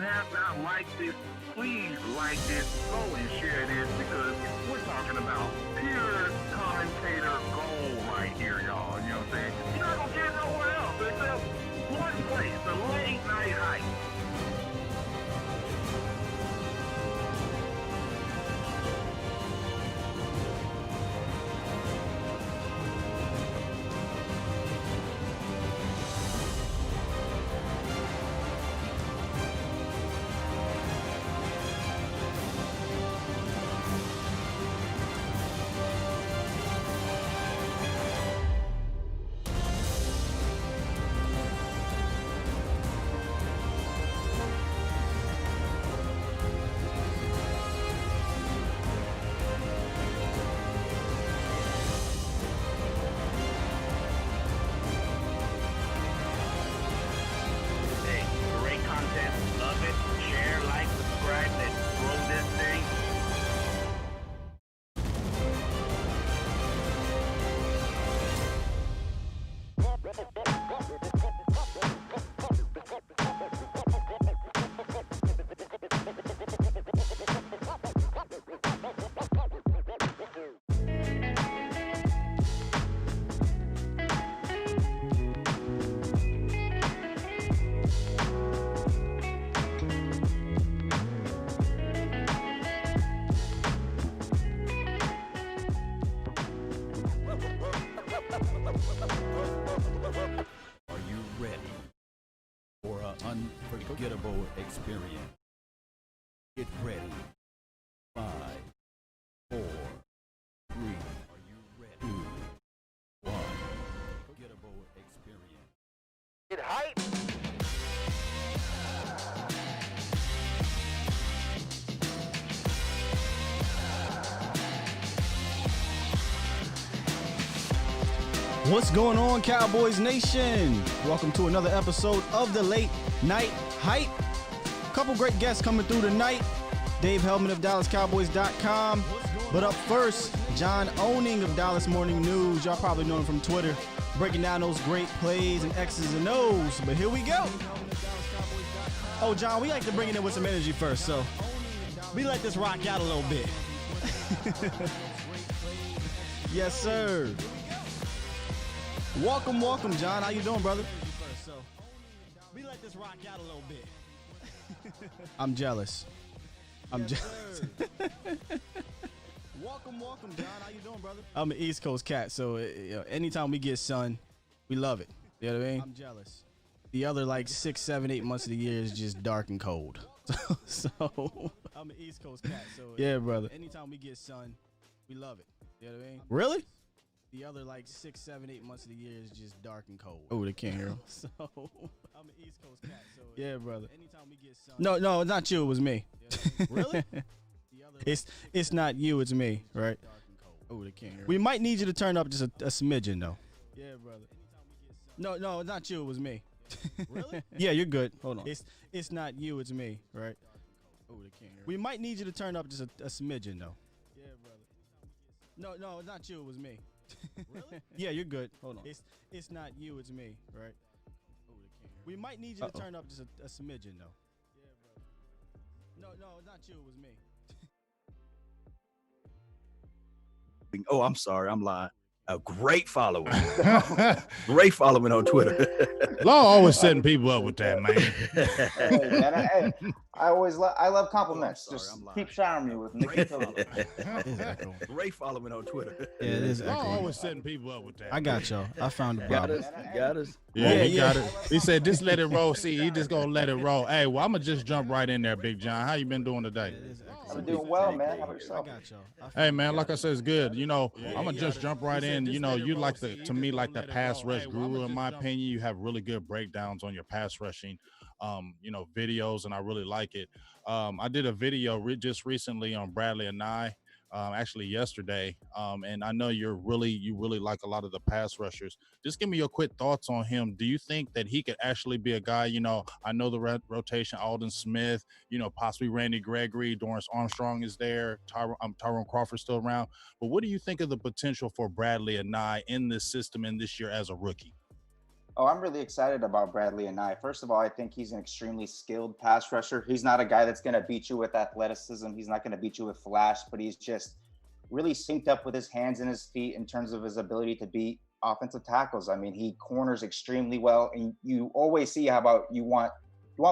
have not liked this, please like this, go and share this, because we're talking about pure commentator gold right here, y'all. You know what I'm saying? You're not going to get nowhere else except one place, the late night hype. Unforgettable experience. Get ready. 5, 4, 3. Are you ready? 2, 1. Unforgettable experience. Get hype. What's going on, Cowboys Nation? Welcome to another episode of the Late Night Hype. Couple great guests coming through tonight. Dave Helman of DallasCowboys.com. But up first, John Owning of Dallas Morning News. Y'all probably know him from Twitter, breaking down those great plays and X's and O's. But here we go. Oh, John, we like to bring it in with some energy first, so we let this rock out a little bit. Yes, sir. Welcome, John. How you doing, brother? We let this rock out a little bit. I'm jealous. Jealous. Welcome, John. How you doing, brother? I'm an East Coast cat, so anytime we get sun, we love it. You know what I mean? I'm jealous. The other 6, 7, 8 months of the year is just dark and cold. So I'm an East Coast cat, so yeah, brother. Anytime we get sun, we love it. You know what I mean? Really? The other 6, 7, 8 months of the year is just dark and cold. Oh, they can't hear him. So I'm an East Coast cat, so yeah, brother. Anytime we get sun. No, it's not you. It was me. Really? It's not you. It's me, right? Oh, they can't hear him. We might need you to turn up just a smidgen, though. Yeah, brother. No, it's not you. It was me. Really? Yeah, you're good. Hold on. It's not you. It's me, right? Oh, they can't hear him. We might need you to turn up just a smidgen, though. Yeah, brother. No, it's not you. It was me. Really? Yeah, you're good. Hold on. It's not you, it's me, right? Oh, they can't hear. We might need you to turn up just a smidgen, though. Yeah, brother. No, it's not you, it was me. Oh, I'm sorry, I'm lying. A great following. Great following on Twitter. Law always setting people up with that, man. Hey, man, I love compliments. Just keep showering me with negativity. Great following on Twitter. Yeah, it is. Law always setting people up with that. I got y'all. I found the problem. Got us. Yeah, he got it. He said, just let it roll. See, he just gonna let it roll. Hey, well, I'm gonna just jump right in there, Big John. How you been doing today? I'm doing well, man. How about yourself? I got y'all. Hey, man, like I said, it's good. I'm gonna just jump right in. You like to me like the pass rush guru, in my opinion. You have really good breakdowns on your pass rushing, videos, and I really like it. I did a video just recently on Bradley and I, actually yesterday, and I know you really like a lot of the pass rushers. Just give me your quick thoughts on him. Do you think that he could actually be a guy? I know the rotation, Alden Smith, possibly Randy Gregory, Dorrance Armstrong is there, Tyrone Crawford still around. But what do you think of the potential for Bradley and I in this system in this year as a rookie? Oh, I'm really excited about Bradley Anae. First of all, I think he's an extremely skilled pass rusher. He's not a guy that's going to beat you with athleticism. He's not going to beat you with flash, but he's just really synced up with his hands and his feet in terms of his ability to beat offensive tackles. I mean, he corners extremely well, and you always see how about you want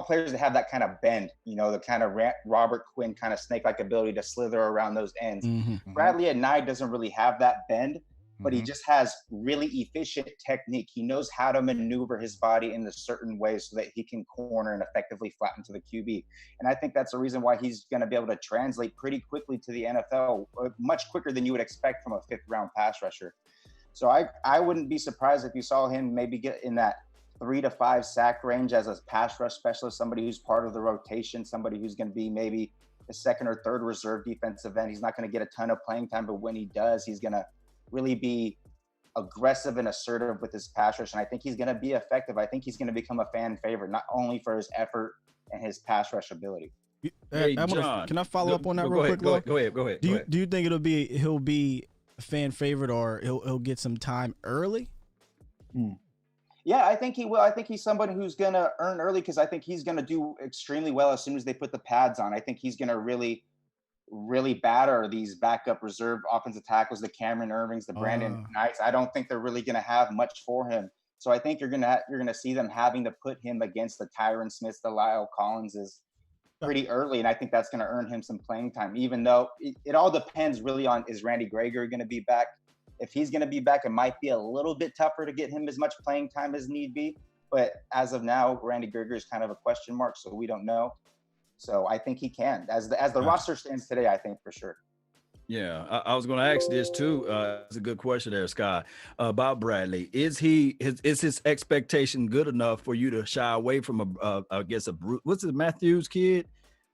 players to have that kind of bend, the kind of Robert Quinn kind of snake-like ability to slither around those ends. Mm-hmm. Bradley Anae doesn't really have that bend, but he just has really efficient technique. He knows how to maneuver his body in a certain way so that he can corner and effectively flatten to the QB. And I think that's the reason why he's going to be able to translate pretty quickly to the NFL, much quicker than you would expect from a fifth-round pass rusher. So I wouldn't be surprised if you saw him maybe get in that 3 to 5 sack range as a pass rush specialist, somebody who's part of the rotation, somebody who's going to be maybe the second or third reserve defensive end. He's not going to get a ton of playing time, but when he does, he's going to really be aggressive and assertive with his pass rush. And I think he's going to be effective. I think he's going to become a fan favorite, not only for his effort and his pass rush ability. Hey, John, can I follow up on that real quick? Go ahead. Do you think he'll be a fan favorite, or he'll get some time early? Yeah, I think he will. I think he's somebody who's going to earn early, because I think he's going to do extremely well as soon as they put the pads on. I think he's going to really batter these backup reserve offensive tackles, the Cameron Irvings, the Brandon Knights. I don't think they're really going to have much for him. So I think you're going to see them having to put him against the Tyron Smiths, the Lyle Collinses pretty early. And I think that's going to earn him some playing time, even though it all depends really on, is Randy Gregory going to be back? If he's going to be back, it might be a little bit tougher to get him as much playing time as need be. But as of now, Randy Gregory is kind of a question mark, so we don't know. So I think he can. As the roster stands today, I think for sure. Yeah, I was going to ask this too. It's a good question there, Scott, about Bradley. Is his expectation good enough for you to shy away from what's it, Matthews kid?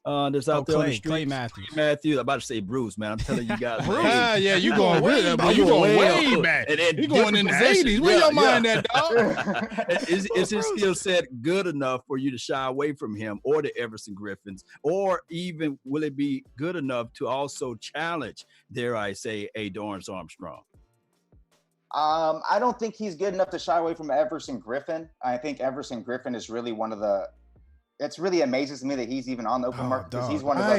That's out there on the street. Clay Matthews. I'm about to say Bruce, man. I'm telling you guys. Yeah, you going way back. You going way back. You going in the 80s. Where your mind at, dog? Is his skill set good enough for you to shy away from him or the Everson Griffins? Or even will it be good enough to also challenge, dare I say, a Dorrance Armstrong? I don't think he's good enough to shy away from Everson Griffin. I think Everson Griffin is really one of the – it's really amazes me that he's even on the open market, because he's one of the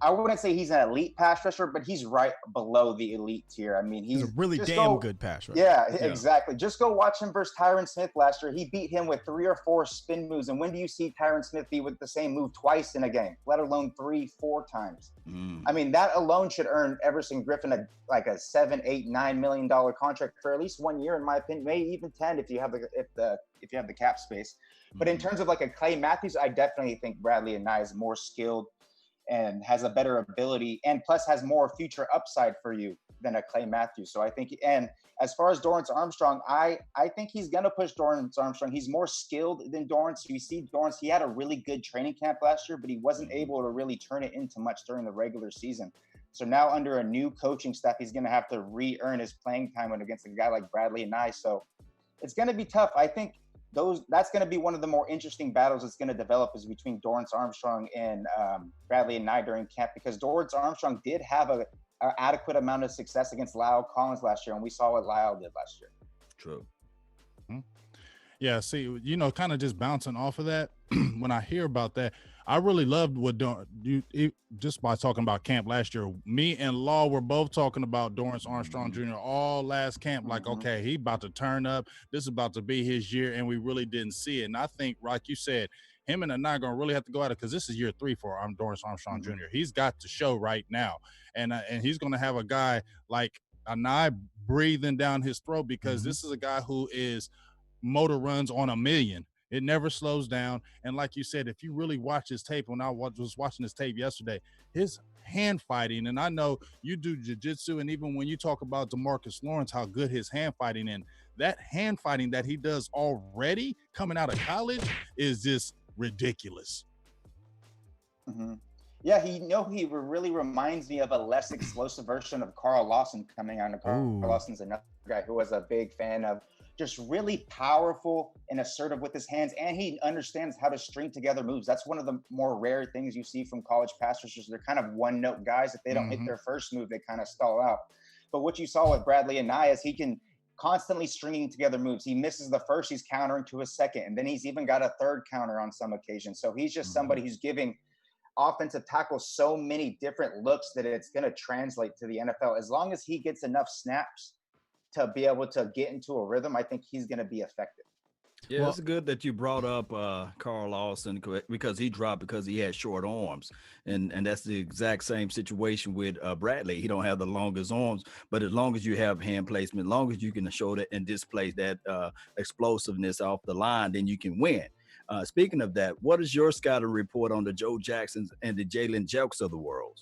I wouldn't say he's an elite pass rusher, but he's right below the elite tier. I mean, he's a really good pass rusher. Yeah, exactly. Just go watch him versus Tyron Smith last year. He beat him with 3 or 4 spin moves. And when do you see Tyron Smith be with the same move twice in a game, let alone 3-4 times? I mean, that alone should earn Everson Griffin a $7, $8, $9 million contract for at least 1 year, in my opinion, maybe even 10 if you have the cap space. But in terms of like a Clay Matthews, I definitely think Bradley Anae is more skilled and has a better ability, and plus has more future upside for you than a Clay Matthews. So I think, and as far as Dorrance Armstrong, I think he's going to push Dorrance Armstrong. He's more skilled than Dorrance. You see Dorrance, he had a really good training camp last year, but he wasn't able to really turn it into much during the regular season. So now under a new coaching staff, he's going to have to re-earn his playing time against a guy like Bradley Anae. So it's going to be tough. I think that's going to be one of the more interesting battles that's going to develop, is between Dorrance Armstrong and Bradley Anae during camp, because Dorrance Armstrong did have an adequate amount of success against Lyle Collins last year, and we saw what Lyle did last year. True. Yeah, see, kind of just bouncing off of that, when I hear about that, I really loved what just by talking about camp last year. Me and Law were both talking about Dorrance Armstrong Jr. all last camp, like, okay, he about to turn up. This is about to be his year, and we really didn't see it. And I think, like you said, him and Anae are going to really have to go at it, because this is year 3 for Dorrance Armstrong Jr. He's got to show right now. And he's going to have a guy like Anae breathing down his throat, because this is a guy who is motor runs on a million. It never slows down. And like you said, if you really watch his tape, when I was watching his tape yesterday, his hand fighting, and I know you do jiu-jitsu, and even when you talk about DeMarcus Lawrence, how good his hand fighting, and that hand fighting that he does already coming out of college is just ridiculous. Yeah, he really reminds me of a less explosive version of Carl Lawson coming out. Carl Lawson's another guy who was a big fan of just really powerful and assertive with his hands, and he understands how to string together moves. That's one of the more rare things you see from college pass rushers. They're kind of one-note guys. If they don't hit their first move, they kind of stall out. But what you saw with Bradley Anae is he can constantly stringing together moves. He misses the first, he's countering to a second, and then he's even got a third counter on some occasions. So he's just somebody who's giving offensive tackles so many different looks that it's going to translate to the NFL. As long as he gets enough snaps to be able to get into a rhythm, I think he's going to be effective. Yeah, well, it's good that you brought up Carl Lawson, because he dropped because he had short arms, and that's the exact same situation with Bradley. He don't have the longest arms, but as long as you have hand placement, as long as you can show that and display that explosiveness off the line, then you can win. Speaking of that, what is your scouting report on the Joe Jacksons and the Jalen Jelks of the world?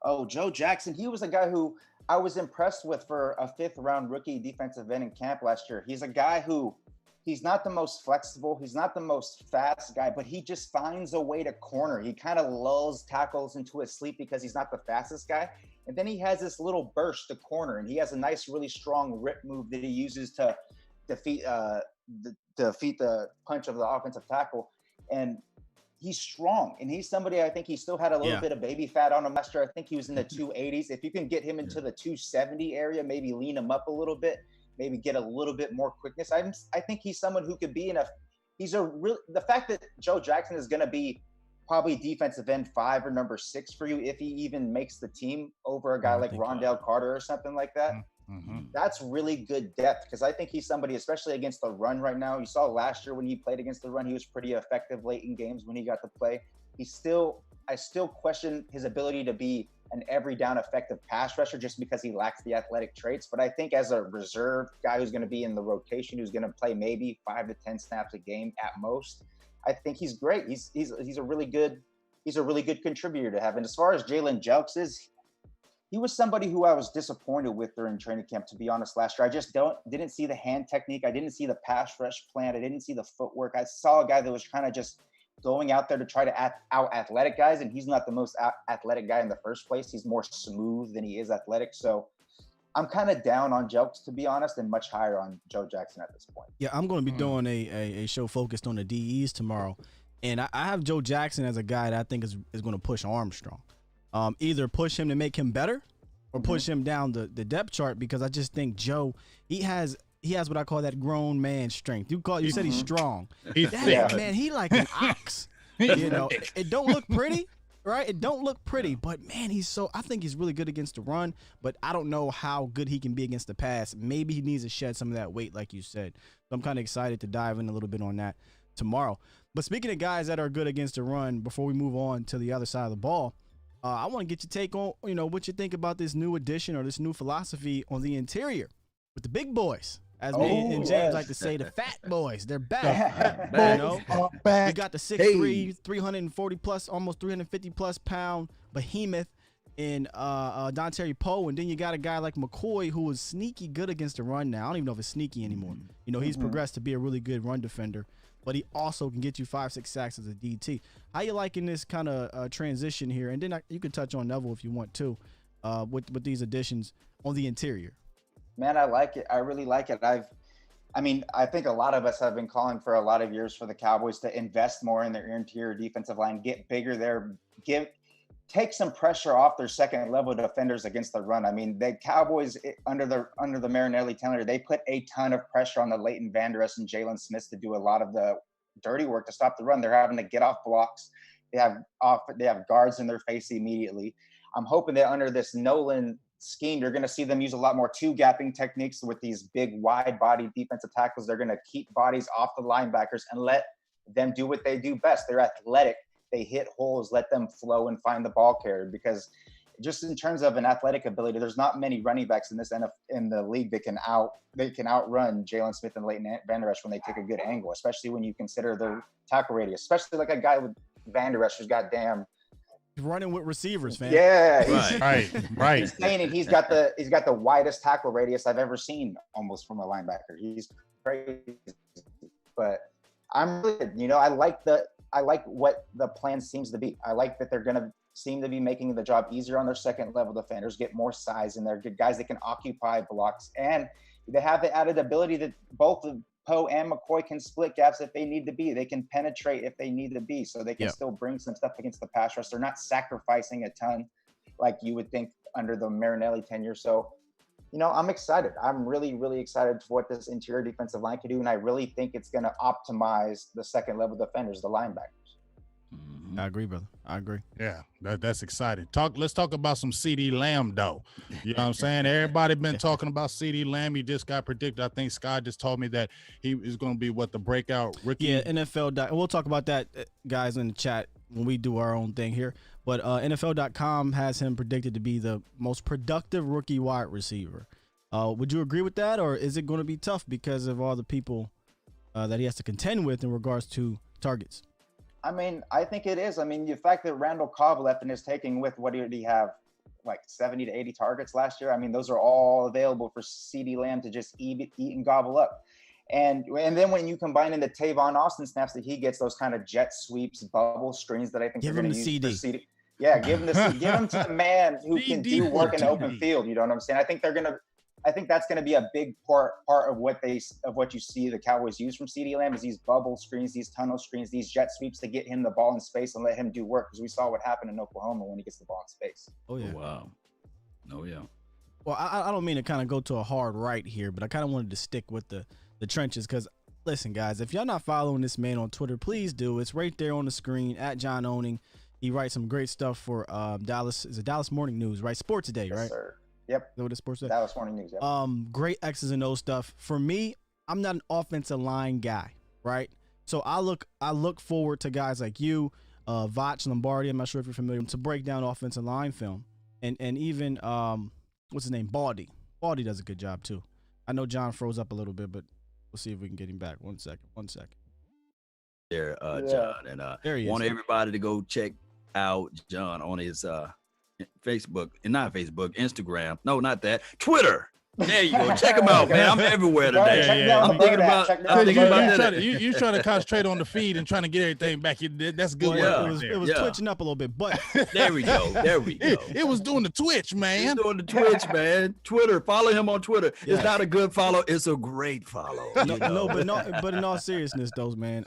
Oh, Joe Jackson, he was a guy who I was impressed with for a 5th-round rookie defensive end in camp last year. He's a guy who he's not the most flexible, he's not the most fast guy, but he just finds a way to corner. He kind of lulls tackles into his sleep because he's not the fastest guy. And then he has this little burst to corner, and he has a nice, really strong rip move that he uses to defeat the punch of the offensive tackle. And he's strong, and he's somebody, I think he still had a little bit of baby fat on him last year. I think he was in the 280s. If you can get him into the 270 area, maybe lean him up a little bit, maybe get a little bit more quickness. I think he's someone who could be the fact that Joe Jackson is going to be probably defensive end 5 or number 6 for you, if he even makes the team over a guy like Rondell Carter or something like that. That's really good depth, because I think he's somebody, especially against the run right now. You saw last year when he played against the run, he was pretty effective late in games when he got to play. I still question his ability to be an every down effective pass rusher just because he lacks the athletic traits. But I think as a reserve guy who's going to be in the rotation, who's going to play maybe 5 to 10 snaps a game at most, I think he's great. He's a really good contributor to have. And as far as Jalen Jelks is, he was somebody who I was disappointed with during training camp, to be honest, last year. I just didn't see the hand technique. I didn't see the pass rush plan. I didn't see the footwork. I saw a guy that was kind of just going out there to try to out athletic guys, and he's not the most athletic guy in the first place. He's more smooth than he is athletic. So I'm kind of down on Jelks, to be honest, and much higher on Joe Jackson at this point. Yeah, I'm going to be doing a show focused on the DEs tomorrow, and I have Joe Jackson as a guy that I think is going to push Armstrong. Either push him to make him better or push him down the depth chart, because I just think Joe, he has what I call that grown man strength. You said he's strong. Man, he like an ox. You know, it don't look pretty, right? It don't look pretty, but man, I think he's really good against the run, but I don't know how good he can be against the pass. Maybe he needs to shed some of that weight, like you said. So I'm kind of excited to dive in a little bit on that tomorrow. But speaking of guys that are good against the run, before we move on to the other side of the ball, I want to get your take on, what you think about this new addition or this new philosophy on the interior with the big boys. As me and James like to say, the fat boys, they're back. Back. We got the 6'3", 340 plus, almost 350 plus pound behemoth in Dontari Poe, and then you got a guy like McCoy who is sneaky good against the run now. I don't even know if it's sneaky anymore. He's progressed to be a really good run defender, but he also can get you 5-6 sacks as a DT. How you liking this kind of transition here? And then you can touch on Neville if you want to, with these additions on the interior. Man, I like it. I really like it. I think a lot of us have been calling for a lot of years for the Cowboys to invest more in their interior defensive line, get bigger there, take some pressure off their second level defenders against the run. I mean, the Cowboys under the Marinelli tenure, they put a ton of pressure on the Leighton Vander Esch and Jalen Smith to do a lot of the dirty work to stop the run. They're having to get off blocks. They have guards in their face immediately. I'm hoping that under this Nolan scheme, you're going to see them use a lot more two-gapping techniques with these big, wide-bodied defensive tackles. They're going to keep bodies off the linebackers and let them do what they do best. They're athletic. They hit holes, let them flow and find the ball carrier, because just in terms of an athletic ability, there's not many running backs in the league that can outrun Jalen Smith and Leighton Vander Esch when they take a good angle, especially when you consider their tackle radius, especially like a guy with Vander Esch who's got running with receivers, man. Yeah, right. He's saying it. He's got the widest tackle radius I've ever seen, almost, from a linebacker. He's crazy, but I'm really, I like what the plan seems to be. I like that they're going to seem to be making the job easier on their second level defenders, get more size in there, get guys that can occupy blocks, and they have the added ability that both Poe and McCoy can split gaps if they need to be. They can penetrate if they need to be, so they can still bring some stuff against the pass rush. They're not sacrificing a ton like you would think under the Marinelli tenure. So I'm excited. I'm really, really excited for what this interior defensive line can do. And I really think it's going to optimize the second level defenders, the linebackers. I agree, brother. I agree. Yeah, that's exciting. Let's talk about some CeeDee Lamb, though. You know what I'm saying? Everybody been talking about CeeDee Lamb. He just got predicted. I think Scott just told me that he is going to be the breakout rookie. Yeah, NFL. We'll talk about that, guys, in the chat when we do our own thing here. But NFL.com has him predicted to be the most productive rookie wide receiver. Would you agree with that, or is it going to be tough because of all the people that he has to contend with in regards to targets? I mean, I think it is. I mean, the fact that Randall Cobb left and is taking with, what did he have, like 70 to 80 targets last year? I mean, those are all available for CeeDee Lamb to just eat and gobble up. And then when you combine in the Tavon Austin snaps that he gets, those kind of jet sweeps, bubble screens that I think they're going to use for CeeDee. Yeah, give him to the man who can do work in the open field. You know what I'm saying? I think that's going to be a big part of what you see the Cowboys use from CeeDee Lamb is these bubble screens, these tunnel screens, these jet sweeps to get him the ball in space and let him do work, because we saw what happened in Oklahoma when he gets the ball in space. Oh yeah. Wow. Oh yeah. Well, I don't mean to kind of go to a hard right here, but I kind of wanted to stick with the trenches, because listen, guys, if y'all not following this man on Twitter, please do. It's right there on the screen at John Owning. He writes some great stuff for Dallas. Is it Dallas Morning News, right? Sports Today, Yes, right? sir. Yep. Is that what it's Sports Today? Dallas Morning News. Yep. Great X's and O's stuff. For me, I'm not an offensive line guy, right? So I look forward to guys like you, Vach Lombardi. I'm not sure if you're familiar, to break down offensive line film, and even what's his name, Baldy. Baldy does a good job too. I know John froze up a little bit, but we'll see if we can get him back. One second. There, John, and there he is. Want everybody to go check out John on his Facebook, and not Facebook, Instagram. No, not that. Twitter. There you go. Check him out, man. I'm everywhere today. I'm thinking about that. You trying to concentrate on the feed and trying to get everything back. That's good work. It was twitching up a little bit, but there we go. It was doing the Twitch, man. It's doing the Twitch, man. Twitter. Follow him on Twitter. Yeah. It's not a good follow. It's a great follow. But in all seriousness, though, man,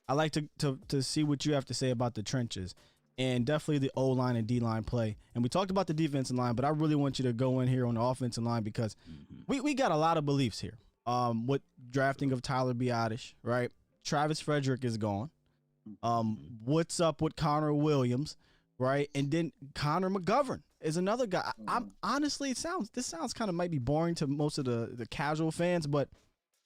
I like to see what you have to say about the trenches. And definitely the O-line and D-line play. And we talked about the defensive line, but I really want you to go in here on the offensive line, because we got a lot of beliefs here. With drafting of Tyler Biadasz, right? Travis Frederick is gone. What's up with Connor Williams, right? And then Connor Mcgovern is another guy. I'm honestly, this sounds kind of might be boring to most of the casual fans, but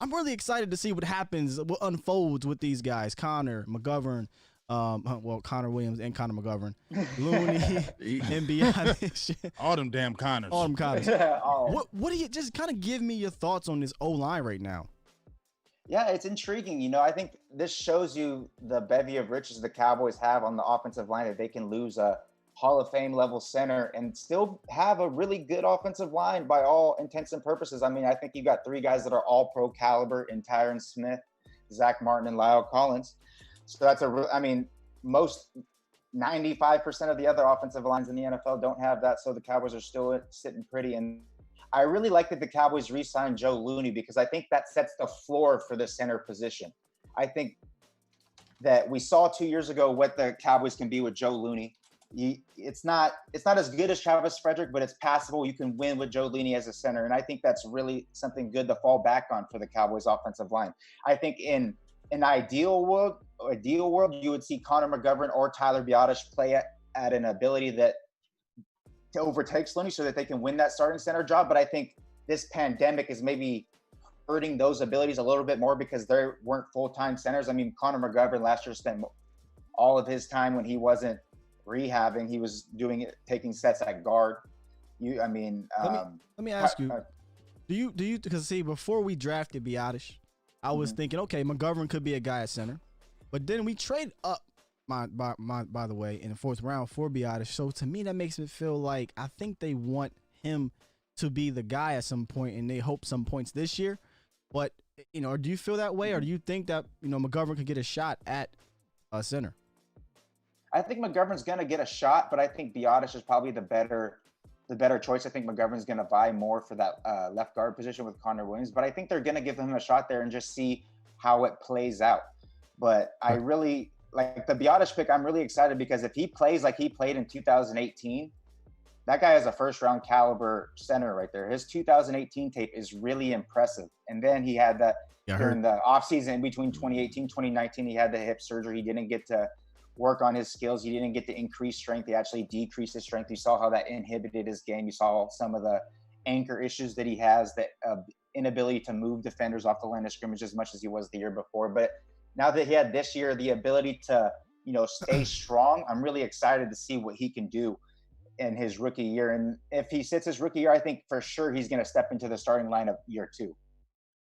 I'm really excited to see what happens, what unfolds with these guys. Connor, Mcgovern, Connor Williams and Connor Mcgovern, Looney and Biadasz. All them damn Connors. All them Connors. What do you just kind of give me your thoughts on this O-line right now? Yeah, it's intriguing. I think this shows you the bevy of riches the Cowboys have on the offensive line, that they can lose a Hall of Fame level center and still have a really good offensive line by all intents and purposes. I mean, I think you got three guys that are all pro caliber in Tyron Smith, Zach Martin, and Lyle Collins. So that's most 95% of the other offensive lines in the NFL don't have that. So the Cowboys are still sitting pretty. And I really like that the Cowboys re-signed Joe Looney, because I think that sets the floor for the center position. I think that we saw 2 years ago what the Cowboys can be with Joe Looney. It's not as good as Travis Frederick, but it's passable. You can win with Joe Looney as a center. And I think that's really something good to fall back on for the Cowboys offensive line. I think in an ideal world, you would see Connor Mcgovern or Tyler Biadasz play at an ability that overtakes Looney so that they can win that starting center job. But I think this pandemic is maybe hurting those abilities a little bit more, because they weren't full-time centers. I mean, Connor Mcgovern last year spent all of his time when he wasn't rehabbing. He was taking sets at guard. Let me ask you, do you, because see, before we drafted Biadasz, I was thinking, okay, Mcgovern could be a guy at center, but then we trade up, by the way, in the fourth round for Biadasz. So to me, that makes me feel like I think they want him to be the guy at some point, and they hope some points this year. But do you feel that way, or do you think that Mcgovern could get a shot at center? I think McGovern's going to get a shot, but I think Biadasz is probably the better choice. I think McGovern's going to vie more for that left guard position with Connor Williams, but I think they're going to give him a shot there and just see how it plays out. But I really like the Biadasz pick. I'm really excited, because if he plays like he played in 2018, that guy is a first-round caliber center right there. His 2018 tape is really impressive. And then he had that during the offseason in between 2018, 2019, he had the hip surgery. He didn't get to work on his skills. He didn't get to increase strength. He actually decreased his strength. You saw how that inhibited his game. You saw some of the anchor issues that he has, that inability to move defenders off the line of scrimmage as much as he was the year before. But now that he had this year the ability to, stay strong, I'm really excited to see what he can do in his rookie year. And if he sits his rookie year, I think for sure he's going to step into the starting lineup year 2.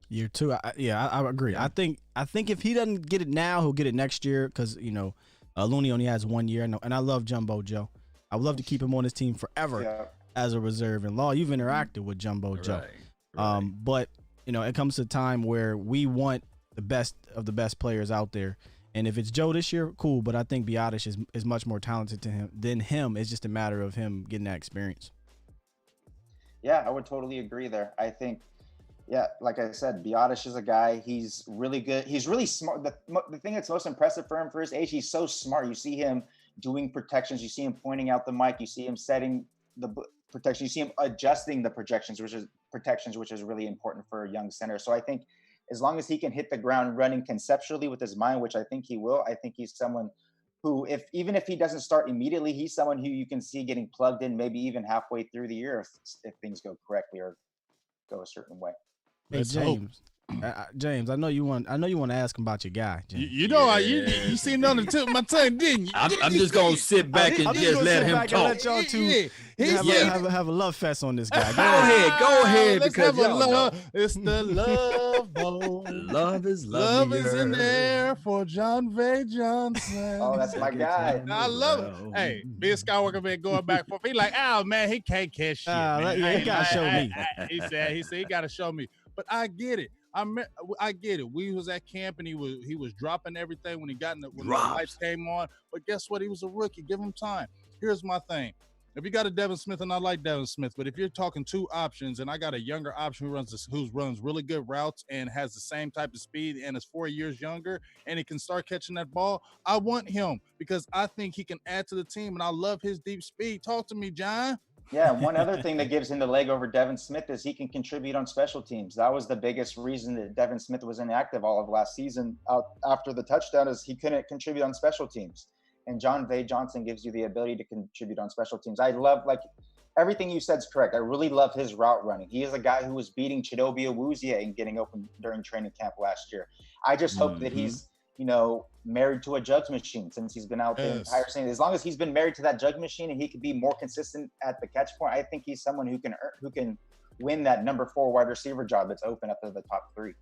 Year 2, I agree. I think if he doesn't get it now, he'll get it next year because Looney only has 1 year, and I love Jumbo Joe. I would love to keep him on his team forever as a reserve. And Law, you've interacted with Jumbo Joe, but it comes to a time where we want the best of the best players out there. And if it's Joe this year, cool. But I think Biotish is much more talented than him. It's just a matter of him getting that experience. Yeah, I would totally agree there. I think, like I said, Biotish is a guy. He's really good. He's really smart. The thing that's most impressive for him for his age, he's so smart. You see him doing protections. You see him pointing out the mic. You see him setting the protection. You see him adjusting the protections, which is really important for a young center. So I think as long as he can hit the ground running conceptually with his mind, which I think he will, I think he's someone who, even if he doesn't start immediately, he's someone who you can see getting plugged in maybe even halfway through the year if things go correctly or go a certain way. Hey, James. James, I know you want to ask him about your guy. James. You seen it on the tip of my tongue, didn't you? I'm just gonna sit back and just let him talk. Let y'all two have a love fest on this guy. Go ahead, let's because have a love. It's the love boat. Love is love is in the air for John Vay Johnson. Oh, that's my guy. I love it. Hey, me and Skywalker been going back and forth. He like, oh man, he can't catch shit. He gotta show me. He said he gotta show me. But I get it. I get it. We was at camp and he was dropping everything when when the lights came on. But guess what? He was a rookie. Give him time. Here's my thing. If you got a Devin Smith, and I like Devin Smith, but if you're talking 2 options and I got a younger option who runs really good routes and has the same type of speed and is 4 years younger and he can start catching that ball, I want him because I think he can add to the team and I love his deep speed. Talk to me, John. Yeah, one other thing that gives him the leg over Devin Smith is he can contribute on special teams. That was the biggest reason that Devin Smith was inactive all of last season after the touchdown is he couldn't contribute on special teams. And John Vay Johnson gives you the ability to contribute on special teams. I love, everything you said is correct. I really love his route running. He is a guy who was beating Chidobe Awuzie and getting open during training camp last year. I just hope that he's, married to a jugs machine since he's been out the entire season. As long as he's been married to that jug machine and he could be more consistent at the catch point, I think he's someone who can win that number 4 wide receiver job that's open up to the top 3.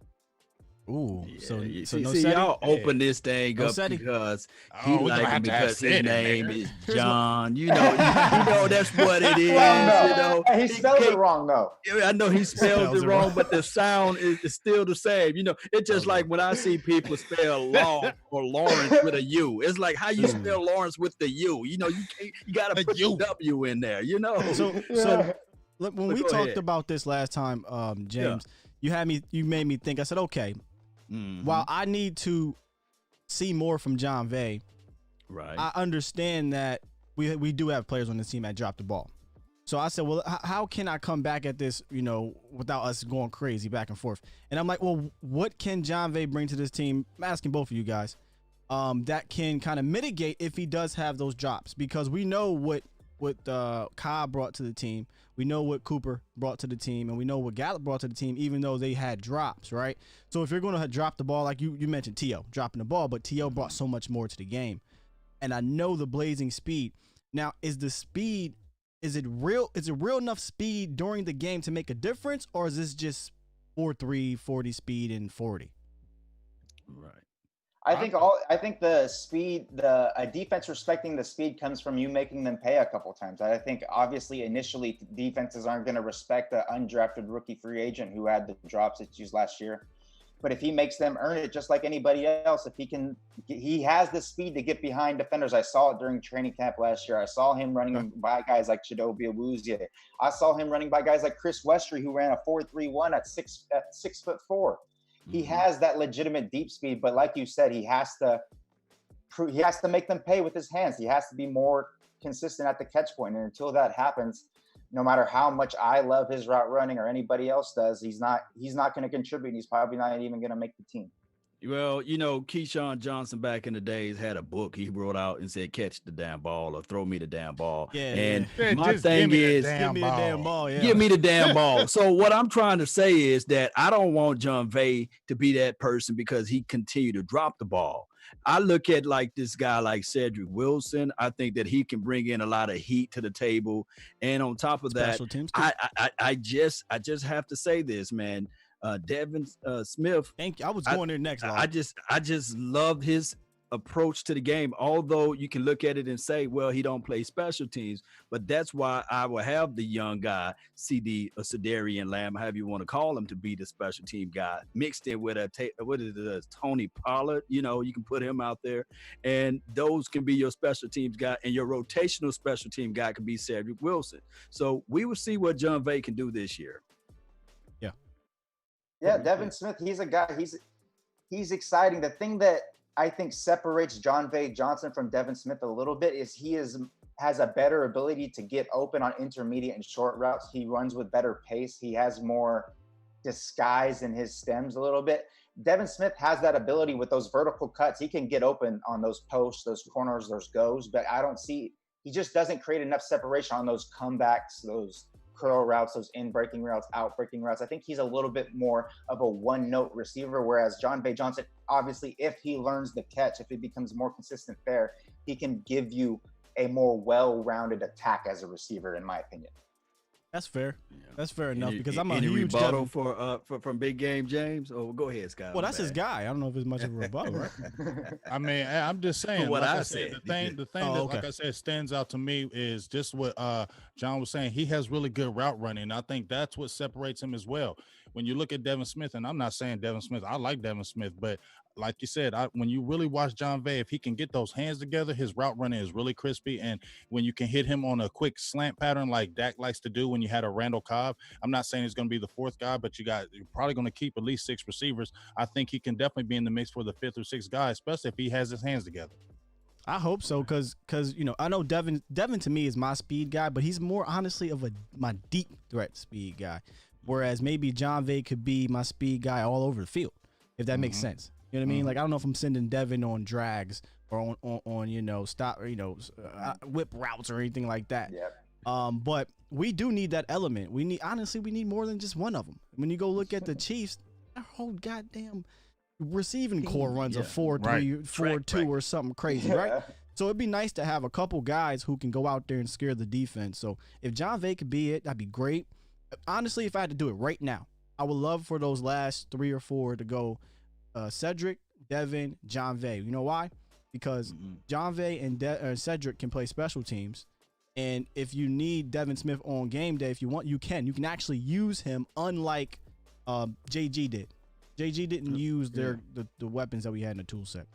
Ooh, yeah, so y'all open this thing up because he like him because his name is John. You know that's what it is. Well, no. He spelled it wrong though. I know he spells it wrong, but the sound is still the same. It's just like when I see people spell Law or Lawrence with a U. It's like how you spell Lawrence with the U. You got to put the W in there. So look, when we talked about this last time, James, you made me think. I said, okay. While I need to see more from John Vay, right? I understand that we do have players on the team that drop the ball. So I said, well, how can I come back at this, without us going crazy back and forth? And I'm like, well, what can John Vay bring to this team? I'm asking both of you guys, that can kind of mitigate if he does have those drops, because we know what Cobb brought to the team. We know what Cooper brought to the team, and we know what Gallup brought to the team, even though they had drops, right? So if you're going to drop the ball, like you mentioned T.O. dropping the ball, but T.O. brought so much more to the game. And I know the blazing speed. Now, is it real enough speed during the game to make a difference, or is this just 4.3, 40 speed and 40? Right. I think the speed, a defense respecting the speed comes from you making them pay a couple times. I think obviously initially defenses aren't going to respect the undrafted rookie free agent who had the drops issues last year. But if he makes them earn it just like anybody else, he has the speed to get behind defenders. I saw it during training camp last year. I saw him running by guys like Chidobe Awuzie. I saw him running by guys like Chris Westry, who ran a 4.31 at 6'4". He has that legitimate deep speed, but like you said, he has to make them pay with his hands. He has to be more consistent at the catch point. And until that happens, no matter how much I love his route running or anybody else does, he's not going to contribute. He's probably not even going to make the team. Well, Keyshawn Johnson back in the days had a book he wrote out and said, catch the damn ball or throw me the damn ball. Yeah, and yeah. My thing is, give me the damn ball. Yeah. Give me the damn ball. So what I'm trying to say is that I don't want John Vay to be that person because he continued to drop the ball. I look at like this guy like Cedric Wilson. I think that he can bring in a lot of heat to the table. And on top of that, I just have to say this, man. Devin Smith. Thank you. I was going there next. I just love his approach to the game. Although you can look at it and say, well, he don't play special teams, but that's why I will have the young guy, CD or Cedarian Lamb, however you want to call him, to be the special team guy, mixed in with Tony Pollard. You can put him out there, and those can be your special teams guy, and your rotational special team guy can be Cedric Wilson. So we will see what John Vay can do this year. Yeah, Devin Smith, he's a guy, he's exciting. The thing that I think separates John Vay Johnson from Devin Smith a little bit is he has a better ability to get open on intermediate and short routes. He runs with better pace. He has more disguise in his stems a little bit. Devin Smith has that ability with those vertical cuts. He can get open on those posts, those corners, those goes, but he just doesn't create enough separation on those comebacks, those curl routes, those in-breaking routes, out-breaking routes. I think he's a little bit more of a one-note receiver, whereas John Vay Johnson, obviously, if he learns the catch, if he becomes more consistent there, he can give you a more well-rounded attack as a receiver, in my opinion. That's fair. That's fair enough because I'm a huge huge rebuttal from Big Game James. Oh, go ahead, Scott. Well, that's his guy. I don't know if it's much of a rebuttal, right? I mean, I'm just saying what like I said. The thing that, like I said, stands out to me is just what John was saying. He has really good route running. I think that's what separates him as well. When you look at Devin Smith, and I'm not saying Devin Smith, I like Devin Smith, but like you said, when you really watch John Vay, if he can get those hands together, his route running is really crispy. And when you can hit him on a quick slant pattern like Dak likes to do when you had a Randall Cobb, I'm not saying he's going to be the fourth guy, but you're probably going to keep at least 6 receivers. I think he can definitely be in the mix for the 5th or 6th guy, especially if he has his hands together. I hope so, because I know Devin to me is my speed guy, but he's more honestly of my deep threat speed guy, whereas maybe John Vay could be my speed guy all over the field, if that makes sense. You know what I mean? Like, I don't know if I'm sending Devin on drags or on stop, whip routes or anything like that. Yep. But we do need that element. We need more than just one of them. When you go look at the Chiefs, their whole goddamn receiving core runs a 4-3, 4-2 or something crazy, right? So it'd be nice to have a couple guys who can go out there and scare the defense. So if John Vay could be it, that'd be great. Honestly, if I had to do it right now, I would love for those last 3 or 4 to go Cedric, Devin, John Vay. You know why? Because John Vay and Cedric can play special teams. And if you need Devin Smith on game day, if you want, you can. You can actually use him, unlike JG did. JG didn't use the weapons that we had in the tool set.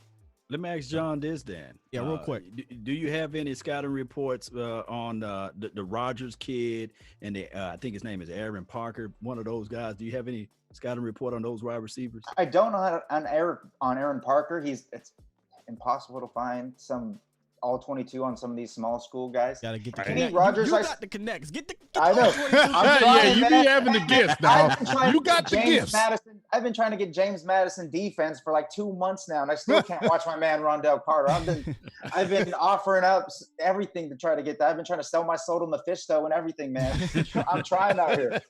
Let me ask John this then. Yeah, real quick. Do you have any scouting reports on the Rogers kid and I think his name is Aaron Parker, one of those guys? Do you have any scouting report on those wide receivers? I don't know on Aaron Parker. It's impossible to find some all 22 on some of these small school guys. Gotta get the connects. Rogers, you got the connects. Get the I know. I'm trying, you be having the gifts now. You got the gifts. I've been trying to get James Madison defense for like 2 months now, and I still can't watch my man Rondell Carter. I've been offering up everything to try to get that. I've been trying to sell my soul to Mephisto and everything, man. I'm trying out here.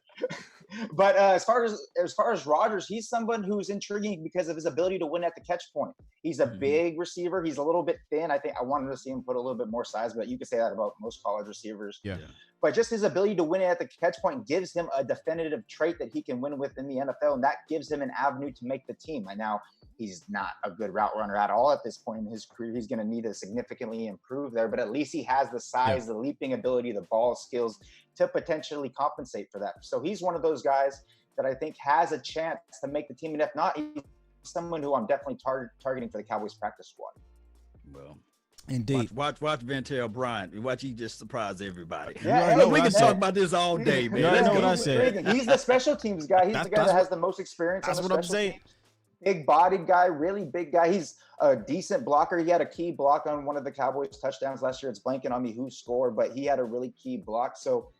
But as far as Rodgers, he's someone who's intriguing because of his ability to win at the catch point. He's a big receiver. He's a little bit thin. I think I wanted to see him put a little bit more size, but you could say that about most college receivers. Yeah. But just his ability to win at the catch point gives him a definitive trait that he can win with in the NFL, and that gives him an avenue to make the team. And now he's not a good route runner at all at this point in his career. He's going to need to significantly improve there, but at least he has the size, the leaping ability, the ball skills to potentially compensate for that. So he's one of those guys that I think has a chance to make the team. And if not, he's someone who I'm definitely targeting for the Cowboys practice squad. Well, indeed. Watch Ventel Bryant. Watch, he just surprise everybody. Yeah, we can talk about this all day, man. You know what I said. He's the special teams guy. He's the guy that has the most experience. That's on the what I'm special saying. teams. big-bodied guy, really big guy. He's a decent blocker. He had a key block on one of the Cowboys touchdowns last year. It's blanking on me who scored, but he had a really key block. So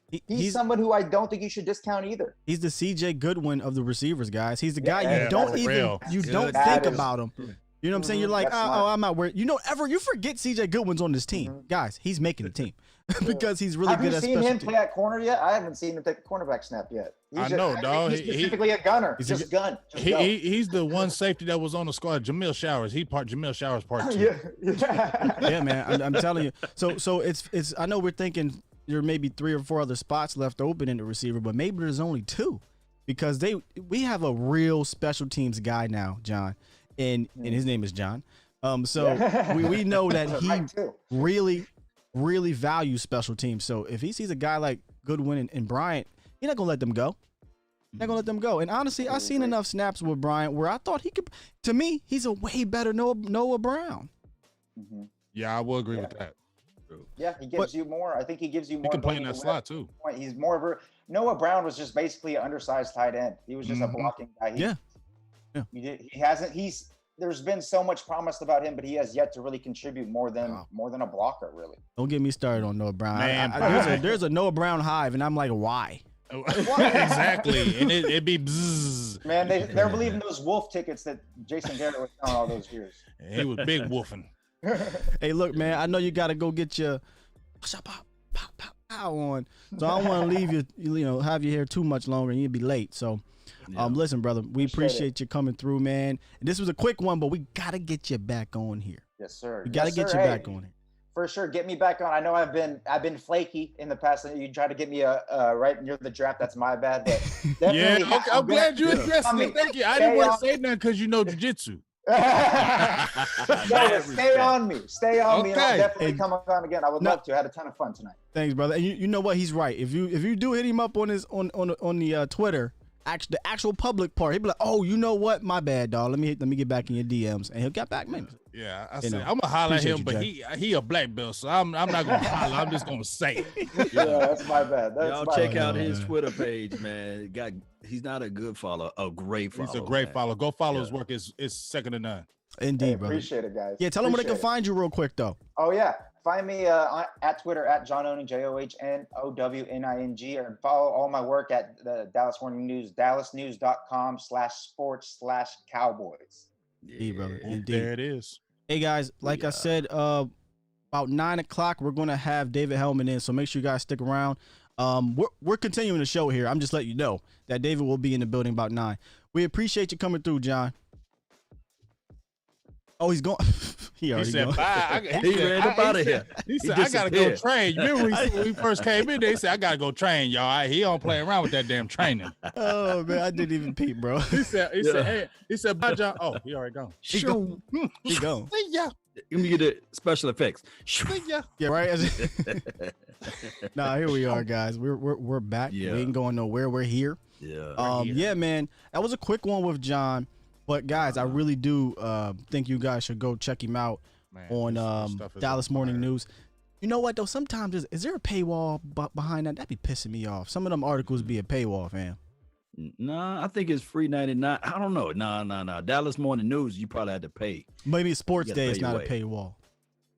he's someone who I don't think you should discount either. He's the CJ Goodwin of the receivers, guys. He's the guy you don't think about him. You know what I'm saying? You're like, I'm not worried. You forget CJ Goodwin's on this team. Guys, he's making the team because he's really good at special teams. Have you seen him play at corner yet? I haven't seen him take a cornerback snap yet. I know, dog. He's specifically a gunner. Just gun. He's the one safety that was on the squad. Jamil Showers. Jamil Showers part 2. Yeah, man. I'm telling you. So it's. I know we're thinking there may be 3 or 4 other spots left open in the receiver, but maybe there's only 2 because we have a real special teams guy now, John. And his name is John. So we know that he really values special teams. So if he sees a guy like Goodwin and Bryant, he's not gonna let them go. Not gonna let them go. And honestly, I've seen enough snaps with Bryant where I thought he could. To me, he's a way better Noah Brown. Yeah, I will agree with that. Yeah, he gives you more. I think he gives you more. He can play in that slot too. He's more of a Noah Brown was just basically an undersized tight end. He was just a blocking guy. There's been so much promised about him, but he has yet to really contribute more than a blocker, really. Don't get me started on Noah Brown. There's a Noah Brown hive, and I'm like, why? Exactly. And it'd be bzzz. Man, they're believing those wolf tickets that Jason Garrett was selling all those years. He was big wolfing. Hey, look, man, I know you got to go get your on. So I don't want to leave you, have you here too much longer and you'll be late. So, listen, brother, we appreciate you coming through, man. And this was a quick one, but we got to get you back on here. Yes, sir. We got to get you back on here. For sure. Get me back on. I know I've been flaky in the past. You tried to get me right near the draft. That's my bad. But yeah, I'm glad you addressed it. Thank you. I didn't want to say nothing because you know jiu-jitsu. Stay on me. Stay on me. And I'll definitely come on again. I would love to. I had a ton of fun tonight. Thanks, brother. And you know what? He's right. If you do hit him up on the Twitter, the actual public part, he'll be like, "Oh, you know what? My bad, dog. Let me get back in your DMs," and he'll get back, maybe. Yeah, I said I'm gonna holler at him, but he a black belt, so I'm not gonna holler. I'm just gonna say it. Yeah, that's my bad. Y'all check out his Twitter page, man. He's not a good follower, a great follower. He's a great follower. Go follow his work. It's second to none. Indeed, brother. Appreciate it, guys. Yeah, tell them where they can find you real quick, though. Oh yeah, find me at Twitter at John Owning, JOHNOWNING, or follow all my work at the Dallas Morning News, dallasnews.com/sports/Cowboys. Yeah, brother. Indeed. There it is. Hey guys, like I said, about 9:00 we're gonna have David Helman in, so make sure you guys stick around. We're continuing the show here. I'm just letting you know that David will be in the building about 9. We appreciate you coming through, John. Oh, he's going. He said, bye. He ran up out of here. He said, I gotta go train. You remember when we first came in, they said, I gotta go train, y'all. He don't play around with that damn training. Oh man, I didn't even peep, bro. He said, bye, John. Oh, he already gone. He gone. See ya. Let me get the special effects. See ya. Yeah, right. Nah, here we are, guys. We're back. Yeah. We ain't going nowhere. We're here. Yeah. Yeah, man. That was a quick one with John. But guys, I really do think you guys should go check him out on Dallas Morning News. You know what though? Sometimes is there a paywall behind that? That'd be pissing me off. Some of them articles be a paywall, fam. Nah, I think it's free 99. I don't know. Nah. Dallas Morning News, you probably had to pay. Maybe Sports Day is not a paywall.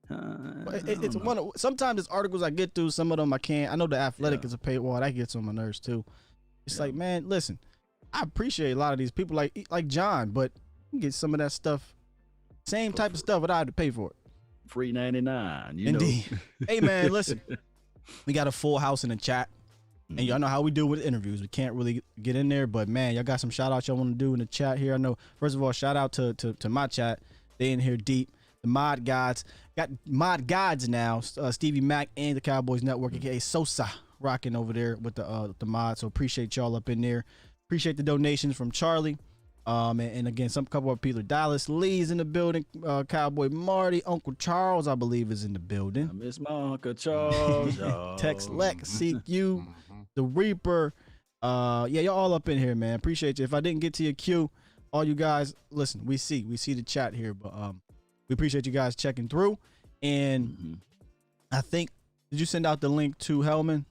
It's one. Sometimes there's articles I get through. Some of them I can't. I know the Athletic is a paywall. That gets on my nerves too. It's like, man, listen. I appreciate a lot of these people like John, but you get some of that stuff, same type of stuff, but I had to pay for it. Free 99. Indeed. Hey man, listen, we got a full house in the chat, and y'all know how we do with interviews. We can't really get in there, but man, y'all got some shout outs y'all want to do in the chat here. I know. First of all, shout out to my chat. They in here deep. The mod gods got mod gods now. Stevie Mack and the Cowboys Network, aka Sosa, rocking over there with the mod. So appreciate y'all up in there. Appreciate the donations from Charlie. And again, couple of people. Dallas Lee's in the building. Cowboy Marty. Uncle Charles, I believe, is in the building. I miss my Uncle Charles. Tex Lex, CQ, the Reaper. Yeah, y'all all up in here, man. Appreciate you. If I didn't get to your queue, all you guys, listen, we see the chat here, but we appreciate you guys checking through. And I think, did you send out the link to Helman?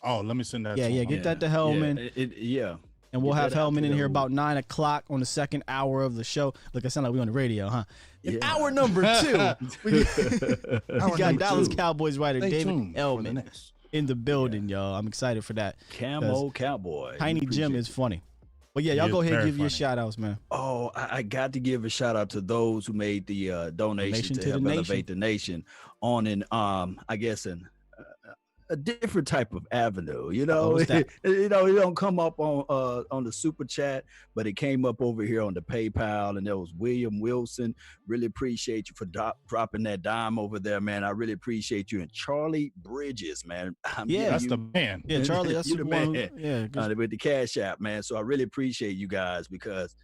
Oh, let me send that. Yeah, get that to Helman. Yeah. And we'll have Helman in here about 9 o'clock on the second hour of the show. Look, it sounds like we on the radio, huh? In hour number 2, we got Dallas Cowboys writer David Helman in the building, y'all. I'm excited for that. Camo Cowboy. Tiny Jim is funny. But yeah, y'all go ahead and give your shout outs, man. Oh, I got to give a shout out to those who made the donation to help elevate the nation on I guess a different type of avenue, you know. It don't come up on the super chat, but it came up over here on the PayPal, and there was William Wilson. Really appreciate you for dropping that dime over there, man. I really appreciate you. And Charlie Bridges, man. That's the man. Yeah, Charlie, that's the man. With the Cash App, man. So I really appreciate you guys because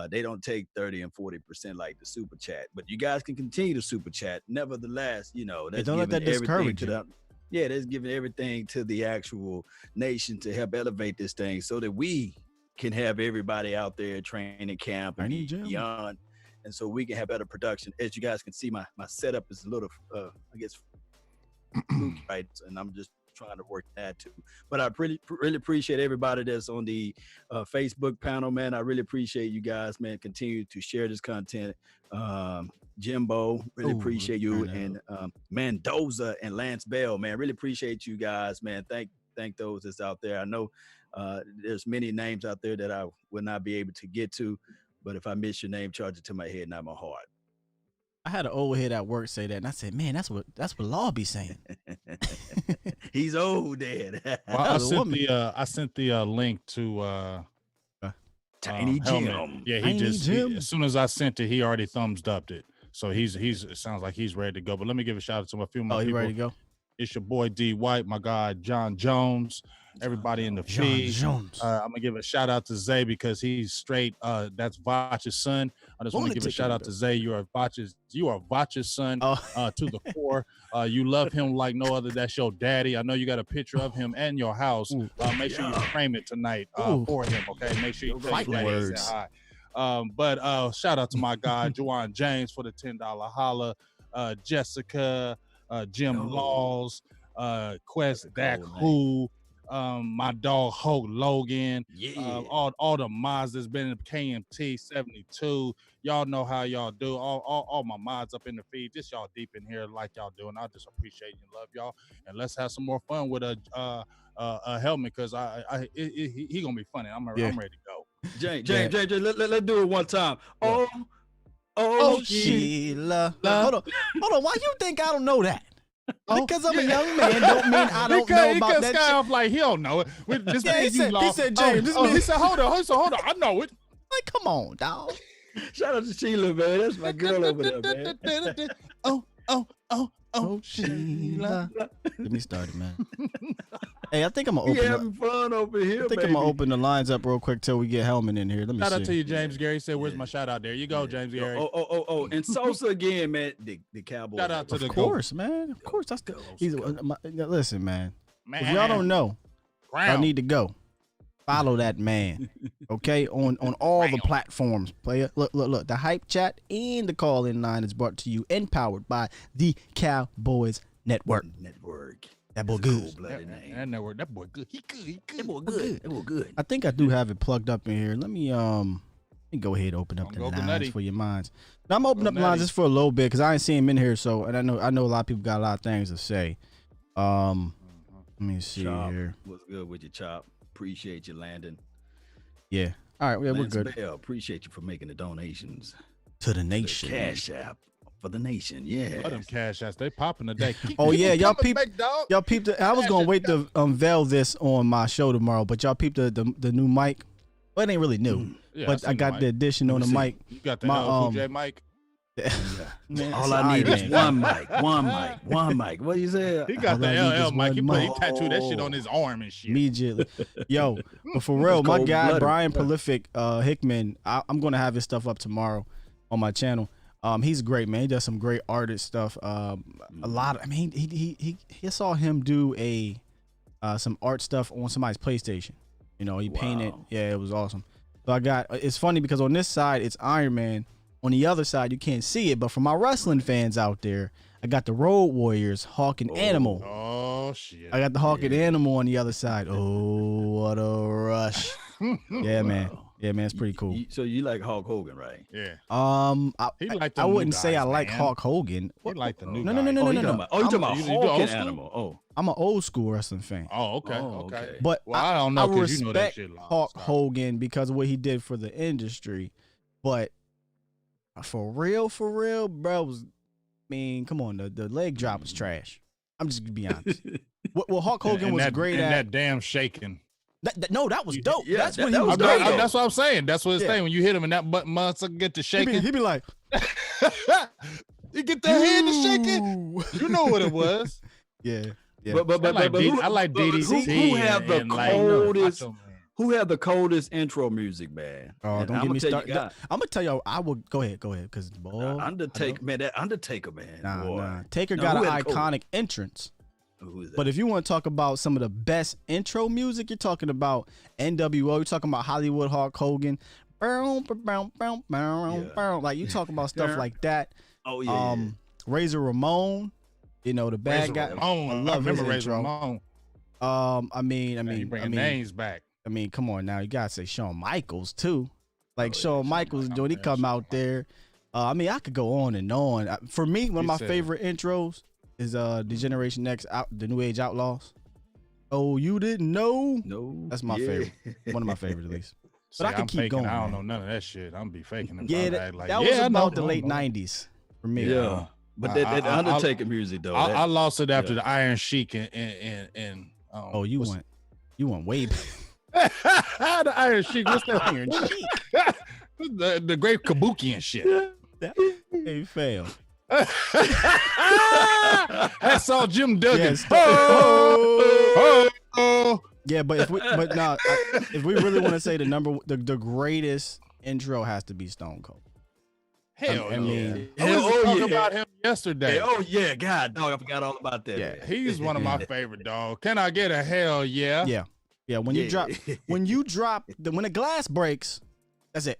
they don't take 30 and 40% like the super chat, but you guys can continue to super chat. Nevertheless, you know, that's don't let that discourage you. Yeah, that's giving everything to the actual nation to help elevate this thing so that we can have everybody out there training camp and beyond. And so we can have better production. As you guys can see, my setup is a little, I guess, right. And I'm just trying to work that too. But I really appreciate everybody that's on the Facebook panel, man. I really appreciate you guys, man. Continue to share this content. Jimbo, really appreciate you, and Mendoza and Lance Bell, man, really appreciate you guys, man. Thank those that's out there. I know there's many names out there that I will not be able to get to, but if I miss your name, charge it to my head, not my heart. I had an old head at work say that, and I said, "Man, that's what Law be saying." He's old, Dad. Well, I sent the link to Tiny Jim. Yeah, as soon as I sent it, he already thumbs upped it. So it sounds like he's ready to go. But let me give a shout out to a few more people. You ready to go? It's your boy D White, my guy John Jones, everybody in the feed. I'm gonna give a shout out to Zay because he's straight. That's Vach's son. I just want to give a shout out to Zay. You are Vach's son to the core. You love him like no other. That's your daddy. I know you got a picture of him in your house. Make sure you frame it tonight for him. Okay, make sure you tell your daddy say hi. But shout out to my guy Juwan James for the $10 holla, Jessica, Jim Laws, Quest Dak Who, my dog Hulk Logan, all the mods that's been in KMT 72. Y'all know how y'all do. All my mods up in the feed, just y'all deep in here like y'all do, and I just appreciate and love y'all. And let's have some more fun with a Helman because he gonna be funny. I'm ready to go. James, let's do it one time. Sheila. Hold on. Why you think I don't know that? Because I'm a young man don't mean I don't know about that. He cut off like he don't know it. He said, James. He said, hold on. I know it. Like, come on, dog. Shout out to Sheila, man. That's my girl over there, man. Oh, Sheila. Get me started, man. Hey, I think I'm gonna having fun over here. I think I'm gonna open the lines up real quick till we get Helman in here. Let me shout out to you, James Gary. Said, "Where's my shout out?" There you go, James Gary. And Sosa again, man. The Cowboys. Shout out to of course, man. Of course, that's good. Listen, man. If y'all don't know, y'all need to go follow that man. Okay, on all the platforms. Player, look. The hype chat and the call in line is brought to you and powered by the Cowboys Network. That boy good. That network. That boy good. He good. That boy good. I think I do have it plugged up in here. Let me go ahead and open up the lines for your minds. Now I'm opening up lines just for a little bit because I ain't seen him in here. So, and I know a lot of people got a lot of things to say. Let me see here. What's good with you, Chop? Appreciate you, Landon. Yeah. All right. Yeah, we're good. Bell, appreciate you for making the donations to the nation. The Cash App for the nation. Yeah. Let them Cash Apps. They popping today. Oh yeah, y'all peep. Y'all peep. I was gonna wait to unveil this on my show tomorrow, but y'all peep the new mic. Well, it ain't really new, but I got the addition on the mic. You got the LJ mic. Man, all I need is one mic. What you say? He got the LL mic. He tattooed that shit on his arm and shit. Immediately. Yo, but for real, my guy Brian Prolific Hickman, I'm gonna have his stuff up tomorrow on my channel. He's great, man. He does some great artist stuff. A lot. I mean, he saw him do some art stuff on somebody's PlayStation. You know, he painted. Yeah, it was awesome. So it's funny because on this side it's Iron Man. On the other side, you can't see it, but for my wrestling fans out there, I got the Road Warriors, Hawk and Animal. Oh, shit. I got the Hawk and Animal on the other side. Oh, what a rush. Yeah, man. Yeah, man, it's pretty cool. So you like Hulk Hogan, right? Yeah. I wouldn't say I like Hulk Hogan. He like the new no, guy. No. You talking about you Hulk old and school? Animal? Oh, I'm an old school wrestling fan. Oh, okay. But I don't know because you know that respect shit. Hulk Hogan because of what he did for the industry. But for real, bro, come on, the leg drop was trash. I'm just gonna be honest. Well, Hulk Hogan was great at that damn shaking. No, that was dope. Yeah, that's that what he was was great. great at. That's what I'm saying. That's what it's saying. When you hit him and that butt muscle get to shaking, He be like, you get the head to shaking. You know what it was. Yeah. But I like DDT. Who have the coldest? Who had the coldest intro music, man? Oh, don't get me started. I'm gonna tell y'all. I will go ahead, because Undertaker, man. That Undertaker, man. Nah. Taker got an iconic entrance. Who is that? But if you want to talk about some of the best intro music, you're talking about NWO. You're talking about Hollywood Hulk Hogan. Like you talking about stuff like that. Oh yeah. Razor Ramon. You know the bad guy. I love his Razor intro. Ramon. I mean, bringing names back. I mean, come on now. You gotta say Shawn Michaels too. Like Shawn Michaels when he come out there. I mean, I could go on and on. For me, one of my favorite intros is the Generation X the New Age Outlaws. Oh, you didn't know? No. That's my favorite. One of my favorites, at least. But See, I can keep going. I don't know none of that shit. I'm be faking them. Yeah, that was about the late 90s for me. Yeah. But that Undertaker music though. I lost it after the Iron Sheik and oh, you went way back. The Iron Sheik. What's that? Iron Sheik. the great Kabuki and shit. They failed. That's all Jim Duggan. Yes. Yeah, but if we really want to say the greatest intro has to be Stone Cold. Hell I mean, I was talking about him yesterday. Yeah, God, dog, I forgot all about that. Yeah, he's one of my favorite, dog. Can I get a hell yeah? Yeah. When you drop when the glass breaks, that's it.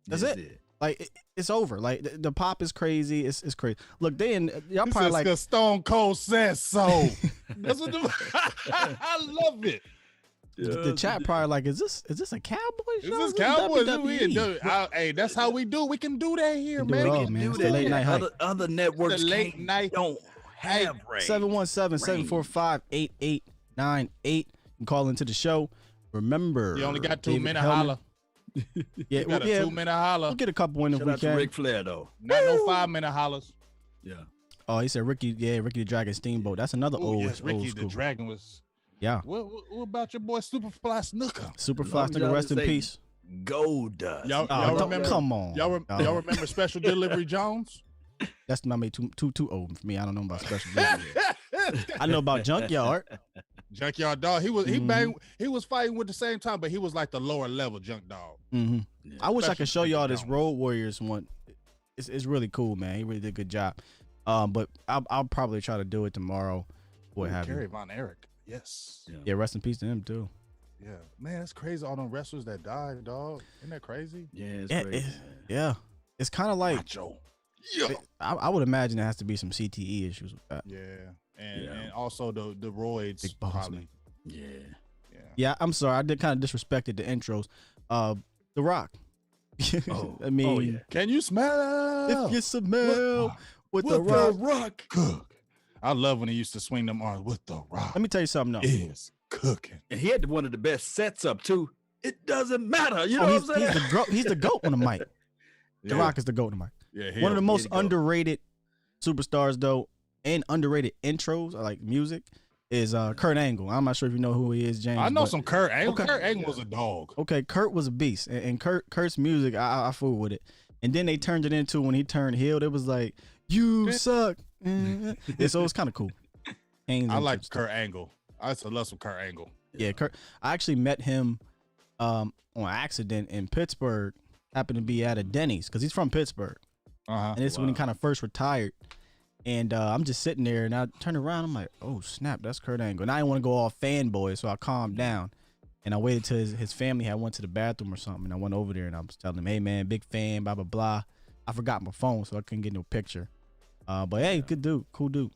That's it. Like it's over. Like the pop is crazy. It's crazy. Look, y'all probably like the Stone Cold says so. That's what I love it. The chat probably like, is this a Cowboys show? Is this Cowboys? Hey, that's how we do. We can do that here, man. We can do that. Late night hype. Other networks late night don't have rain. 717-745-8898. You can call into the show. Remember, you only got 2 minutes. Holla. Yeah, got a 2 minute holla. We'll get a couple in if Shout we out can. to Ric Flair though. Not no 5 minute hollers. Yeah. Oh, he said Ricky the Dragon Steamboat. That's another old Ricky school. the Dragon was. Yeah. What about your boy Superfly Snooker? Superfly Snooker, rest in peace. Gold Dust. Y'all remember? Come on. Y'all remember Special Delivery Jones? That's not me too old for me. I don't know about Special Delivery. I know about Junkyard. Junkyard Dog. He was fighting with the same time, but he was like the lower level Junk Dog. Mm-hmm. Yeah. I wish I could show y'all this Road Warriors one. It's really cool, man. He really did a good job. But I'll probably try to do it tomorrow. What have Kerry you? Von Erich. Yes. Yeah, rest in peace to him too. Yeah, man, it's crazy. All them wrestlers that died, dog. Isn't that crazy? Yeah, it's crazy. It's kind of like Macho. I would imagine there has to be some CTE issues with that. Yeah, and also the roids. Big boss, probably. man. Yeah. I'm sorry, I did kind of disrespected the intros. The Rock. I mean, can you smell? If you smell with the Rock, cook. I love when he used to swing them arms with the Rock. Let me tell you something though. Is cooking. And he had one of the best sets up too. It doesn't matter. You know what I'm saying? He's the GOAT on the mic. The Rock is the GOAT on the mic. Yeah, one of the most underrated superstars though, and underrated intros like music is Kurt Angle. I'm not sure if you know who he is, James. I know some Kurt Angle. Okay. Kurt Angle was a dog. Okay, Kurt was a beast, and Kurt's music, I fool with it. And then they turned it into, when he turned heel, it was like, you suck. And so it was kind of cool. I like Kurt Angle. I used to love some Kurt Angle. Yeah, Kurt. I actually met him on accident in Pittsburgh. Happened to be at a Denny's because he's from Pittsburgh. And this is when he kind of first retired. And I'm just sitting there, and I turn around. I'm like, oh, snap, that's Kurt Angle. And I didn't want to go all fanboy, so I calmed down. And I waited till his family had went to the bathroom or something. And I went over there, and I was telling him, hey, man, big fan, blah, blah, blah. I forgot my phone, so I couldn't get no picture. But, hey, good dude, cool dude.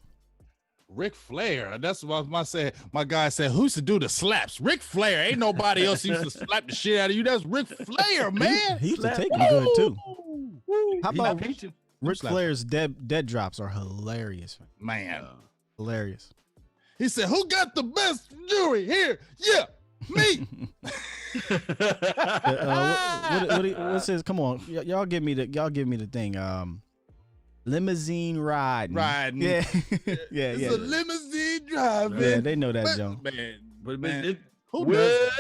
Ric Flair. That's what I said. My guy said, who used to do the slaps? Ric Flair. Ain't nobody else used to slap the shit out of you. That's Ric Flair, man. He used to take me good too. How He about not peaching. Ric Flair's dead drops are hilarious, Man. Hilarious. He said, who got the best jewelry here? Yeah, me. What says? Come on, y'all give me the thing. Limousine riding. Yeah. Yeah. It's a limousine driving. Yeah, they know that, Joe. Man. Who does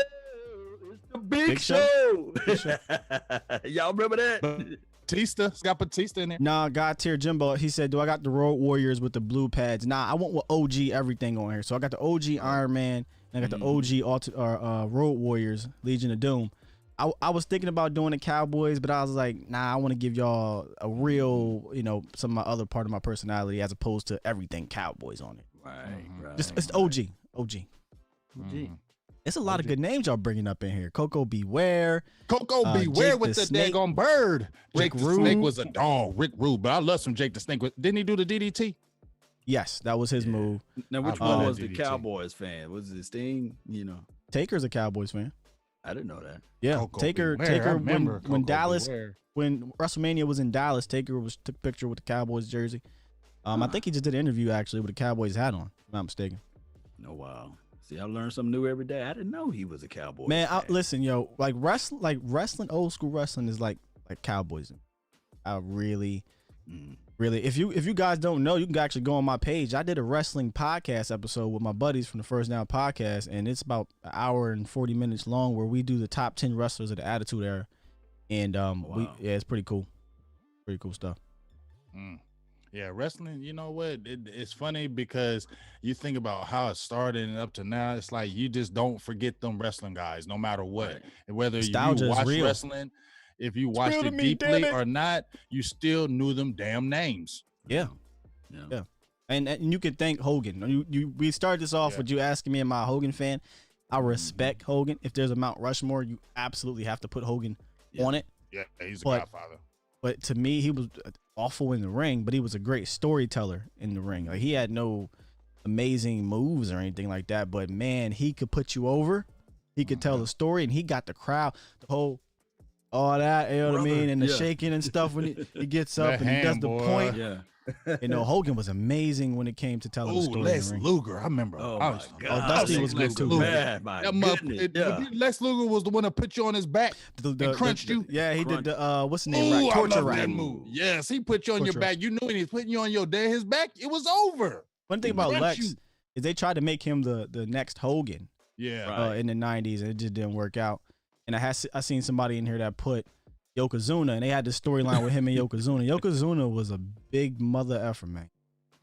it's the Big Show. Y'all remember that? Batista, Scott Batista in there. Nah, God tier Jimbo. He said, "Do I got the Road Warriors with the blue pads?" Nah, I want with OG everything on here. So I got the OG Iron Man and I got the OG Road Warriors Legion of Doom. I was thinking about doing the Cowboys, but I was like, nah, I want to give y'all a real, some of my other part of my personality as opposed to everything Cowboys on it. Right. It's OG. It's a lot of good names y'all bringing up in here. Coco Beware. Coco Beware Jake with the Snake. daggone bird. Rick Jake the Rude. Snake was a dog. Rick Rude, but I love some Jake the Snake. Didn't he do the DDT? Yes, that was his move. Now, which one was the DDT. Cowboys fan? Was it Sting? Taker's a Cowboys fan. I didn't know that. Yeah, Coco Taker. Beware. I Taker. remember When Coco Dallas, Beware. when WrestleMania was in Dallas, Taker took a picture with the Cowboys jersey. I think he just did an interview actually with the Cowboys hat on. If I'm not mistaken. Oh wow. See, I learn something new every day. I didn't know he was a Cowboy. Man, fan. listen, yo, like wrestling, old school wrestling is like Cowboys. I really. If you guys don't know, you can actually go on my page. I did a wrestling podcast episode with my buddies from the First Down podcast, and it's about an hour and 40 minutes long where we do the top 10 wrestlers of the Attitude Era. And it's pretty cool. Pretty cool stuff. Yeah, wrestling, you know what? It's funny because you think about how it started and up to now, it's like you just don't forget them wrestling guys, no matter what. Right. And whether Nostalgia you is watch real. wrestling, if you watched real to it me, damn deeply it. or not, you still knew them damn names. Yeah. And you can thank Hogan. We started this off with you asking me, am I a Hogan fan? I respect Hogan. If there's a Mount Rushmore, you absolutely have to put Hogan on it. Yeah, he's a But- godfather. But to me, he was awful in the ring, but he was a great storyteller in the ring. Like, he had no amazing moves or anything like that, but man, he could put you over. He could tell the story, and he got the crowd, all that, you know what I mean, and the shaking and stuff when he gets up That and he does hand, the boy. point. Yeah. Hogan was amazing when it came to telling the Oh, story. Lex in the ring. Luger. I remember. Oh I my was- God. Dusty was good too. Man, my goodness. Lex Luger was the one that put you on his back and crunched you. Yeah, he did the what's the name? Ooh, Right? I Torture love rack. that move. Yes, he put you on your Torture back. You knew when he was putting you on his back, it was over. One thing about Crunch Lex you. is they tried to make him the next Hogan Yeah. in the 90s, and it just didn't work out. And I seen somebody in here that put Yokozuna, and they had this storyline with him and Yokozuna. Yokozuna was a big mother effer, man.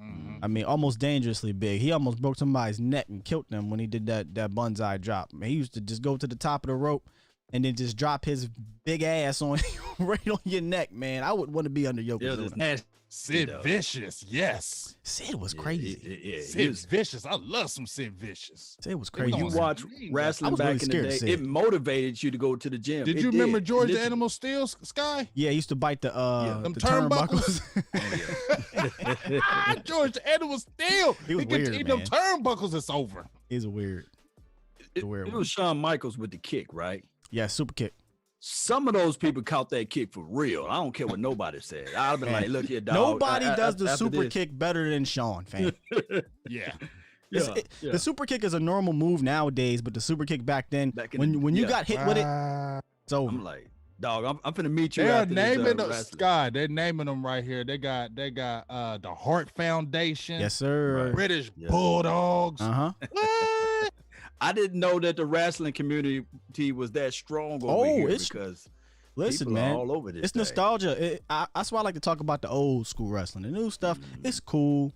Mhm. I mean, almost dangerously big. He almost broke somebody's neck and killed them when he did that bonsai drop. Man, he used to just go to the top of the rope and then just drop his big ass on right on your neck, man. I would want to be under Yokozuna. Sid Vicious, yes. Sid was crazy. Sid Vicious. I love some Sid Vicious. Sid was crazy. When you watch I wrestling was back really in the scared of day, Sid. it motivated you to go to the gym. Did It you remember George the Literally. Animal Steel, Sky? Yeah, he used to bite the Them turnbuckles. George the Animal Steel. He was He could weird, eat them man. turnbuckles. It's over. He's a weird. It was Shawn Michaels with the kick, right? Yeah, super kick. Some of those people caught that kick for real. I don't care what nobody said. I'd have been Man, like, look here, dog. Nobody does the after super this- kick better than Sean, fam. Yeah. The super kick is a normal move nowadays, but the super kick back then, Back in when the- you yeah. got hit with it, it's over. I'm like, dog, I'm finna meet you. They're after this, naming them, wrestling. Sky. They're naming them right here. They got the Heart Foundation. Yes, sir. British Yeah. Bulldogs. Uh-huh. What? I didn't know that the wrestling community was that strong over here it's- because Listen, people man, are all over this. it's thing. nostalgia. That's why I like to talk about the old school wrestling. The new stuff, it's cool,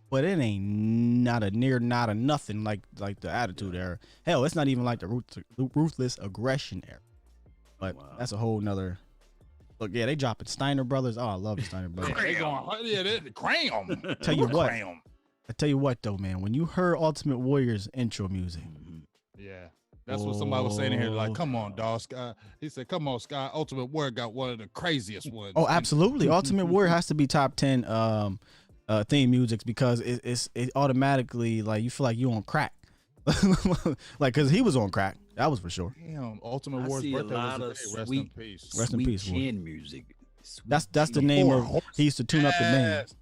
but it ain't not a nothing like the Attitude Era. Hell, it's not even like the Ruthless Aggression Era. But that's a whole nother. Look, yeah, they dropping Steiner Brothers. Oh, I love the Steiner Brothers. They going, yeah, they cram. Tell you what. Cram. I tell you what, though, man, when you heard Ultimate Warrior's intro music, Yeah. That's what somebody was saying here. Like, come on, dog, Sky. He said, come on, Sky. Ultimate Warrior got one of the craziest ones. oh, absolutely, Ultimate Warrior has to be top 10 theme music because it automatically like you feel like you on crack. Like because he was on crack, that was for sure. Damn, Ultimate War's birthday was today. Rest in peace. Rest in peace. Chin music. That's the name of. He used to tune up the band.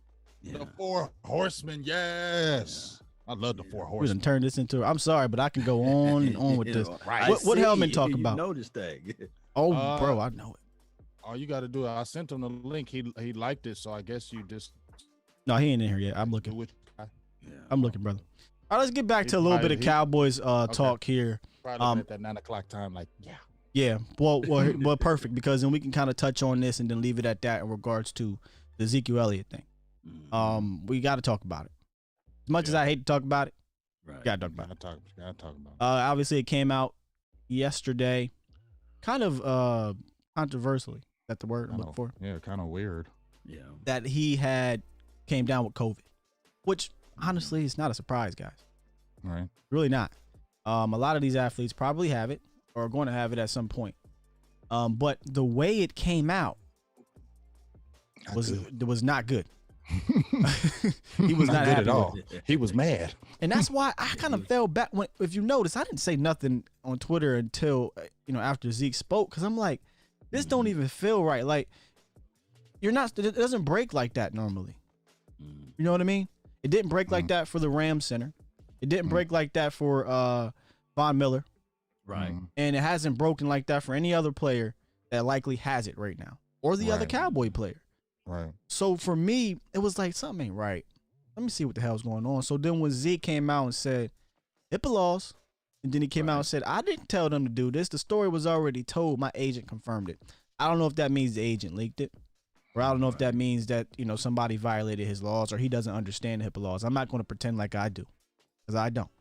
Yeah. The Four Horsemen, yes. I love the Four We Horsemen. done turned this into. I'm sorry, but I can go on and on with this. Right. What Helman talk about? You know this thing. Oh, bro, I know it. All you got to do, I sent him the link. He liked it, so I guess you just. No, he ain't in here yet. I'm looking. I'm looking, brother. All right, let's get back to a little bit of Cowboys talk here. Probably at that 9 o'clock time, like yeah. Well, perfect because then we can kind of touch on this and then leave it at that in regards to the Ezekiel Elliott thing. We got to talk about it. As much as I hate to talk about it, gotta talk about it. Gotta talk about it. Obviously, it came out yesterday, kind of controversially. Is that the word I'm looking for? Yeah, kind of weird. Yeah, that he came down with COVID, which honestly is not a surprise, guys. Right? Really not. A lot of these athletes probably have it or are going to have it at some point. But the way it came out was not good. He was not happy at all. He was mad, and that's why I kind of fell back. If you notice, I didn't say nothing on Twitter until after Zeke spoke, because I'm like, this don't even feel right. Like you're not. It doesn't break like that normally. You know what I mean? It didn't break like that for the Rams center. It didn't break like that for Von Miller, right? And it hasn't broken like that for any other player that likely has it right now, or the other Cowboy player. Right. So for me, it was like something ain't right. Let me see what the hell's going on. So then when Zeke came out and said HIPAA laws, and then he came out and said, I didn't tell them to do this. The story was already told. My agent confirmed it. I don't know if that means the agent leaked it, or I don't know if that means that somebody violated his laws or he doesn't understand the HIPAA laws. I'm not going to pretend like I do, because I don't.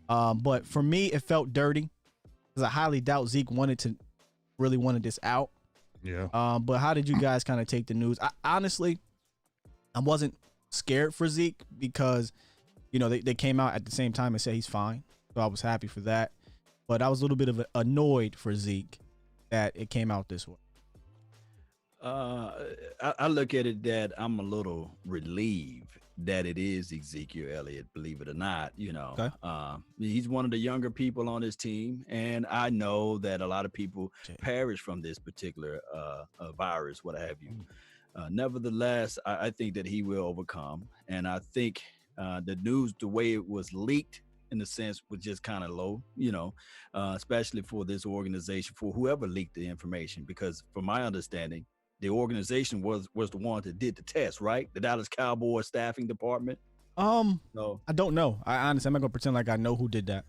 But for me, it felt dirty, because I highly doubt Zeke wanted this out. Yeah. But how did you guys kind of take the news? Honestly, I wasn't scared for Zeke because, they came out at the same time and said he's fine. So I was happy for that. But I was a little bit of annoyed for Zeke that it came out this way. I look at it that I'm a little relieved that it is Ezekiel Elliott, believe it or not. Okay. He's one of the younger people on his team, and I know that a lot of people perish from this particular virus, what have you. Nevertheless, I think that he will overcome, and I think the news, the way it was leaked, in a sense, was just kind of low, especially for this organization, for whoever leaked the information, because from my understanding, the organization was the one that did the test, right? The Dallas Cowboys staffing department. No, I don't know. I'm not gonna pretend like I know who did that.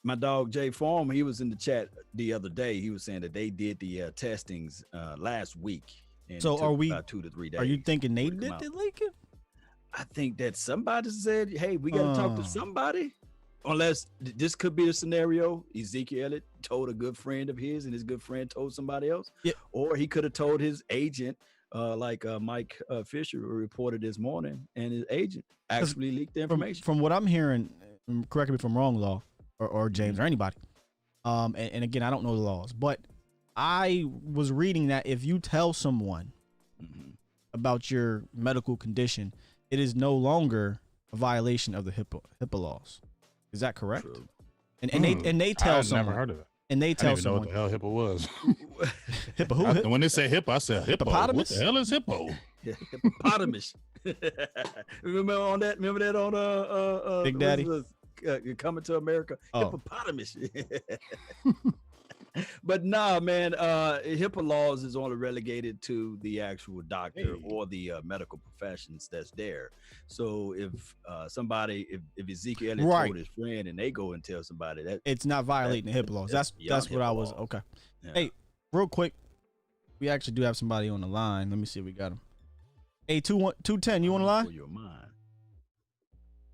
My dog Jay Farm, he was in the chat the other day. He was saying that they did the testings last week. And so are we about 2 to 3 days? Are you thinking they did the leaking? I think that somebody said, "Hey, we got to talk to somebody." Unless this could be a scenario, Ezekiel Elliott told a good friend of his, and his good friend told somebody else, or he could have told his agent, like Mike Fisher reported this morning, and his agent actually leaked the information. From what I'm hearing, correct me if I'm wrong, Law or James or anybody. And again, I don't know the laws, but I was reading that if you tell someone about your medical condition, it is no longer a violation of the HIPAA laws. Is that correct? True. And they tell someone. Never heard of it. And they tell I didn't even someone know what the hell HIPAA was. HIPAA who? When they say HIPAA, I said hippopotamus. What the hell is hippo? Hippopotamus. Remember that on Big Daddy Coming to America? Hippopotamus. But nah, man, HIPAA laws is only relegated to the actual doctor or the medical professions that's there. So if somebody, if Ezekiel Elliott told his friend and they go and tell somebody that it's not violating the HIPAA laws. That's what I was. Okay. Yeah. Hey, real quick, we actually do have somebody on the line. Let me see if we got him. Hey, 210, you on the line?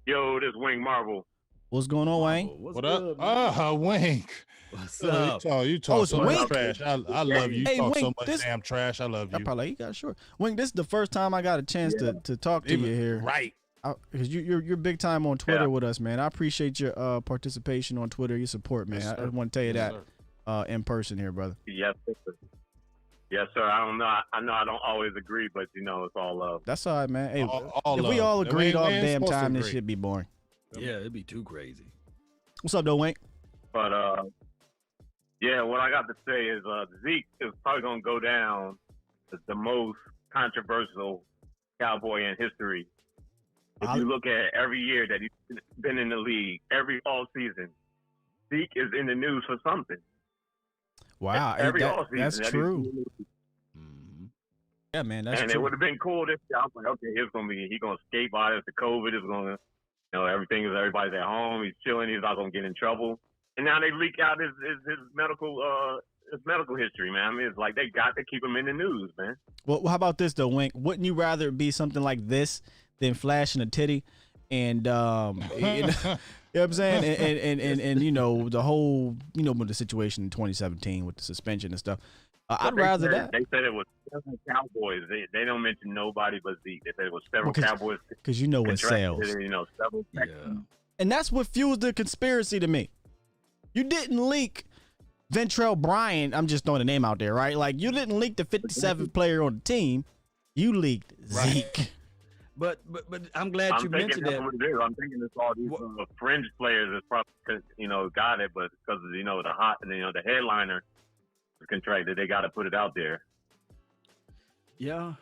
Yo, this Wing Marvel. What's going on, Wayne? What up? Wink. What's up? You talk so much Wink. trash. I love you. You talk Wink, so much damn trash. I love you. Probably you got short. Wink, this is the first time I got a chance to talk to you here. Right. Because you're big time on Twitter with us, man. I appreciate your participation on Twitter, your support, man. I want to tell you that in person here, brother. Yes, Yes, sir. I don't know. I know I don't always agree, but you know, it's all love. That's all right, man. Hey, All if love. we all We agreed ain't- all we the ain't damn supposed to time, this agree. should be boring. Yeah, it'd be too crazy. What's up, though, Wink? But yeah, what I got to say is Zeke is probably gonna go down as the most controversial Cowboy in history. If you look at every year that he's been in the league, every all season, Zeke is in the news for something. Wow, that's true. Mm-hmm. Yeah, man, that's and true. it would have been cool if I was like, okay, he's gonna skate by us. The COVID is gonna, everybody's at home. He's chilling. He's not gonna get in trouble. And now they leak out his medical history, man. I mean, it's like they got to keep him in the news, man. Well, how about this though, Wink? Wouldn't you rather it be something like this than flashing a titty and you know what I'm saying? And you know, the whole, with the situation in 2017 with the suspension and stuff. I'd rather that. They said it was several Cowboys. They don't mention nobody but Zeke. They said it was several Cowboys. Because you know what sells. Several. Yeah. And that's what fuels the conspiracy to me. You didn't leak Ventrell Bryant. I'm just throwing a name out there, right? Like, you didn't leak the 57th player on the team. You leaked Zeke. But I'm glad you mentioned that. What it is. I'm thinking it's all these fringe players that's probably got it, but because the headliner is contracted, they got to put it out there. Yeah,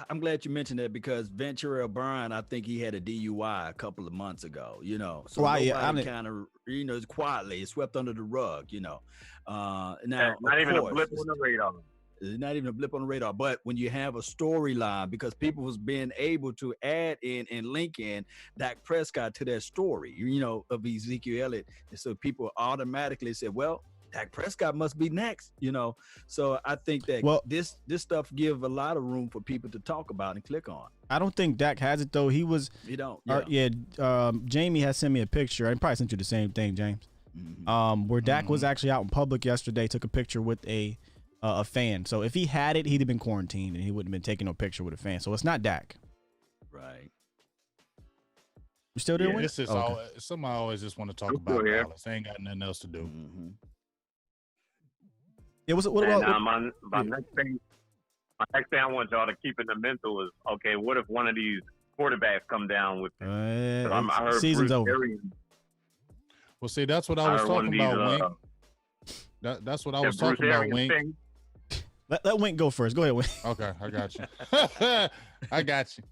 I'm glad you mentioned that because Ventrell Bryant, I think he had a DUI a couple of months ago. So nobody kind of quietly swept under the rug. Now not even a blip on the radar. It's not even a blip on the radar. But when you have a storyline, because people was being able to add in and link in Dec Prescott to that story, of Ezekiel Elliott. And so people automatically said, well, Dec Prescott must be next, So I think that this stuff give a lot of room for people to talk about and click on. I don't think Dak has it, though. He don't. Yeah. Jamie has sent me a picture. I probably sent you the same thing, James. Mm-hmm. Where Dak was actually out in public yesterday, took a picture with a fan. So if he had it, he'd have been quarantined and he wouldn't have been taking no picture with a fan. So it's not Dak. Right. You still there? This is somebody always just want to talk about Dallas. They ain't got nothing else to do. Mm-hmm. Yeah, what about my next thing I want y'all to keep in the mental is, okay, what if one of these quarterbacks come down with I heard season's Bruce over. Arians. Well, see, that's what I was talking about, Wink. That's what I was talking about, Wink. Let Wink go first. Go ahead, Wink. Okay, I got you. I got you.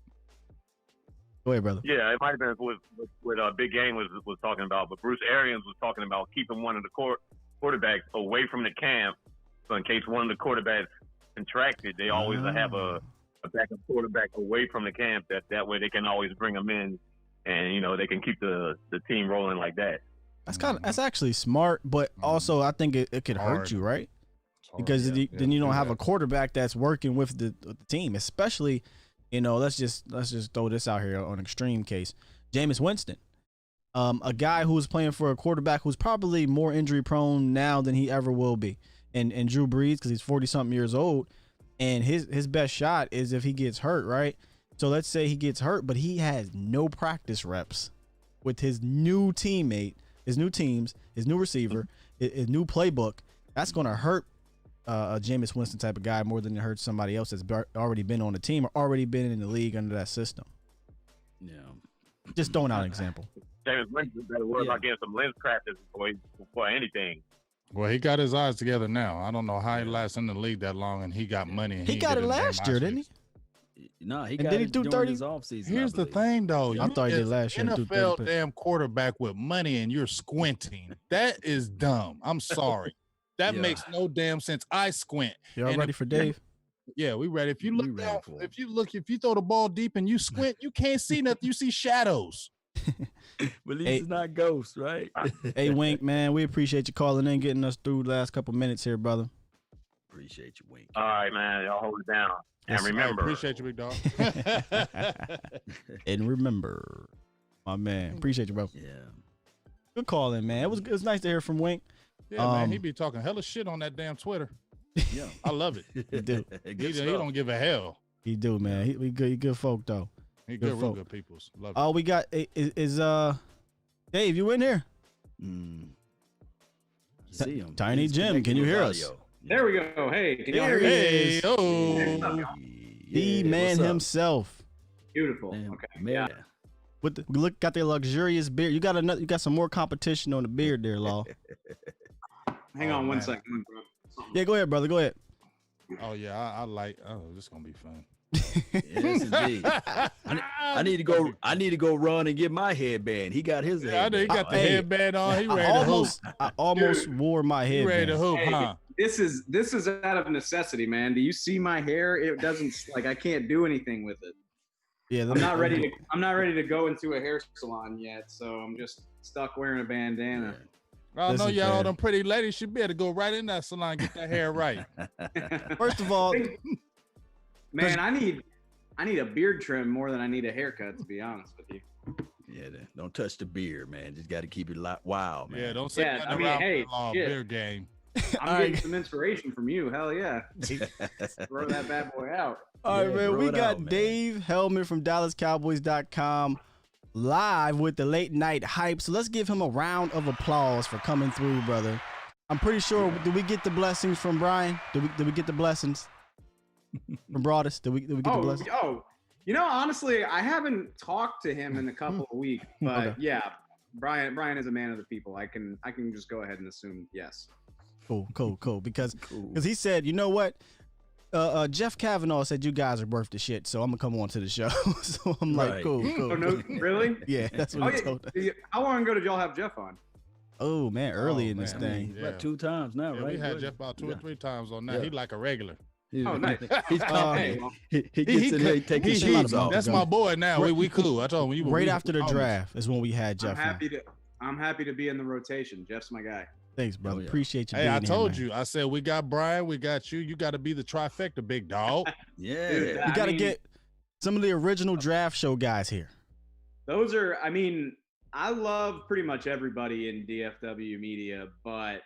Go ahead, brother. Yeah, it might have been what Big Game was talking about, but Bruce Arians was talking about keeping one of the quarterbacks away from the camp, so in case one of the quarterbacks contracted, they always have a backup quarterback away from the camp. That way they can always bring them in, and they can keep the team rolling like that. That's actually smart, but also I think it could hurt you, right? Because then you don't have a quarterback that's working with the team, especially, let's just throw this out here on an extreme case. Jameis Winston, a guy who's playing for a quarterback who's probably more injury prone now than he ever will be. And Drew Brees, because he's 40-something years old, and his best shot is if he gets hurt, right? So let's say he gets hurt, but he has no practice reps with his new teammate, his new teams, his new receiver, his new playbook. That's going to hurt a Jameis Winston type of guy more than it hurts somebody else that's already been on the team or already been in the league under that system. Yeah. Just throwing out an example. Jameis Winston better worry about getting some lens practice before anything. Well, he got his eyes together now. I don't know how he lasts in the league that long, and he got money. And he got it last year, didn't he? No, he got it during his offseason. Here's the thing, though. I thought he did last year. NFL damn quarterback with money, and you're squinting. That is dumb. I'm sorry. That makes no damn sense. I squint. Y'all ready for Dave? Yeah, we ready. If you look down, if you throw the ball deep and you squint, you can't see nothing. You see shadows. But at least it's not ghosts, right? Hey, Wink, man, we appreciate you calling in, getting us through the last couple minutes here, brother. Appreciate you, Wink. All right, man. Y'all hold it down. And remember. I appreciate you, big dog. And remember, my man. Appreciate you, bro. Yeah. Good call in, man. It was nice to hear from Wink. Yeah, man. He be talking hella shit on that damn Twitter. Yeah. I love it. He do. He don't give a hell. He do, man. He good folk, though. He good, real good peoples. Love it. Oh, we got is Dave, you in here? See him. Tiny Jim, can you hear us? There we go. Hey, can y'all hear me? Hey, oh. The man himself. Beautiful. Man, okay. Man. Yeah. With the, look, got their luxurious beard. You got some more competition on the beard there, Law. Hang on one second. Yeah, go ahead, brother. Go ahead. Oh yeah, I like. Oh, this is gonna be fun. Yes, indeed. I need to go. I need to go run and get my headband. He got his. Yeah, I know he got the headband on. He ready to hoop. I almost wore my headband. He ready to hoop, huh? This is out of necessity, man. Do you see my hair? It doesn't like I can't do anything with it. Yeah, I'm not ready to go into a hair salon yet, so I'm just stuck wearing a bandana. I know y'all, all them pretty ladies should be able to go right in that salon and get that hair right. First of all, man, I need a beard trim more than I need a haircut, to be honest with you. Yeah, don't touch the beard, man. Just got to keep it wild, man. Yeah, don't say that around the long beard game. I'm getting some inspiration from you. Hell yeah. Throw that bad boy out. All right, man. We got Dave Helman from DallasCowboys.com live with the late night hype. So let's give him a round of applause for coming through, brother. I'm pretty sure. Did we get the blessings from Brian? Did we get the blessings from Broadus? Did we get the blessings? Oh, you know, honestly, I haven't talked to him in a couple of weeks, but Okay. yeah, Brian is a man of the people. I can just go ahead and assume yes. Cool. Because he said, you know what? Jeff Kavanaugh said you guys are worth the shit, so I'm gonna come on to the show. So I'm like, cool. Oh no, really? Yeah, that's what he told us. How long ago did y'all have Jeff on? Oh man, early in this thing. About 2 times now, right? We had Jeff about 2 or 3 times on that. Yeah. He like a regular. Oh, nice. He gets in there, take his shoes off. That's my boy now. We cool. I told him you right after the draft is when we had Jeff. I'm happy to be in the rotation. Jeff's my guy. Thanks, brother. Appreciate you. Hey, I told here, you. I said we got Brian, we got you. You got to be the trifecta, big dog. Yeah, dude, you got to get some of the original draft show guys here. Those are. I mean, I love pretty much everybody in DFW media, but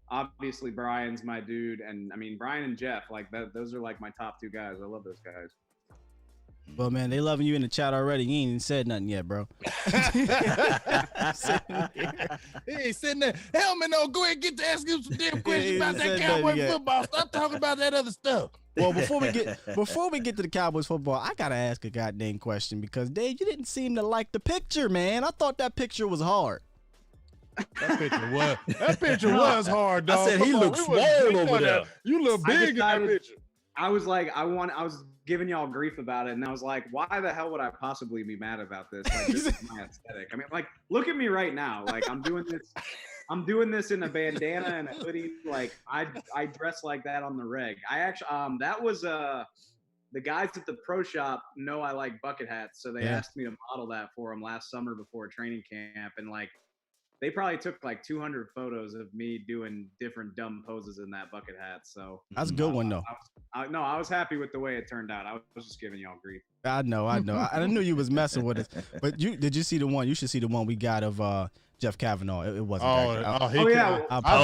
obviously Brian's my dude, and I mean Brian and Jeff, like that. Those are like my top 2 guys. I love those guys. Well, man, they loving you in the chat already. You ain't even said nothing yet, bro. He ain't sitting there. Helman, no, go ahead and get to ask him some damn questions about that Cowboy football. Stop talking about that other stuff. Well, before we get to the Cowboys football, I gotta ask a goddamn question because Dave, you didn't seem to like the picture, man. I thought that picture was hard. That picture was hard, dog. I said he looks swole over there. You look big in that picture. I was like, I was giving y'all grief about it, and I was like, why the hell would I possibly be mad about this? Like, this is my aesthetic. I mean, like, look at me right now. Like, I'm doing this in a bandana and a hoodie. Like, I dress like that on the reg. I actually, that was the guys at the pro shop know I like bucket hats, so they asked me to model that for them last summer before training camp, and like, they probably took like 200 photos of me doing different dumb poses in that bucket hat. So that's a good one, though. I was happy with the way it turned out. I was just giving y'all grief. I know. I knew you was messing with us. But did you see the one? You should see the one we got of Jeff Kavanaugh. It wasn't that good. Yeah. I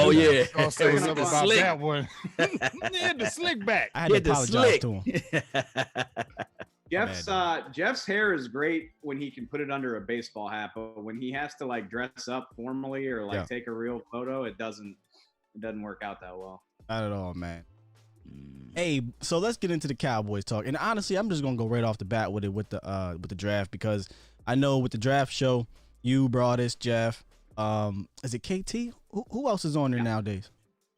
was saying something about that one. He had the slick back. I had to apologize to him. Jeff's hair is great when he can put it under a baseball hat, but when he has to like dress up formally or like take a real photo, it doesn't work out that well. Not at all, man. Hey, so let's get into the Cowboys talk. And honestly, I'm just gonna go right off the bat with the draft because I know with the draft show, you brought us Jeff. Is it KT? Who else is on there nowadays?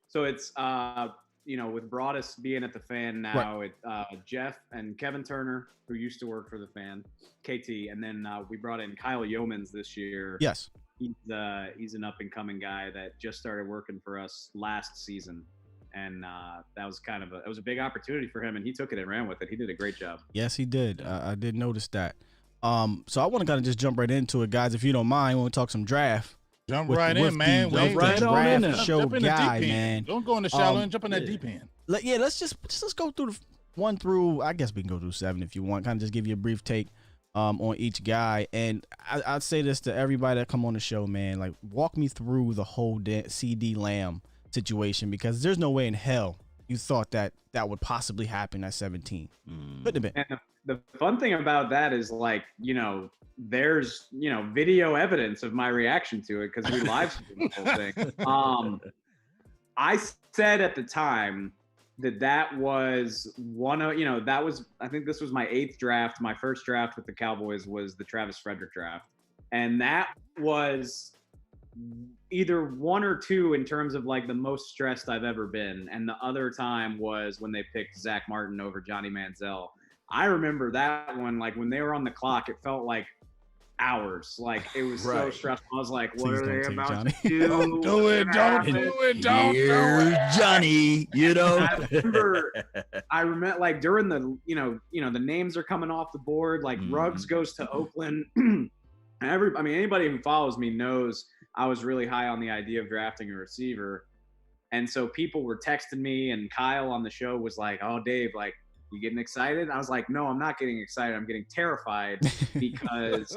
So it's with Broadus being at the Fan now, it's Jeff and Kevin Turner, who used to work for the Fan, KT, and then we brought in Kyle Yeomans this year. Yes, he's an up and coming guy that just started working for us last season, and that was it was a big opportunity for him, and he took it and ran with it. He did a great job. Yes, he did. I did notice that. So I want to kind of just jump right into it, guys. If you don't mind, when we talk some draft. Jump right in, man. Jump right on in there. Show jump in guy, the deep man. End. Don't go in the shallow and jump in that deep end. Let's go through the 1 through. I guess we can go through 7 if you want. Kind of just give you a brief take on each guy. And I'd say this to everybody that come on the show, man. Like, walk me through the whole CD Lamb situation because there's no way in hell you thought that would possibly happen at 17. Couldn't have been. And the fun thing about that is like, there's video evidence of my reaction to it because we live streamed the whole thing. I said at the time that was one of, that was, I think this was my 8th draft. My first draft with the Cowboys was the Travis Frederick draft. And that was either 1 or 2 in terms of like the most stressed I've ever been. And the other time was when they picked Zach Martin over Johnny Manziel. I remember that one, like when they were on the clock, it felt like hours. Like it was so stressful. I was like, what are they about to do? Don't do it. Don't do it. Don't do it. Johnny, I remember like during the, the names are coming off the board, like Ruggs goes to Oakland. Anybody who follows me knows I was really high on the idea of drafting a receiver. And so people were texting me, and Kyle on the show was like, oh, Dave, like, you getting excited? And I was like, no, I'm not getting excited. I'm getting terrified because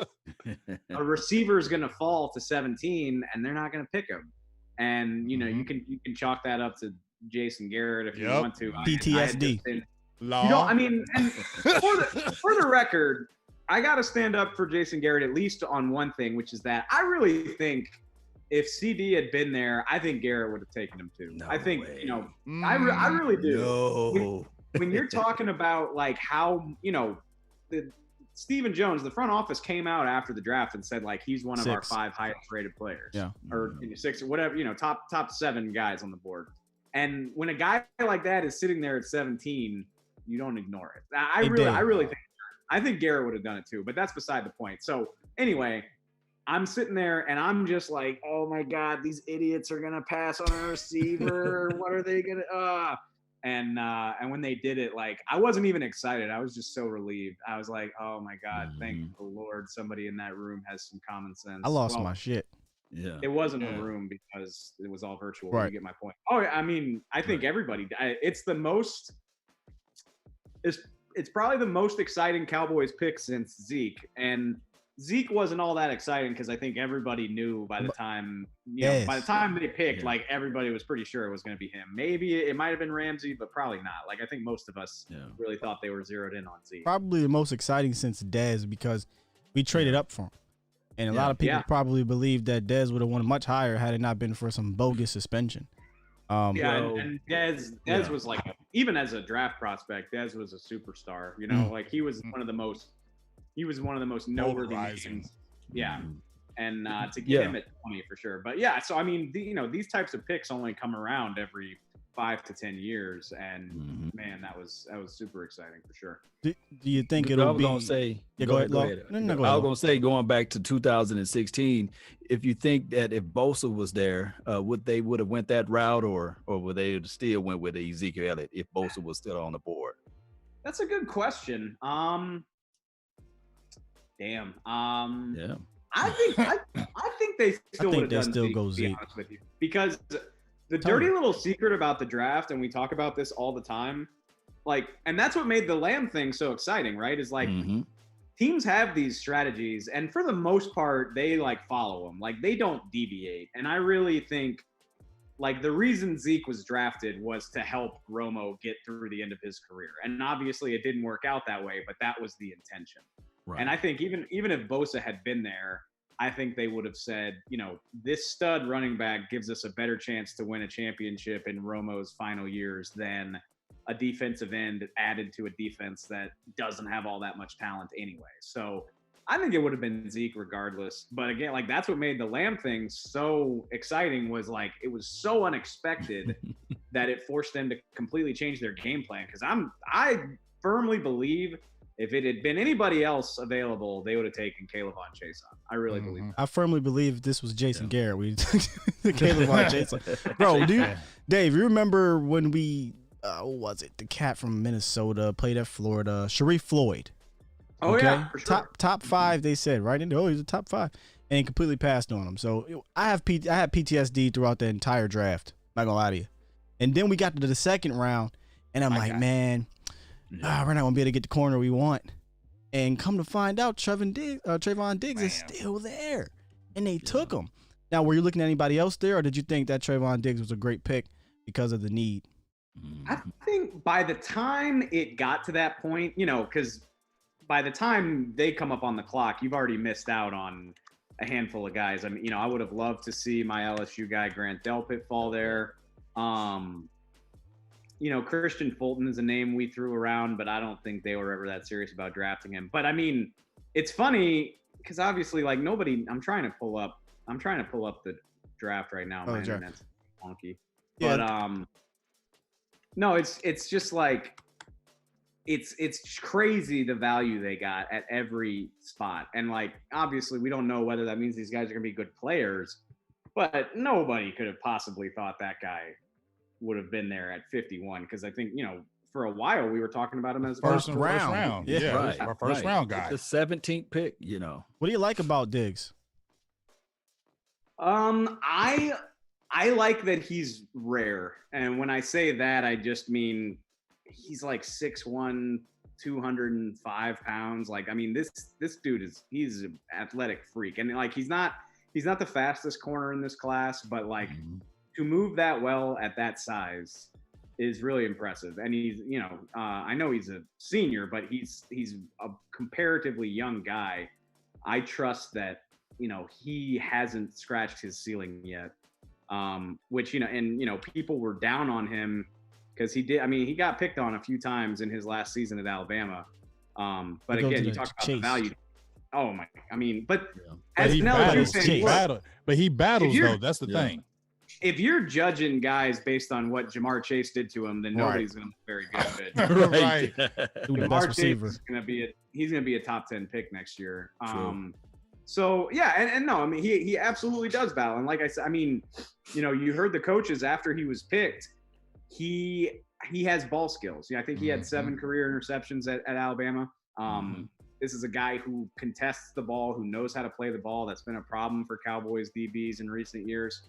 a receiver is going to fall to 17 and they're not going to pick him. And, you can chalk that up to Jason Garrett if you want to. PTSD. And for the record, I got to stand up for Jason Garrett at least on one thing, which is that I really think if CD had been there, I think Garrett would have taken him too. No I think, way. I really do. No. When you're talking about like how, Stephen Jones, the front office came out after the draft and said like he's one of our 5 highest rated players. Yeah. Or 6 or whatever, top 7 guys on the board. And when a guy like that is sitting there at 17, you don't ignore it. I think Garrett would have done it too, but that's beside the point. So anyway, I'm sitting there and I'm just like, oh my God, these idiots are gonna pass on a receiver. What are they gonna And when they did it, like I wasn't even excited. I was just so relieved. I was like, oh my God, thank the Lord somebody in that room has some common sense. I lost my shit. Yeah. It wasn't a room because it was all virtual. Right. You get my point. Oh, I think everybody. It's the most. It's probably the most exciting Cowboys pick since Zeke, and Zeke wasn't all that exciting because I think everybody knew by the time by the time they picked, like everybody was pretty sure it was going to be him. Maybe it might have been Ramsey, but probably not. Like I think most of us really thought they were zeroed in on Zeke. Probably the most exciting since Dez because we traded up for him, and a lot of people probably believe that Dez would have won much higher had it not been for some bogus suspension. And Dez was like, even as a draft prospect, Dez was a superstar. Like he was one of the most noteworthy names. Yeah. And to get him at 20 for sure. But yeah, so I mean, these types of picks only come around every 5 to 10 years, and man, that was super exciting for sure. Do you think it'll be? I was going to say, go ahead. I was going to say, going back to 2016, if you think that if Bosa was there, would have went that route, or would they still went with Ezekiel Elliott if Bosa was still on the board? That's a good question. Yeah. I think they still would have done Zeke, to be honest with you, because the dirty little secret about the draft, and we talk about this all the time, like, and that's what made the Lamb thing so exciting, right? Is like teams have these strategies, and for the most part, they like follow them, like they don't deviate. And I really think like the reason Zeke was drafted was to help Romo get through the end of his career, and obviously it didn't work out that way, but that was the intention. Right. And I think even if Bosa had been there, I think they would have said, this stud running back gives us a better chance to win a championship in Romo's final years than a defensive end added to a defense that doesn't have all that much talent anyway. So I think it would have been Zeke regardless. But again, like that's what made the Lamb thing so exciting, was like it was so unexpected that it forced them to completely change their game plan. Because I firmly believe if it had been anybody else available, they would have taken Caleb on Chase on. I really believe that. I firmly believe this was Jason Garrett. We took Caleb on Chase on. Bro, Dave, you remember when we, what was it? The cat from Minnesota played at Florida, Sharif Floyd. Oh, yeah, for sure. Top 5, they said, right? He's a top 5. And he completely passed on him. So I had PTSD throughout the entire draft. Not gonna lie to you. And then we got to the second round, and I'm like, man, we're not going to be able to get the corner we want. And come to find out, Trayvon Diggs is still there. And they took him. Now, were you looking at anybody else there, or did you think that Trayvon Diggs was a great pick because of the need? I think by the time it got to that point, because by the time they come up on the clock, you've already missed out on a handful of guys. I mean, I would have loved to see my LSU guy, Grant Delpit, fall there. Christian Fulton is a name we threw around, but I don't think they were ever that serious about drafting him. But I mean, it's funny because obviously, like nobody. I'm trying to pull up the draft right now. My internet's wonky. Yeah. But no, it's just like it's crazy the value they got at every spot, and like obviously we don't know whether that means these guys are gonna be good players, but nobody could have possibly thought that guy would have been there at 51 because I think for a while we were talking about him as first round. Yeah, right. Our first round guy, the 17th pick. What do you like about Diggs? I like that he's rare, and when I say that, I just mean he's like 6'1", 205 pounds. Like, I mean, this dude he's an athletic freak, and like he's not the fastest corner in this class, but like to move that well at that size is really impressive. And he's, I know he's a senior, but he's a comparatively young guy. I trust that, he hasn't scratched his ceiling yet. Which, people were down on him because he got picked on a few times in his last season at Alabama. But again, you talk about the value. Oh my, I mean, but as he battles, he battles though. That's the thing. If you're judging guys based on what Jamar Chase did to him, then nobody's going to be very good. Right. Jamar Chase is going to be a top 10 pick next year. So yeah, and no, I mean he absolutely does battle. And like I said, I mean, you heard the coaches after he was picked, he has ball skills. I think he had 7 career interceptions at Alabama. This is a guy who contests the ball, who knows how to play the ball. That's been a problem for Cowboys DBs in recent years.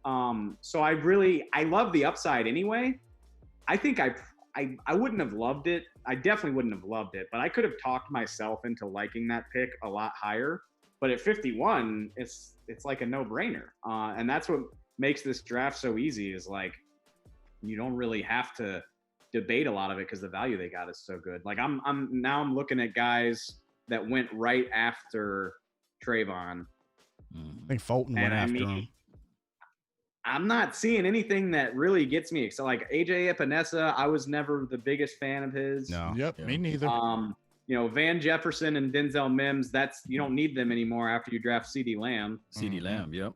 So I love the upside anyway. I think I wouldn't have loved it. I definitely wouldn't have loved it, but I could have talked myself into liking that pick a lot higher. But at 51, it's like a no-brainer. And that's what makes this draft so easy is like, you don't really have to debate a lot of it because the value they got is so good. Like I'm looking at guys that went right after Trayvon. I think Fulton went after him. I'm not seeing anything that really gets me excited. Like AJ Epinesa, I was never the biggest fan of his. No. Yep, me neither. Van Jefferson and Denzel Mims, you don't need them anymore after you draft CeeDee Lamb. CeeDee Lamb, yep.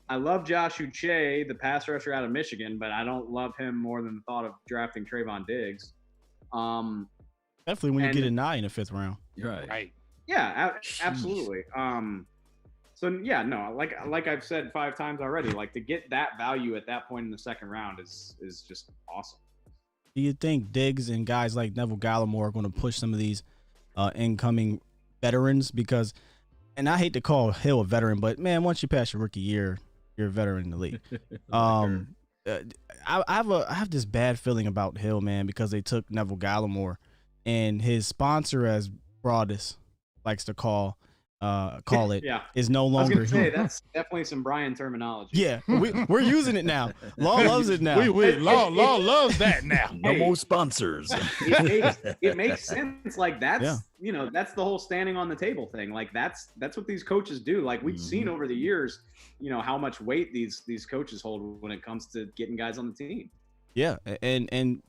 I love Josh Uche, the pass rusher out of Michigan, but I don't love him more than the thought of drafting Trayvon Diggs. Definitely when you get a 9 in the 5th round. Right. Yeah, absolutely. So yeah, no, like I've said 5 times already, like to get that value at that point in the 2nd round is just awesome. Do you think Diggs and guys like Neville Gallimore are going to push some of these incoming veterans? Because, and I hate to call Hill a veteran, but man, once you pass your rookie year, you're a veteran in the league. I have this bad feeling about Hill, man, because they took Neville Gallimore, and his sponsor, as Broadus likes to call it, is no longer. I was gonna say that's definitely some Brian terminology. Yeah, we're using it now. Law loves it now. Law loves that now. No more sponsors. It makes sense. Like that's that's the whole standing on the table thing. Like that's what these coaches do. Like we've seen over the years, how much weight these coaches hold when it comes to getting guys on the team. Yeah, and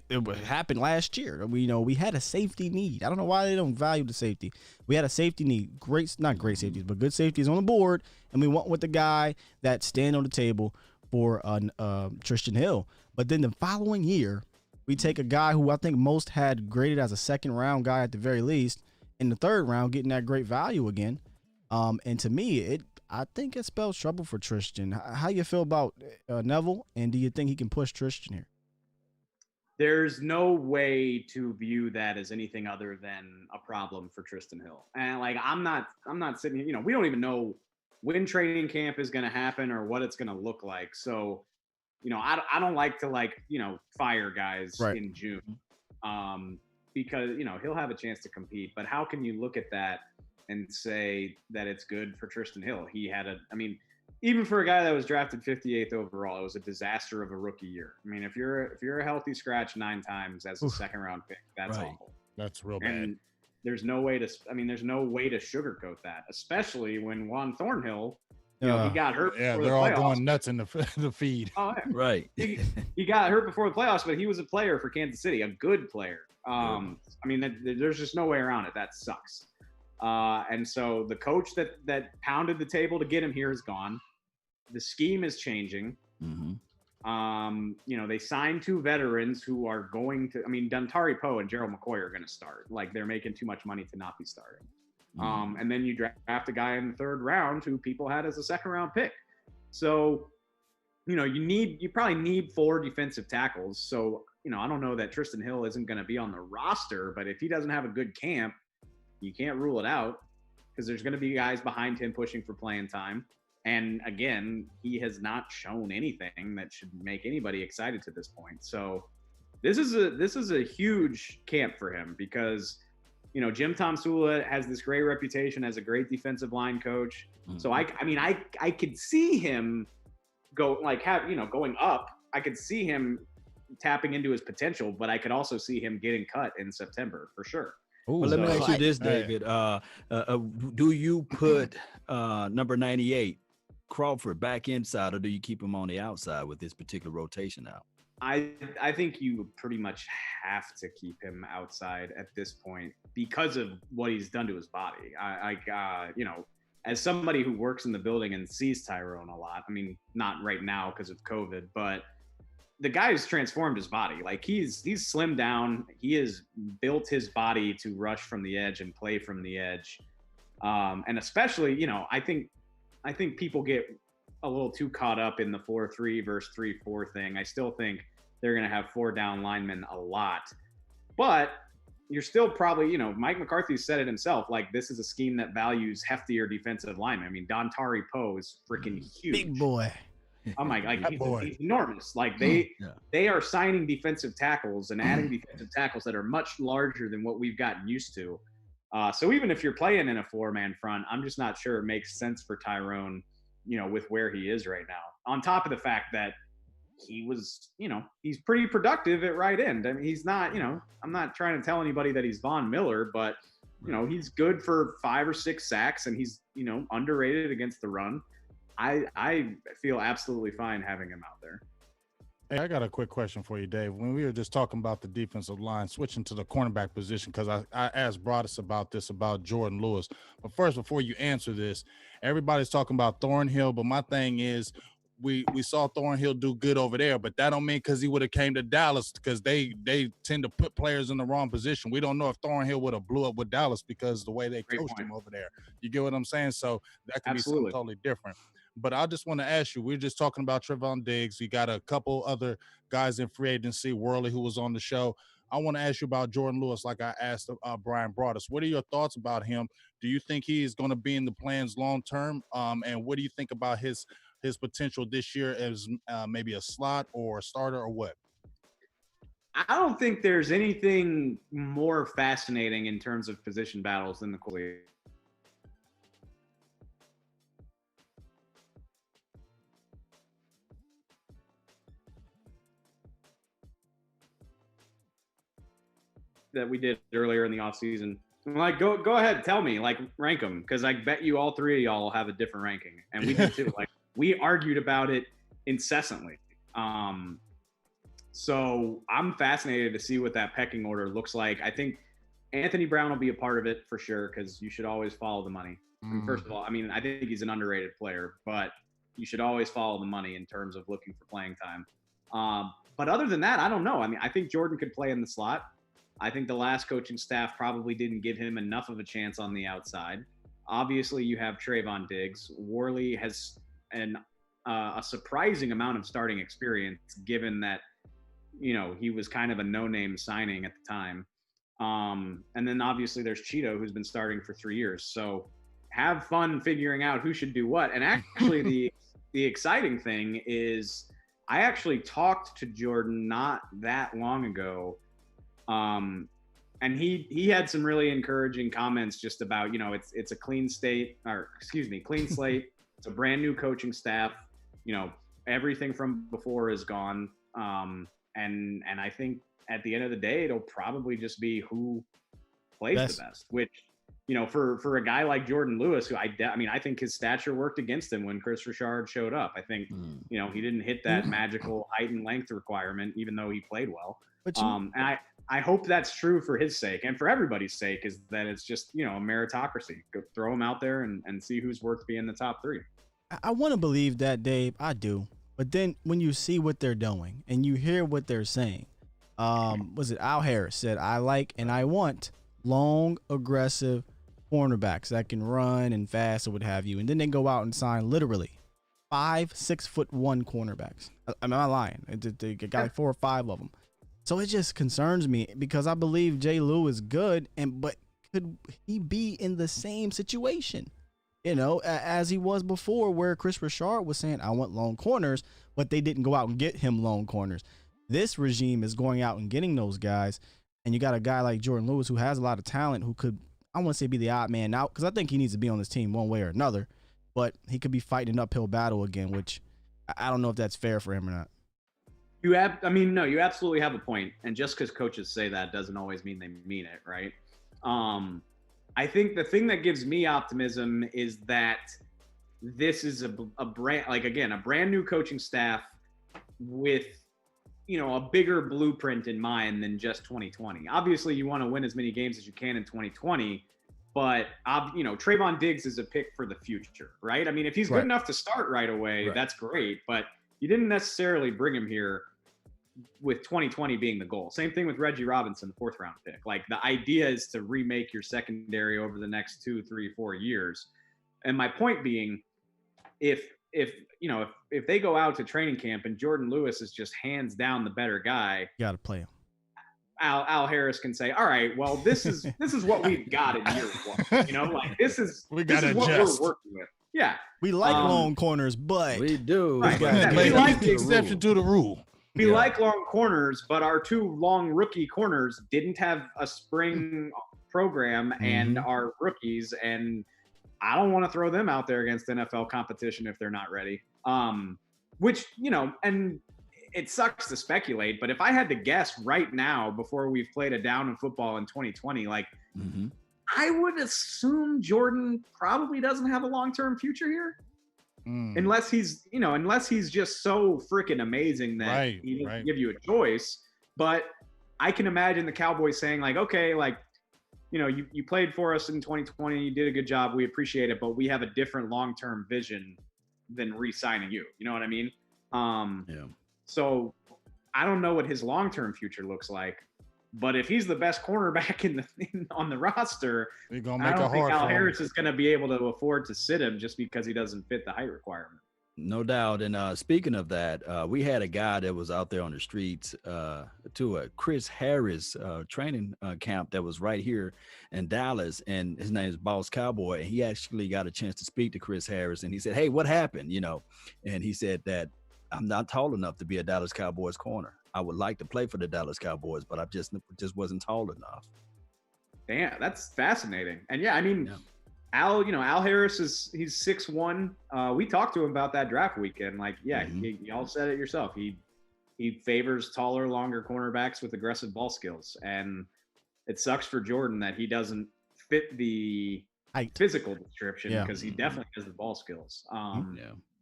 it happened last year. We had a safety need. I don't know why they don't value the safety. We had a safety need. Not great safeties, but good safeties on the board, and we went with the guy that stand on the table for Tristan Hill. But then the following year, we take a guy who I think most had graded as a 2nd round guy at the very least, in the 3rd round, getting that great value again. And to me, I think it spells trouble for Tristan. How you feel about Neville, and do you think he can push Tristan here? There's no way to view that as anything other than a problem for Tristan Hill. And like, I'm not sitting here, we don't even know when training camp is going to happen or what it's going to look like. So, I don't like to fire guys in June because, he'll have a chance to compete, but how can you look at that and say that it's good for Tristan Hill? He had even for a guy that was drafted 58th overall, it was a disaster of a rookie year. I mean, if you're a healthy scratch 9 times as a 2nd round pick, that's awful. That's real bad. And there's no way to sugarcoat that, especially when Juan Thornhill You know, he got hurt. Yeah, before they're the all playoffs. going nuts in the feed. Oh, yeah. Right. He got hurt before the playoffs, but he was a player for Kansas City, a good player. I mean, there's just no way around it. That sucks. And so the coach that pounded the table to get him here is gone. The scheme is changing. You know, they signed 2 veterans who are going to. I mean, Dontari Poe and Gerald McCoy are going to start. Like, they're making too much money to not be starting. And then you draft a guy in the 3rd round who people had as a 2nd round pick. So, you know, you probably need 4 defensive tackles. So, you know, I don't know that Tristan Hill isn't going to be on the roster, but if he doesn't have a good camp, you can't rule it out because there's going to be guys behind him pushing for playing time. And again, he has not shown anything that should make anybody excited to this point. So this is a huge camp for him because, you know, Jim Tomsula has this great reputation as a great defensive line coach. So I mean, I could see him going up. I could see him tapping into his potential, but I could also see him getting cut in September for sure. Ooh, well, let me ask you this, David. Do you put number 98, Crawford, back inside, or do you keep him on the outside with this particular rotation out? I think you pretty much have to keep him outside at this point because of what he's done to his body. You know, as somebody who works in the building and sees Tyrone a lot, I mean, not right now because of COVID, but the guy has transformed his body. Like he's slimmed down. He has built his body to rush from the edge and play from the edge. And especially, you know, I think people get a little too caught up in the 4-3 versus 3-4 thing. I still think they're going to have 4 down linemen a lot, but you're still probably, you know, Mike McCarthy said it himself, like this is a scheme that values heftier defensive linemen. I mean, Dontari Poe is freaking huge. Big boy. Oh my God, he's enormous. Like they are signing defensive tackles and adding defensive tackles that are much larger than what we've gotten used to. So even if you're playing in a 4-man front, I'm just not sure it makes sense for Tyrone, you know, with where he is right now. On top of the fact that he was, you know, he's pretty productive at right end. I mean, he's not, you know, I'm not trying to tell anybody that he's Von Miller, but, you know, he's good for 5 or 6 sacks and he's, you know, underrated against the run. I feel absolutely fine having him out there. Hey, I got a quick question for you, Dave. When we were just talking about the defensive line, switching to the cornerback position, because I asked Broadus about this, about Jordan Lewis. But first, before you answer this, everybody's talking about Thornhill, but my thing is we saw Thornhill do good over there, but that don't mean because he would have came to Dallas because they tend to put players in the wrong position. We don't know if Thornhill would have blew up with Dallas because the way they coached him over there. You get what I'm saying? So that could be something totally different. But I just want to ask you, we're just talking about Trevon Diggs. You got a couple other guys in free agency, Worley, who was on the show. I want to ask you about Jordan Lewis, like I asked Brian Broadus. What are your thoughts about him? Do you think he is going to be in the plans long term? And what do you think about his potential this year as maybe a slot or a starter or what? I don't think there's anything more fascinating in terms of position battles than the Colts. That we did earlier in the offseason. I'm like, go ahead, tell me, like, rank them, because I bet you all 3 of y'all will have a different ranking, and we did too. Like, we argued about it incessantly. So I'm fascinated to see what that pecking order looks like. I think Anthony Brown will be a part of it for sure, because you should always follow the money. I mean, first of all, I mean, I think he's an underrated player, but you should always follow the money in terms of looking for playing time. But other than that, I don't know. I mean, I think Jordan could play in the slot. I think the last coaching staff probably didn't give him enough of a chance on the outside. Obviously, you have Trevon Diggs. Worley has a surprising amount of starting experience, given that, you know, he was kind of a no-name signing at the time. And then obviously there's Cheeto, who's been starting for 3 years. So have fun figuring out who should do what. And actually, the exciting thing is I actually talked to Jordan not that long ago. And he had some really encouraging comments just about, you know, it's a clean slate. It's a brand new coaching staff. You know, everything from before is gone. And I think at the end of the day, it'll probably just be who plays the best, which for a guy like Jordan Lewis, who I think his stature worked against him when Chris Richard showed up. I think, he didn't hit that magical height and length requirement, even though he played well. And I hope that's true for his sake and for everybody's sake, is that it's just, a meritocracy. Go throw him out there and see who's worth being the top 3. I want to believe that, Dave. I do. But then when you see what they're doing and you hear what they're saying, was it Al Harris said, I like and I want long, aggressive cornerbacks that can run and fast or what have you. And then they go out and sign literally 5 6'1" cornerbacks. Am I lying? They got like 4 or 5 of them. So it just concerns me because I believe Jay Lou is good, but could he be in the same situation, as he was before, where Chris Richard was saying, I want long corners, but they didn't go out and get him long corners. This regime is going out and getting those guys, and you got a guy like Jordan Lewis who has a lot of talent, who could, I want to say, be the odd man out, because I think he needs to be on this team one way or another, but he could be fighting an uphill battle again, which I don't know if that's fair for him or not. You absolutely have a point. And just because coaches say that doesn't always mean they mean it, right? I think the thing that gives me optimism is that this is a brand new coaching staff with, a bigger blueprint in mind than just 2020. Obviously, you want to win as many games as you can in 2020, but Trayvon Diggs is a pick for the future, right? I mean, if he's good enough to start right away, that's great, but you didn't necessarily bring him here with 2020 being the goal. Same thing with Reggie Robinson, the 4th round pick. Like, the idea is to remake your secondary over the next 2, 3, 4 years. And my point being, if they go out to training camp and Jordan Lewis is just hands down the better guy, you got to play him. Al Harris can say, all right, well, this is what we've got in year 1. This is what we're working with. Yeah. We like long corners, but we do. Right. We like the exception to the rule. We like long corners, but our 2 long rookie corners didn't have a spring program and are rookies, and I don't want to throw them out there against NFL competition if they're not ready. Which, and it sucks to speculate, but if I had to guess right now before we've played a down in football in 2020, I would assume Jordan probably doesn't have a long-term future here. Unless he's just so freaking amazing that he doesn't give you a choice. But I can imagine the Cowboys saying, like, okay, like, you played for us in 2020, you did a good job, we appreciate it, but we have a different long-term vision than re-signing you. You know what I mean? So I don't know what his long-term future looks like, but if he's the best cornerback on the roster, I don't think Al Harris is going to be able to afford to sit him just because he doesn't fit the height requirement. No doubt. And speaking of that, we had a guy that was out there on the streets to a Chris Harris training camp that was right here in Dallas, and his name is Boss Cowboy. And he actually got a chance to speak to Chris Harris, and he said, hey, what happened? And he said that I'm not tall enough to be a Dallas Cowboys corner. I would like to play for the Dallas Cowboys, but I just wasn't tall enough. Damn, that's fascinating. And yeah, I mean, Al Harris he's 6'1". We talked to him about that draft weekend. Like, y'all said it yourself. He favors taller, longer cornerbacks with aggressive ball skills. And it sucks for Jordan that he doesn't fit the physical description because he definitely has the ball skills.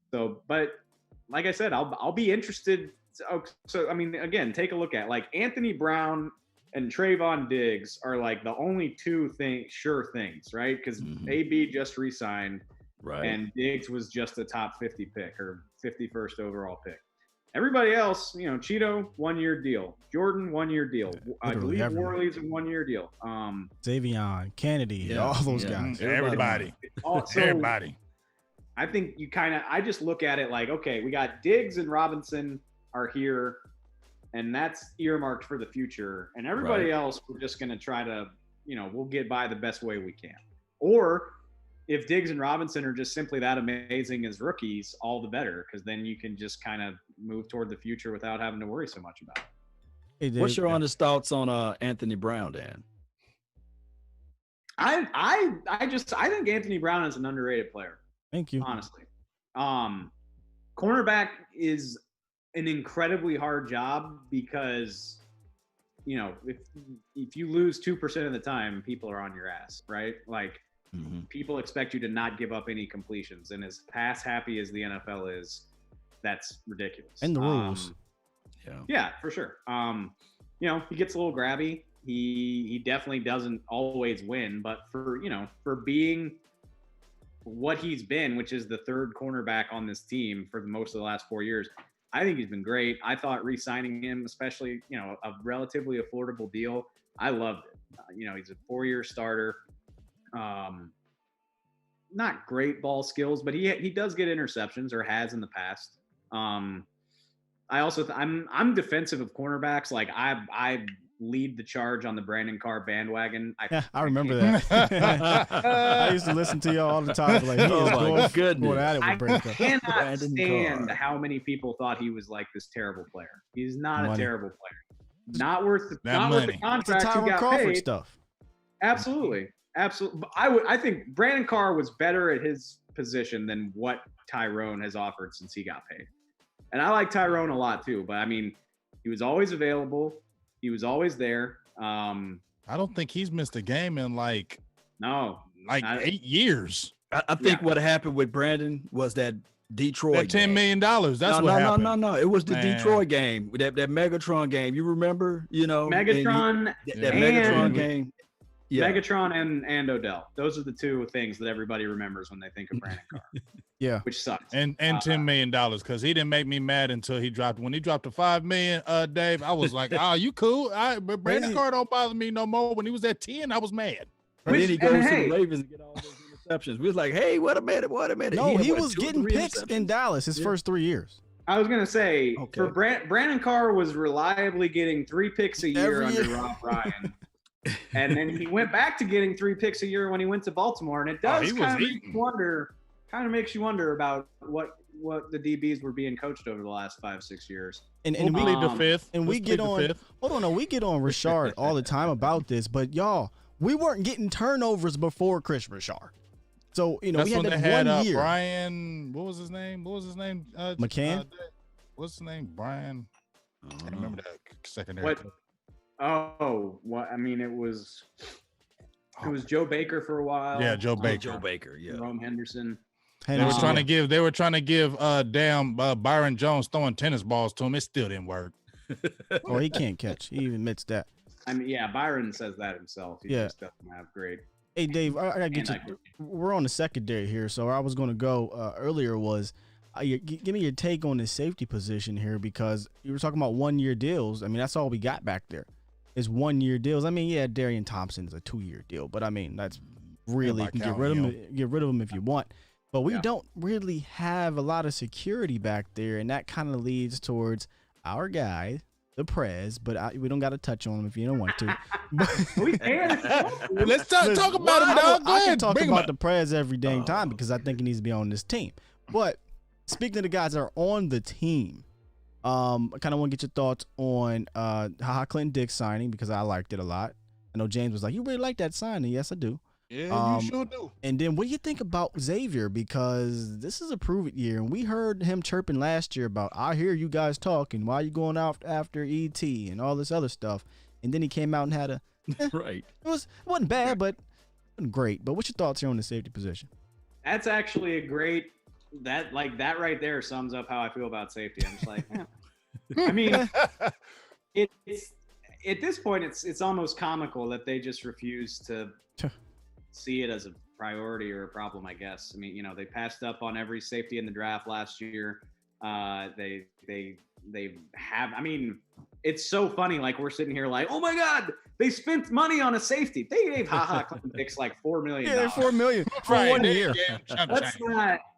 So, but like I said, I'll be interested. So, I mean, again, take a look at, like, Anthony Brown and Trayvon Diggs are like the only 2 sure things, right? Because AB just re-signed, and Diggs was just a top 50 pick or 51st overall pick. Everybody else, Cheeto, 1-year deal. Jordan, 1-year deal. I believe Worley's a 1-year deal. Xavion, Kennedy, all those guys. Everybody. Everybody. I think I just look at it like, okay, we got Diggs and Robinson are here, and that's earmarked for the future. And everybody else, we're just going to try to, we'll get by the best way we can. Or if Diggs and Robinson are just simply that amazing as rookies, all the better, because then you can just kind of move toward the future without having to worry so much about it. Hey, Dave, what's your honest thoughts on Anthony Brown, Dan? I think Anthony Brown is an underrated player. Thank you. Honestly. Cornerback is an incredibly hard job because you know, if you lose 2% of the time, people are on your ass, right? Like people expect you to not give up any completions, and as pass happy as the NFL is, that's ridiculous. And the rules. Yeah, for sure. You know, he gets a little grabby. He definitely doesn't always win, but for being what he's been, which is the third cornerback on this team for most of the last 4 years, I think he's been great. I thought re-signing him, especially, you know, a relatively affordable deal, I loved it. You know, he's a 4-year starter. Not great ball skills, but he does get interceptions, or has in the past. I also I'm defensive of cornerbacks. Like I lead the charge on the Brandon Carr bandwagon. I remember that. I used to listen to y'all all the time. Like, going at it with Brandon Carr. I cannot stand how many people thought he was like this terrible player. He's not a terrible player. Not worth the contract he got Crawford paid. Stuff. Absolutely. I think Brandon Carr was better at his position than what Tyrone has offered since he got paid. And I like Tyrone a lot too, but I mean, he was always available. He was always there. I don't think he's missed a game in like 8 years. I think what happened with Brandon was that Detroit $10 million. That's what happened. No. It was the Detroit game, that Megatron game. You remember? You know, Megatron. That Megatron game. Yeah. Megatron and Odell. Those are the two things that everybody remembers when they think of Brandon Carr. Yeah, which sucks. And $10 million, because he didn't make me mad until he dropped. When he dropped to $5 million, Dave, I was like, "Oh, you cool?" But Brandon Carr don't bother me no more. When he was at 10, I was mad. And then he goes to the Ravens and get all those interceptions. We was like, "Hey, wait a minute." No, he was getting picks in Dallas his first 3 years. I was gonna say for Brandon Carr was reliably getting 3 picks a year under Rob Ryan. And then he went back to getting 3 picks a year when he went to Baltimore, and it does kind of makes you wonder about what the DBs were being coached over the last 5-6 years. And we plead the fifth. And we get on. Hold on, we get on Rashard all the time about this, but y'all, we weren't getting turnovers before Chris Rashard. So we had that 1 year. Brian, what was his name? McCann. What's his name? Brian. I remember that secondary. What? Oh, what? I mean, it was Joe Baker for a while. Yeah, Joe Baker. Joe Baker. Yeah. Rome Henderson. They were trying to give Byron Jones throwing tennis balls to him. It still didn't work. Oh, he can't catch. He even admits that. I mean, yeah, Byron says that himself. He just doesn't have great. Hey, Dave, I gotta get you. We're on the secondary here, so where I was going to go earlier was, give me your take on the safety position here, because you were talking about 1-year deals. I mean, that's all we got back there is 1-year deals. I mean, yeah, Darian Thompson is a 2-year deal, but I mean, that's really, you can get rid of him if you want. But we don't really have a lot of security back there, and that kind of leads towards our guy, the Prez. But we don't got to touch on him if you don't want to. We can. Let's talk about him, dog. I can talk about the Prez every dang time because I think he needs to be on this team. But speaking of the guys that are on the team, I kind of want to get your thoughts on Clinton Dix signing, because I liked it a lot. I know James was like, "You really like that signing?" Yes, I do. Yeah, you sure do. And then what do you think about Xavier? Because this is a prove-it year, and we heard him chirping last year about, "I hear you guys talking. Why are you going out after ET and all this other stuff?" And then he came out and had a right. It wasn't bad, but it wasn't great. But what's your thoughts here on the safety position? That's actually a great that right there sums up how I feel about safety. I'm just like, I mean, it's at this point it's almost comical that they just refuse to see it as a priority or a problem, I guess. I mean, they passed up on every safety in the draft last year. They have, I mean, it's so funny. Like, we're sitting here like, oh my God, they spent money on a safety. They gave Clinton Dix like $4 million. Yeah, $4 million for 1 year.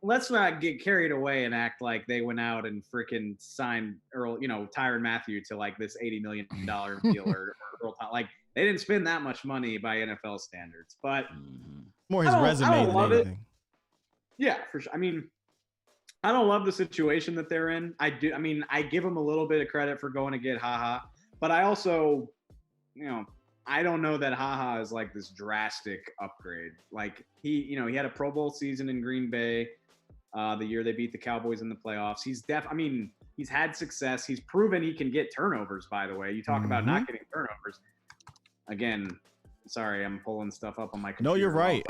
Let's not get carried away and act like they went out and freaking signed Tyrann Mathieu to like this $80 million deal or like, they didn't spend that much money by NFL standards, but more his resume than anything. Yeah, for sure. I mean, I don't love the situation that they're in. I do. I mean, I give them a little bit of credit for going to get but I also, I don't know that is like this drastic upgrade. Like he had a Pro Bowl season in Green Bay, the year they beat the Cowboys in the playoffs. I mean, He's had success. He's proven he can get turnovers, by the way. You talk about not getting turnovers. Again, sorry, I'm pulling stuff up on my computer. No, you're right.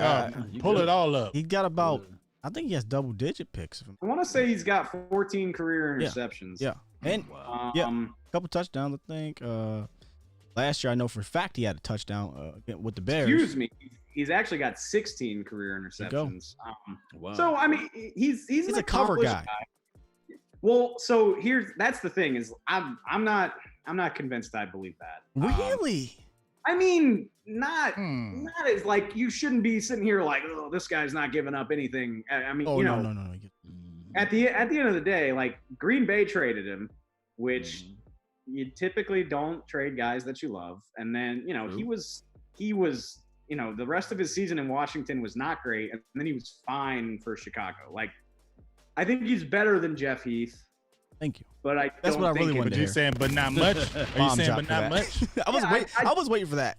Pull it all up. He got about, I think he has double-digit picks. I want to say he's got 14 career interceptions. Yeah. And a couple touchdowns, I think. Last year, I know for a fact he had a touchdown with the Bears. Excuse me. He's actually got 16 career interceptions. Wow. So, I mean, he's a cover guy. Well, so that's the thing is I'm not convinced I believe that. Really? I mean, not as like you shouldn't be sitting here like, oh, this guy's not giving up anything. I mean, no. At the end of the day, like Green Bay traded him, which you typically don't trade guys that you love. And then, he was, the rest of his season in Washington was not great. And then he was fine for Chicago. Like, I think he's better than Jeff Heath. Thank you. But that's what I really wanted to hear. You're saying, but not much. Are you saying, but not much? I was waiting for that.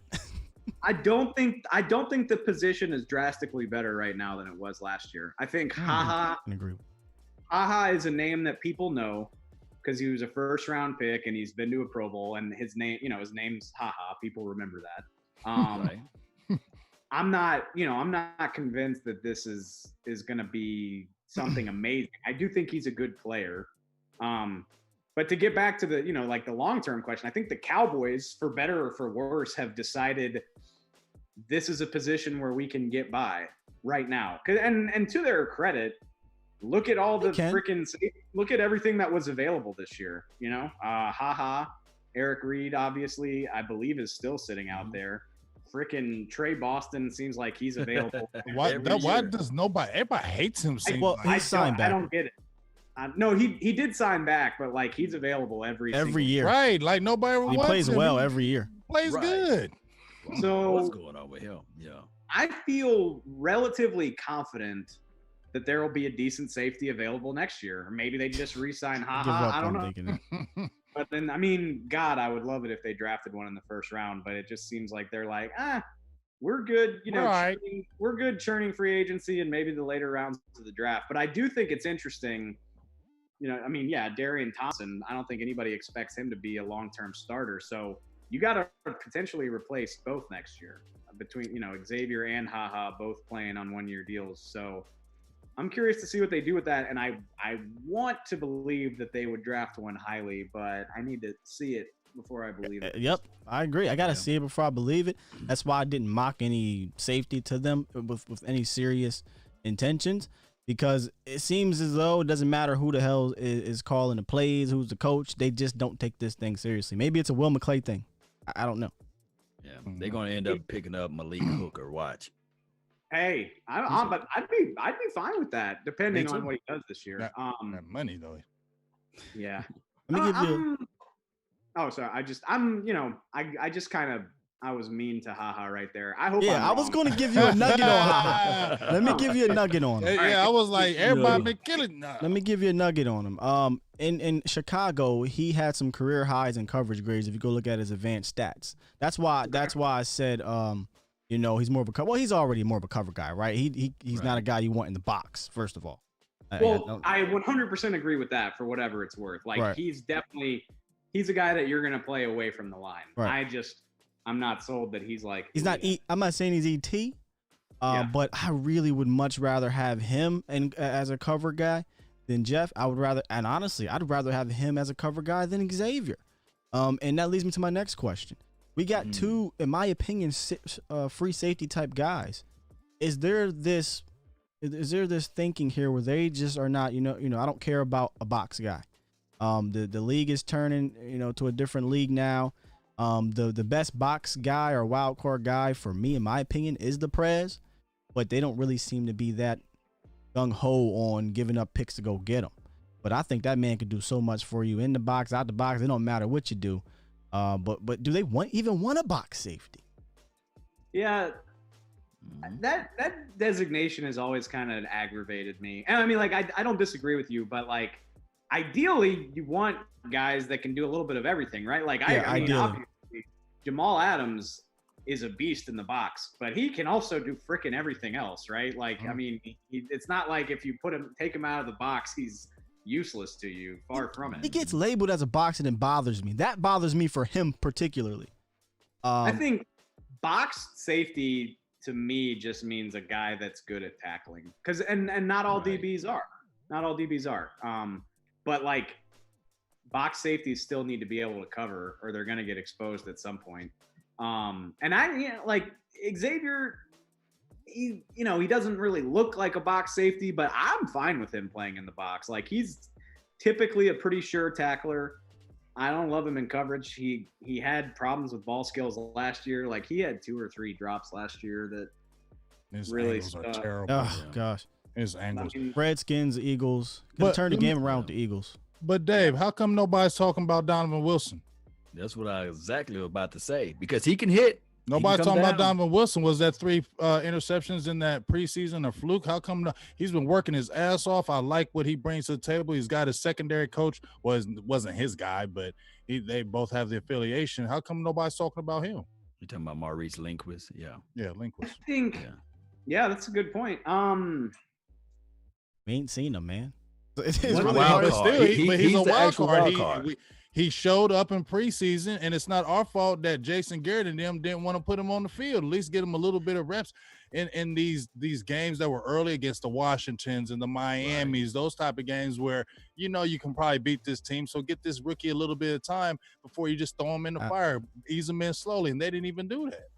I don't think the position is drastically better right now than it was last year. I think HaHa is a name that people know because he was a first round pick and he's been to a Pro Bowl and his name's HaHa. People remember that. I'm not convinced that this is going to be something amazing. I do think he's a good player. But to get back to the, the long-term question, I think the Cowboys, for better or for worse, have decided this is a look at all the look at everything that was available this year, HaHa, Eric Reed, obviously, I believe is still sitting out there. Freaking Trey Boston seems like he's available. Why does everybody hates him? He signed back. I don't get it. No, he did sign back, but like he's available every year. Right. Like nobody he plays well every year. Plays good. So what's going on with him? Yeah. I feel relatively confident that there will be a decent safety available next year. Or maybe they just re-sign HaHa. I don't know. But then, I mean, God, I would love it if they drafted one in the first round. But it just seems like they're like, we're good. We're good churning free agency and maybe the later rounds of the draft. But I do think it's interesting. Darian Thompson, I don't think anybody expects him to be a long-term starter. So you got to potentially replace both next year between, Xavier and HaHa both playing on one-year deals. So I'm curious to see what they do with that. And I want to believe that they would draft one highly, but I need to see it before I believe it. Yep, I agree. I got to see it before I believe it. That's why I didn't mock any safety to them with any serious intentions, because it seems as though it doesn't matter who the hell is calling the plays, who's the coach. They just don't take this thing seriously. Maybe it's a Will McClay thing. I don't know. Yeah, they're going to end up picking up Malik Hooker. Watch. Hey, but I'd be fine with that, depending on what he does this year. That money though. Yeah. Let me give you. Oh, sorry. I just kind of I was mean to HaHa right there. I hope. Yeah, I was going to give you a nugget on HaHa. Let me give you a nugget on him. Yeah, I was like, everybody been killing. Let me give you a nugget on him. In Chicago, he had some career highs in coverage grades. If you go look at his advanced stats, that's why I said he's more of a he's already more of a cover guy, right? He's not a guy you want in the box. First of all, I 100% agree with that for whatever it's worth. Like he's a guy that you're gonna play away from the line. Right. I'm not sold that he's like I'm not saying he's ET, but I really would much rather have him as a cover guy than Jeff. I'd rather have him as a cover guy than Xavier. And that leads me to my next question. We got two, in my opinion, free safety type guys. Is there this thinking here where they just are not, I don't care about a box guy. The league is turning, to a different league now. The best box guy or wild card guy for me, in my opinion, is the Prez, but they don't really seem to be that gung ho on giving up picks to go get them. But I think that man could do so much for you in the box, out the box. It don't matter what you do. But do they even want a box safety? Yeah, that designation has always kind of aggravated me. And I mean, like, I don't disagree with you, but like, ideally, you want guys that can do a little bit of everything, right? Like, I mean, obviously, Jamal Adams is a beast in the box, but he can also do freaking everything else, right? Like, I mean, it's not like if you take him out of the box, he's useless to you. Far from He it. gets labeled as a boxer and it bothers me. That bothers me for him particularly. I think box safety to me just means a guy that's good at tackling. And not all DBs are. Not all DBs are. But like box safeties still need to be able to cover or they're going to get exposed at some point. Like Xavier, he doesn't really look like a box safety, but I'm fine with him playing in the box. Like he's typically a pretty sure tackler. I don't love him in coverage. He had problems with ball skills last year. Like he had 2 or 3 drops last year that his really angles are terrible. Oh gosh, his angles. Redskins, Eagles. Could turn the game around with the Eagles. But Dave, how come nobody's talking about Donovan Wilson? That's what I exactly was about to say because he can hit. Nobody's talking about Donovan Wilson. Was that 3 interceptions in that preseason a fluke? How come he's been working his ass off? I like what he brings to the table. He's got a secondary coach. Wasn't his guy, but they both have the affiliation. How come nobody's talking about him? You're talking about Maurice Linguist? Yeah. Yeah, Linguist. I think. Yeah, that's a good point. We ain't seen him, man. It's really hard. But still, he's a wild card. He showed up in preseason, and it's not our fault that Jason Garrett and them didn't want to put him on the field. At least get him a little bit of reps in these games that were early against the Washingtons and the Miamis, those type of games where you can probably beat this team. So get this rookie a little bit of time before you just throw him in the fire, ease him in slowly, and they didn't even do that.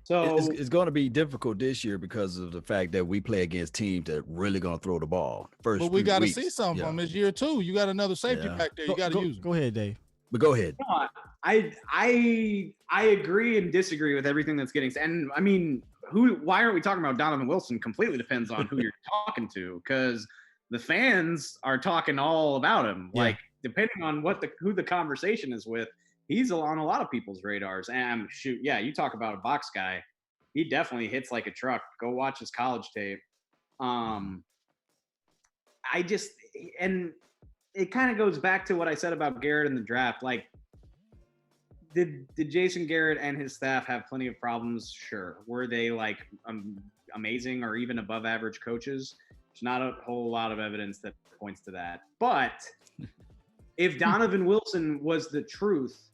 So it's going to be difficult this year because of the fact that we play against teams that really going to throw the ball. But we got to see something from this year too. You got another safety back there. You got to use him. Go ahead, Dave. But go ahead. No, I agree and disagree with everything that's getting. And I mean, why aren't we talking about Donovan Wilson? Completely depends on who you're talking to, because the fans are talking all about him. Yeah. Like depending on who the conversation is with. He's on a lot of people's radars. And you talk about a box guy. He definitely hits like a truck. Go watch his college tape. And it kind of goes back to what I said about Garrett in the draft. Like, did Jason Garrett and his staff have plenty of problems? Sure. Were they like amazing or even above average coaches? There's not a whole lot of evidence that points to that. But if Donovan Wilson was the truth,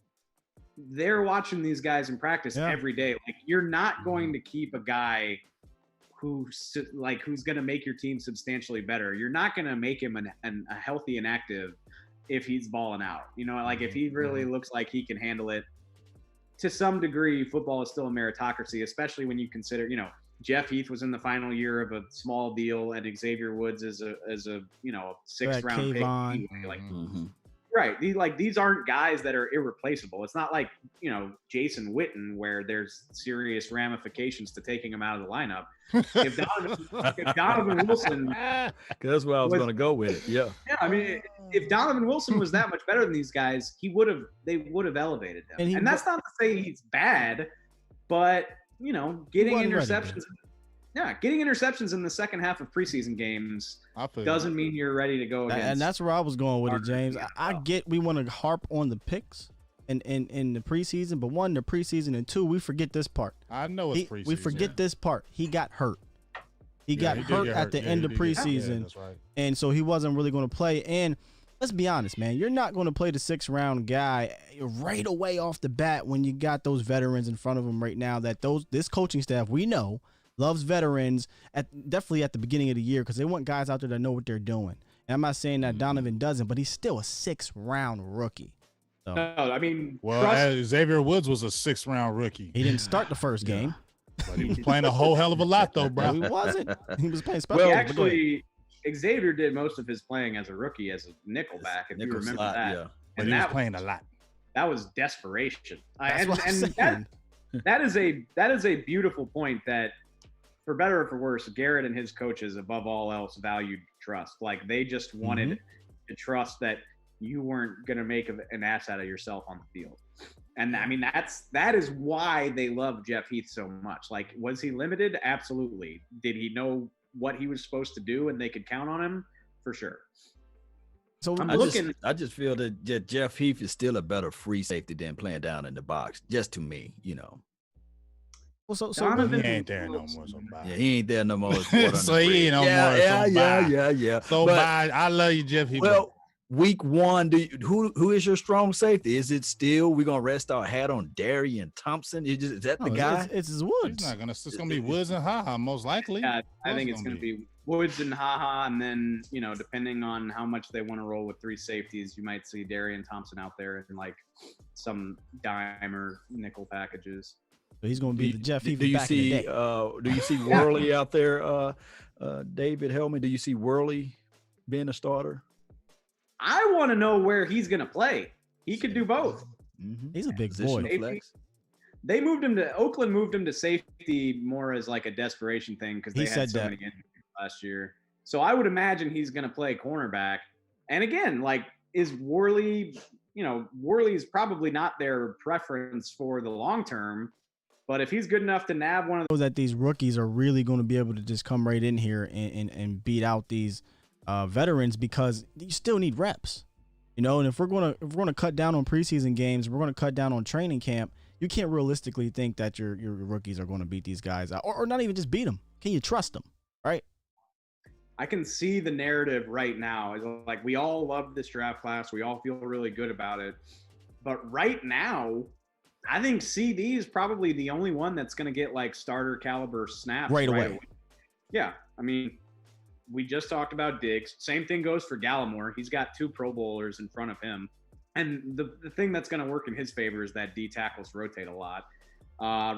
they're watching these guys in practice every day. Like, you're not going to keep a guy who's going to make your team substantially better. You're not going to make him a healthy and active if he's balling out. Like if he really looks like he can handle it. To some degree, football is still a meritocracy, especially when you consider, Jeff Heath was in the final year of a small deal, and Xavier Woods is a 6th round pick. Like, right. These aren't guys that are irreplaceable. It's not like, Jason Witten, where there's serious ramifications to taking him out of the lineup. If Donovan Wilson, that's where I was going to go with it. Yeah. Yeah. I mean, if Donovan Wilson was that much better than these guys, they would have elevated him. And that's not to say he's bad, but getting interceptions. Getting interceptions in the second half of preseason games doesn't mean you're ready to go against. And that's where I was going with it, James. I get we want to harp on the picks in the preseason, but one, the preseason, and two, we forget this part. I know it's preseason. We forget this part. He got hurt. He got hurt at the end of preseason, that's right. And so he wasn't really going to play. And let's be honest, man, you're not going to play the 6th round guy right away off the bat when you got those veterans in front of him right now. This coaching staff, we know, loves veterans definitely at the beginning of the year because they want guys out there that know what they're doing. And I'm not saying that Donovan doesn't, but he's still a 6th round rookie. So. No, I mean, Xavier Woods was a 6th round rookie. He didn't start the first game. But he was playing a whole hell of a lot, though, bro. He wasn't. He was playing special. Well, actually, Xavier did most of his playing as a rookie, as a nickelback, if you remember that. Yeah. But he was playing a lot. That was desperation. That is a beautiful point that, for better or for worse, Garrett and his coaches, above all else, valued trust. Like, they just wanted to trust that you weren't going to make an ass out of yourself on the field. And I mean, that is why they love Jeff Heath so much. Like, was he limited? Absolutely. Did he know what he was supposed to do and they could count on him? For sure. So I just feel that Jeff Heath is still a better free safety than playing down in the box, just to me, Well, so he ain't there no more. Yeah, he ain't there no more. So he ain't no more. Yeah. So bye. I love you, Jeff Heath. Well, week one, who is your strong safety? Is it still we're gonna rest our hat on Darian Thompson? Is that the guy? It's his Woods. It's gonna be Woods and HaHa most likely. Yeah, I think it's gonna be Woods and HaHa, and then depending on how much they want to roll with 3 safeties, you might see Darian Thompson out there in like some dime or nickel packages. So he's gonna be the Jeff Heaver do you back see in the day. Do you see Worley out there? David Helman, do you see Worley being a starter? I want to know where he's going to play. He could do both. Mm-hmm. He's a big boy. They moved him to Oakland, moved him to safety more as like a desperation thing because they had so many injuries last year. So I would imagine he's going to play cornerback. And again, like, is Worley? Worley is probably not their preference for the long term. But if he's good enough to nab one of those, that these rookies are really going to be able to just come right in here and beat out these veterans, because you still need reps, and if we're gonna cut down on preseason games, we're gonna cut down on training camp. You can't realistically think that your rookies are going to beat these guys out, or not even just beat them. Can you trust them, right? I can see the narrative right now is like, we all love this draft class, we all feel really good about it, but right now, I think CD is probably the only one that's going to get like starter caliber snaps right away. Yeah, I mean, we just talked about Diggs. Same thing goes for Gallimore. He's got 2 Pro Bowlers in front of him. And the thing that's going to work in his favor is that D tackles rotate a lot.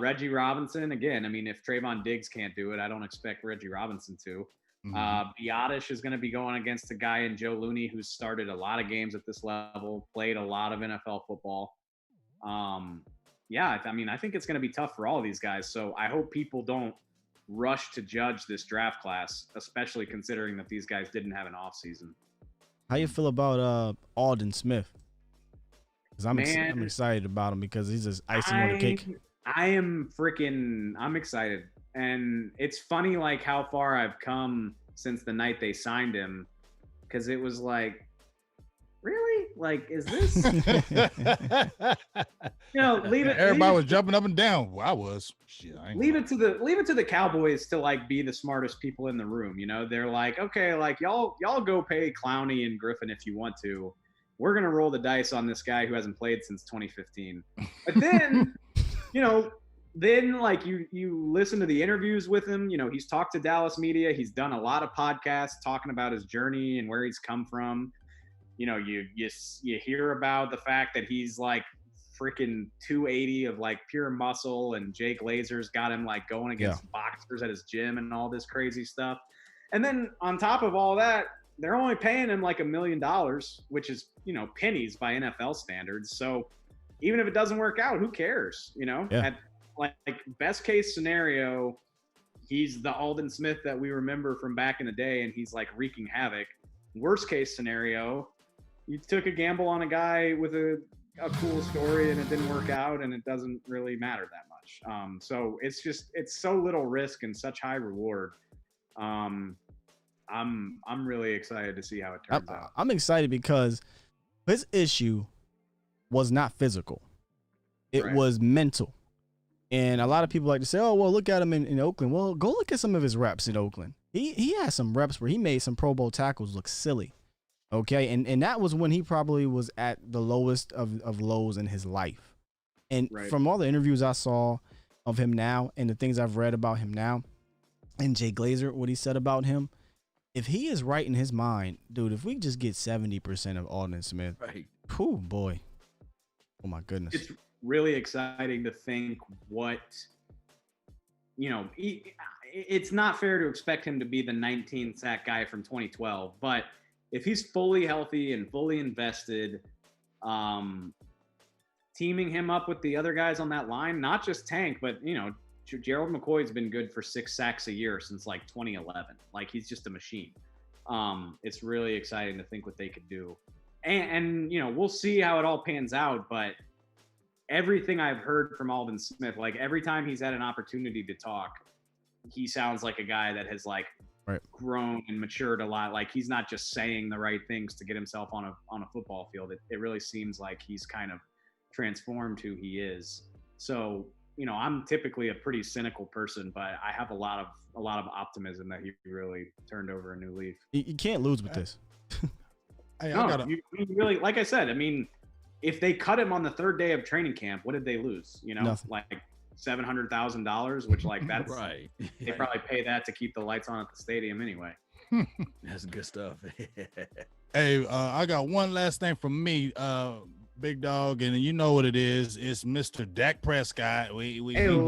Reggie Robinson, again, I mean, if Trayvon Diggs can't do it, I don't expect Reggie Robinson to. Biotish is going to be going against a guy in Joe Looney who's started a lot of games at this level, played a lot of NFL football. Yeah, I mean, I think it's going to be tough for all of these guys. So I hope people don't rush to judge this draft class, especially considering that these guys didn't have an off season. How you feel about Alden Smith? Because I'm excited about him because he's just icing on the cake. I'm excited. And it's funny, like, how far I've come since the night they signed him, because it was like, really? Like, is this? Leave it. Everybody was jumping up and down. Well, I was. Shit, leave it to the Cowboys to like be the smartest people in the room. They're like, okay, like y'all go pay Clowney and Griffin if you want to. We're gonna roll the dice on this guy who hasn't played since 2015. But then, then like you listen to the interviews with him. He's talked to Dallas media. He's done a lot of podcasts talking about his journey and where he's come from. You hear about the fact that he's like freaking 280 of like pure muscle, and Jay Glazer's got him like going against boxers at his gym and all this crazy stuff. And then on top of all that, they're only paying him like $1 million, which is, pennies by NFL standards. So even if it doesn't work out, who cares? At like best case scenario, he's the Alden Smith that we remember from back in the day, and he's like wreaking havoc. Worst case scenario, you took a gamble on a guy with a cool story and it didn't work out, and it doesn't really matter that much. So it's so little risk and such high reward. I'm really excited to see how it turns out. I'm excited because his issue was not physical. It was mental. And a lot of people like to say, oh, well, look at him in Oakland. Well, go look at some of his reps in Oakland. He had some reps where he made some Pro Bowl tackles look silly. Okay, and that was when he probably was at the lowest of lows in his life. And from all the interviews I saw of him now and the things I've read about him now, and Jay Glazer, what he said about him, if he is right in his mind, dude, if we just get 70% of Alden Smith, whew, boy, oh my goodness. It's really exciting to think what, it's not fair to expect him to be the 19 sack guy from 2012, but if he's fully healthy and fully invested, teaming him up with the other guys on that line, not just Tank, but, Gerald McCoy's been good for 6 sacks a year since like 2011. Like, he's just a machine. It's really exciting to think what they could do. And we'll see how it all pans out, but everything I've heard from Alden Smith, like every time he's had an opportunity to talk, he sounds like a guy that has like grown and matured a lot. Like, he's not just saying the right things to get himself on a football field. It really seems like he's kind of transformed who he is. So, I'm typically a pretty cynical person, but I have a lot of optimism that he really turned over a new leaf. You can't lose with this. Hey, you really, like I said, I mean, if they cut him on the third day of training camp, what did they lose? You know, Nothing. like $700,000, which like that's Right. They probably pay that to keep the lights on at the stadium anyway. That's good stuff. Hey, I got one last thing from me, big dog, and you know what it is. It's Mr. Dec Prescott. We went the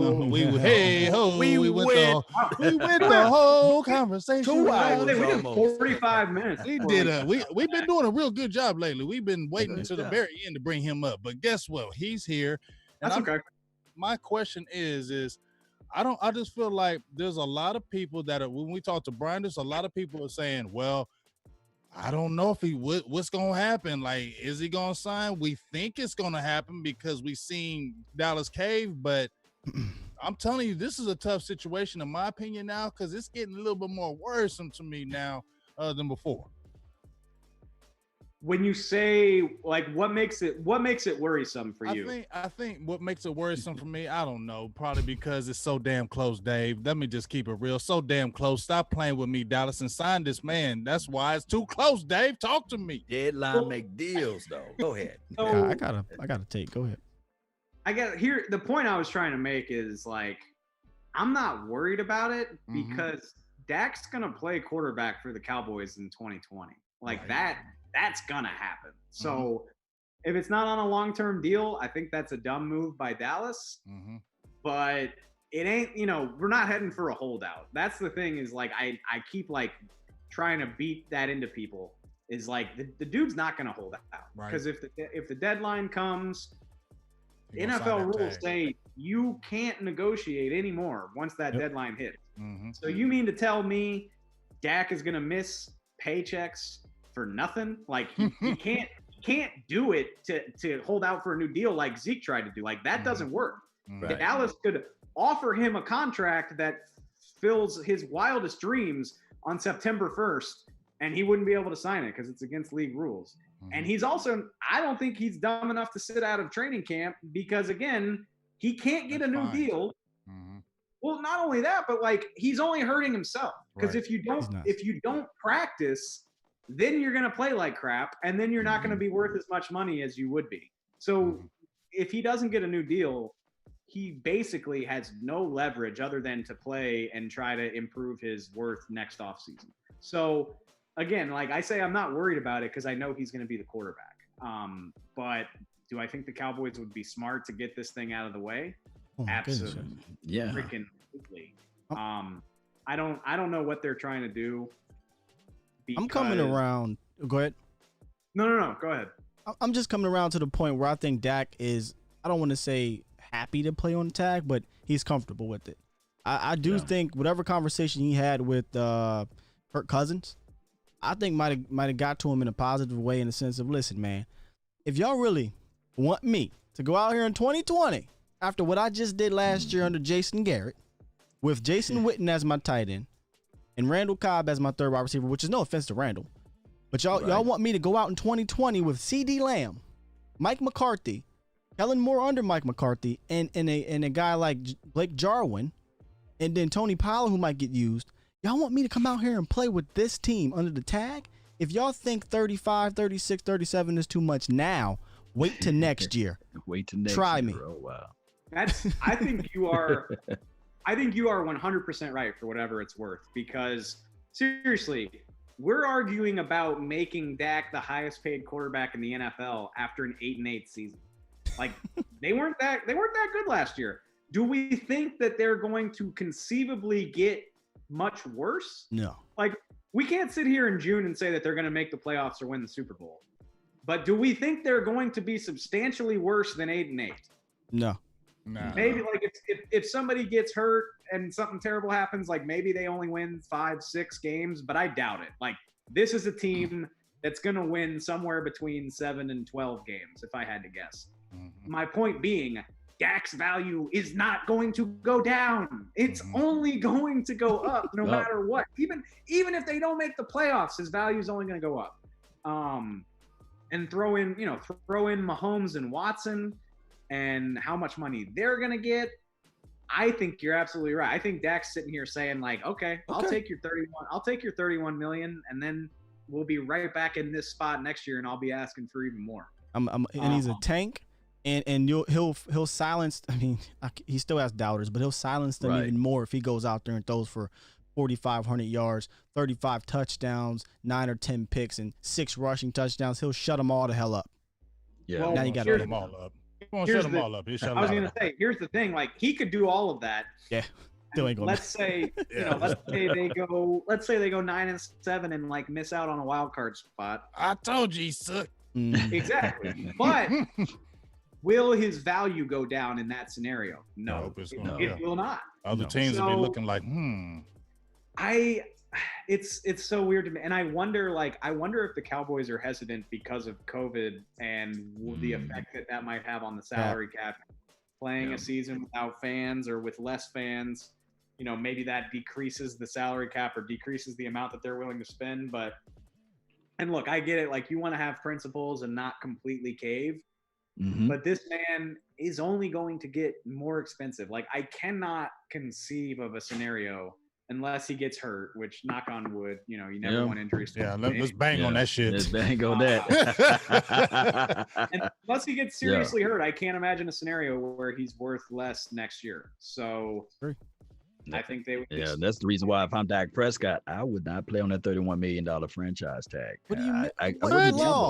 whole conversation. 2 hours. We did Almost. 45 minutes. We've been doing a real good job lately. We've been waiting to the very end to bring him up. But guess what? He's here. That's okay. My question is I just feel like there's a lot of people that are, when we talk to Brian, there's a lot of people are saying, well, I don't know if what's going to happen. Like, is he going to sign? We think it's going to happen because we've seen Dallas cave, but I'm telling you, this is a tough situation in my opinion now, because it's getting a little bit more worrisome to me now than before. When you say, like, what makes it worrisome for you? I think what makes it worrisome for me, I don't know, probably because it's so damn close, Dave. Let me just keep it real. So damn close. Stop playing with me, Dallas, and sign this man. That's why it's too close, Dave. Talk to me. Deadline make deals, though. Go ahead. So, I gotta take. Go ahead. The point I was trying to make is, like, I'm not worried about it because Dak's gonna play quarterback for the Cowboys in 2020. Like that's gonna happen. So if it's not on a long-term deal, I think that's a dumb move by Dallas. But it ain't, we're not heading for a holdout. That's the thing is, like, I keep, like, trying to beat that into people is, like, the dude's not gonna hold out. Because if the deadline comes, NFL rules say you can't negotiate anymore once that deadline hits. So you mean to tell me Dak is gonna miss paychecks for nothing? Like, he can't do it to hold out for a new deal like Zeke tried to do. Like, that doesn't work. Right. Dallas could offer him a contract that fills his wildest dreams on September 1st, and he wouldn't be able to sign it because it's against league rules. And he's also, I don't think he's dumb enough to sit out of training camp because, again, he can't get a new deal. Well, not only that, but, like, he's only hurting himself because if you don't practice, then you're going to play like crap, and then you're not going to be worth as much money as you would be. So if he doesn't get a new deal, he basically has no leverage other than to play and try to improve his worth next offseason. So, again, like I say, I'm not worried about it because I know he's going to be the quarterback. But do I think the Cowboys would be smart to get this thing out of the way? Absolutely. Yeah. Freaking completely. I don't know what they're trying to do. I'm coming around. Go ahead. No. Go ahead. I'm just coming around to the point where I think Dak is, I don't want to say happy to play on the tag, but he's comfortable with it. I do think whatever conversation he had with Kirk Cousins, I think might have got to him in a positive way, in the sense of, listen, man, if y'all really want me to go out here in 2020 after what I just did last year under Jason Garrett, with Jason Witten as my tight end and Randall Cobb as my third wide receiver, which is no offense to Randall, but y'all want me to go out in 2020 with CD Lamb, Mike McCarthy, Kellen Moore under Mike McCarthy, and a guy like Blake Jarwin, and then Tony Pollard, who might get used. Y'all want me to come out here and play with this team under the tag? If y'all think 35, 36, 37 is too much now, wait till next year. Wait till next Try year. me. Oh, wow. I think you are 100% right for whatever it's worth, because seriously, we're arguing about making Dak the highest paid quarterback in the NFL after an 8-8 season. Like, they weren't that good last year. Do we think that they're going to conceivably get much worse? No. Like, we can't sit here in June and say that they're going to make the playoffs or win the Super Bowl. But do we think they're going to be substantially worse than 8-8? No. Maybe, like, if somebody gets hurt and something terrible happens, like, maybe they only win 5-6 games, but I doubt it. Like, this is a team that's going to win somewhere between 7 and 12 games, if I had to guess. My point being, Dak's value is not going to go down. It's only going to go up no matter what. Even if they don't make the playoffs, his value is only going to go up. And throw in Mahomes and Watson and how much money they're going to get. I think you're absolutely right. I think Dak's sitting here saying, like, okay, I'll take your 31 million, and then we'll be right back in this spot next year, and I'll be asking for even more. And he's a tank, and he'll silence. I mean, he still has doubters, but he'll silence them even more if he goes out there and throws for 4,500 yards, 35 touchdowns, 9 or 10 picks, and 6 rushing touchdowns. He'll shut them all the hell up. Yeah, well, now you got to shut them all up. He won't shut them all up. He'll shut them all up. I was gonna say, here's the thing: like he could do all of that. Yeah. Let's say let's say they go 9-7 and like miss out on a wild card spot. I told you he sucked. Exactly. But will his value go down in that scenario? No, it will not. Other teams will be looking like, It's so weird to me, and I wonder if the Cowboys are hesitant because of COVID and the effect that might have on the salary cap. Playing a season without fans or with less fans, maybe that decreases the salary cap or decreases the amount that they're willing to spend. And look, I get it. Like, you want to have principles and not completely cave, but this man is only going to get more expensive. Like, I cannot conceive of a scenario unless he gets hurt, which, knock on wood, you never want injuries. Yeah, let's bang on that shit. Let's bang on that. And unless he gets seriously hurt, I can't imagine a scenario where he's worth less next year. So I think they would. Yeah, that's the reason why if I'm Dec Prescott, I would not play on that $31 million franchise tag. What do you mean? What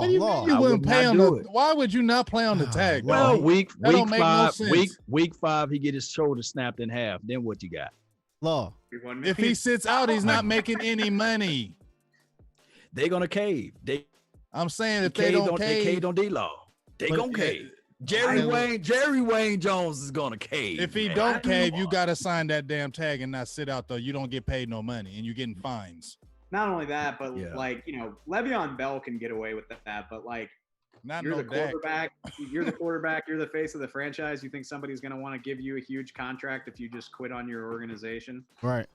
do you mean you wouldn't play on the? Why would you not play on the tag? Well, week 5, he get his shoulder snapped in half. Then what you got? Law. If he sits out, he's not making any money. They're gonna cave. I'm saying if they don't cave, they caved on D-Law. They gonna cave. Jerry Wayne Jones is gonna cave. If he don't cave, you gotta sign that damn tag and not sit out though. You don't get paid no money and you're getting fines. Not only that, but Le'Veon Bell can get away with that. But you're the quarterback. You're the quarterback. You're the face of the franchise. You think somebody's going to want to give you a huge contract if you just quit on your organization? Right.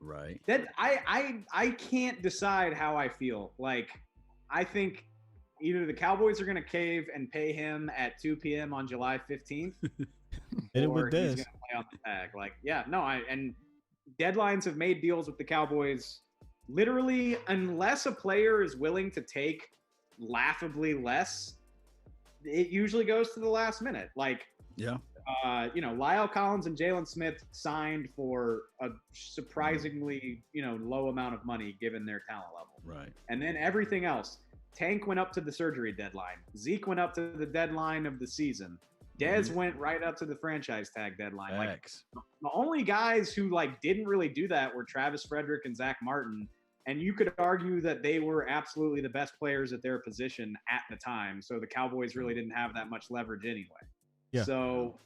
Right. That I can't decide how I feel. Like, I think either the Cowboys are going to cave and pay him at 2 p.m. on July 15th, or he's going to play on the tag. And deadlines have made deals with the Cowboys. Literally, unless a player is willing to take laughably less, it usually goes to the last minute. Lyle Collins and Jalen Smith signed for a surprisingly low amount of money given their talent level, right? And then everything else. Tank went up to the surgery deadline. Zeke went up to the deadline of the season. Dez went right up to the franchise tag deadline. The only guys who didn't really do that were Travis Frederick and Zach Martin. And you could argue that they were absolutely the best players at their position at the time. So the Cowboys really didn't have that much leverage anyway. Yeah. So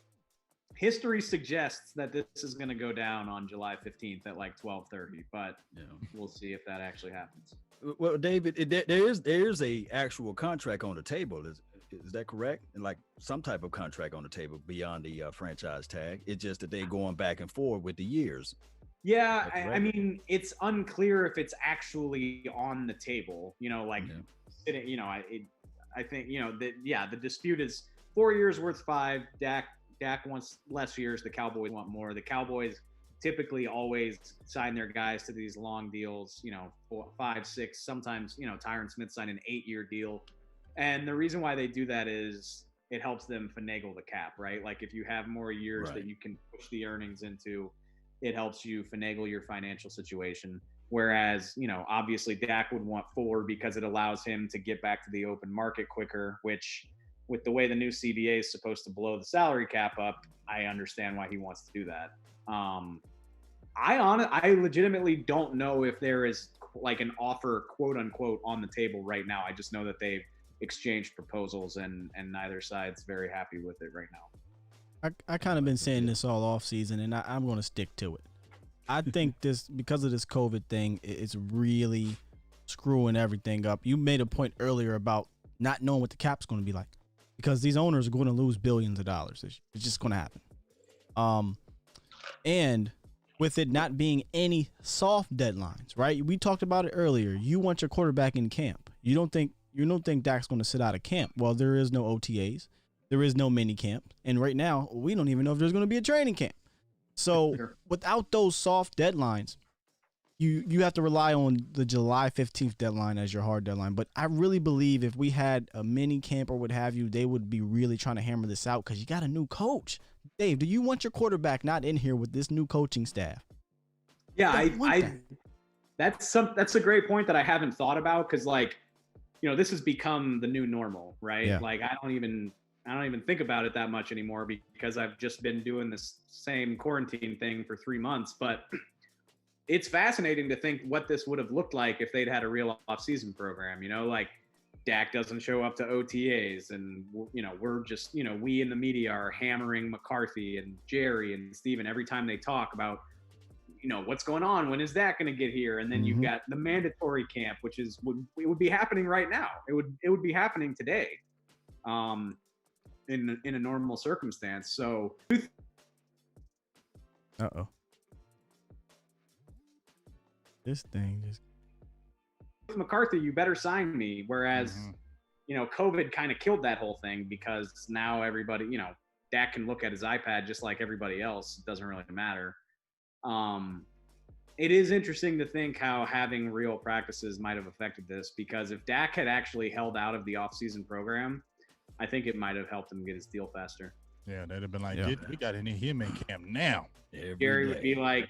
history suggests that this is going to go down on July 15th at 12:30, but we'll see if that actually happens. Well, David, there is a actual contract on the table. Is that correct? And some type of contract on the table beyond the franchise tag. It's just that they're going back and forth with the years. Yeah, I mean, it's unclear if it's actually on the table. I think the dispute is 4 years worth 5. Dak wants less years. The Cowboys want more. The Cowboys typically always sign their guys to these long deals. 4, 5, 6. Sometimes Tyron Smith signed an 8-year deal, and the reason why they do that is it helps them finagle the cap, right? If you have more years that you can push the earnings into, it helps you finagle your financial situation. Whereas, obviously Dak would want 4 because it allows him to get back to the open market quicker, which with the way the new CBA is supposed to blow the salary cap up, I understand why he wants to do that. I legitimately don't know if there is an offer, quote unquote, on the table right now. I just know that they've exchanged proposals and neither side's very happy with it right now. I kind of been saying this all off season, and I'm going to stick to it. I think because of this COVID thing, it's really screwing everything up. You made a point earlier about not knowing what the cap's going to be like, because these owners are going to lose billions of dollars. It's just going to happen. And with it not being any soft deadlines, right? We talked about it earlier. You want your quarterback in camp. You don't think Dak's going to sit out of camp. Well, there is no OTAs. There is no mini camp. And right now, we don't even know if there's going to be a training camp. So without those soft deadlines, you have to rely on the July 15th deadline as your hard deadline. But I really believe if we had a mini camp or what have you, they would be really trying to hammer this out because you got a new coach. Dave, do you want your quarterback not in here with this new coaching staff? Yeah, that's a great point that I haven't thought about because, like, you know, this has become the new normal, right? Yeah. Like, I don't even think about it that much anymore because I've just been doing this same quarantine thing for 3 months. But it's fascinating to think what this would have looked like if they'd had a real off-season program. You know, like Dak doesn't show up to OTAs, and you know, we're just, you know, we in the media are hammering McCarthy and Jerry and Steven every time they talk about, you know, what's going on, when is Dak going to get here? And then you've got the mandatory camp, which is it would be happening right now. It would be happening today, in a normal circumstance. So this thing is with McCarthy, you better sign me. Whereas, you know, COVID kind of killed that whole thing because now everybody, you know, Dak can look at his iPad just like everybody else. It doesn't really matter. It is interesting to think how having real practices might have affected this, because if Dak had actually held out of the offseason program, I think it might have helped him get his deal faster. Yeah, they'd have been like, we got him in camp now. Gary would be like,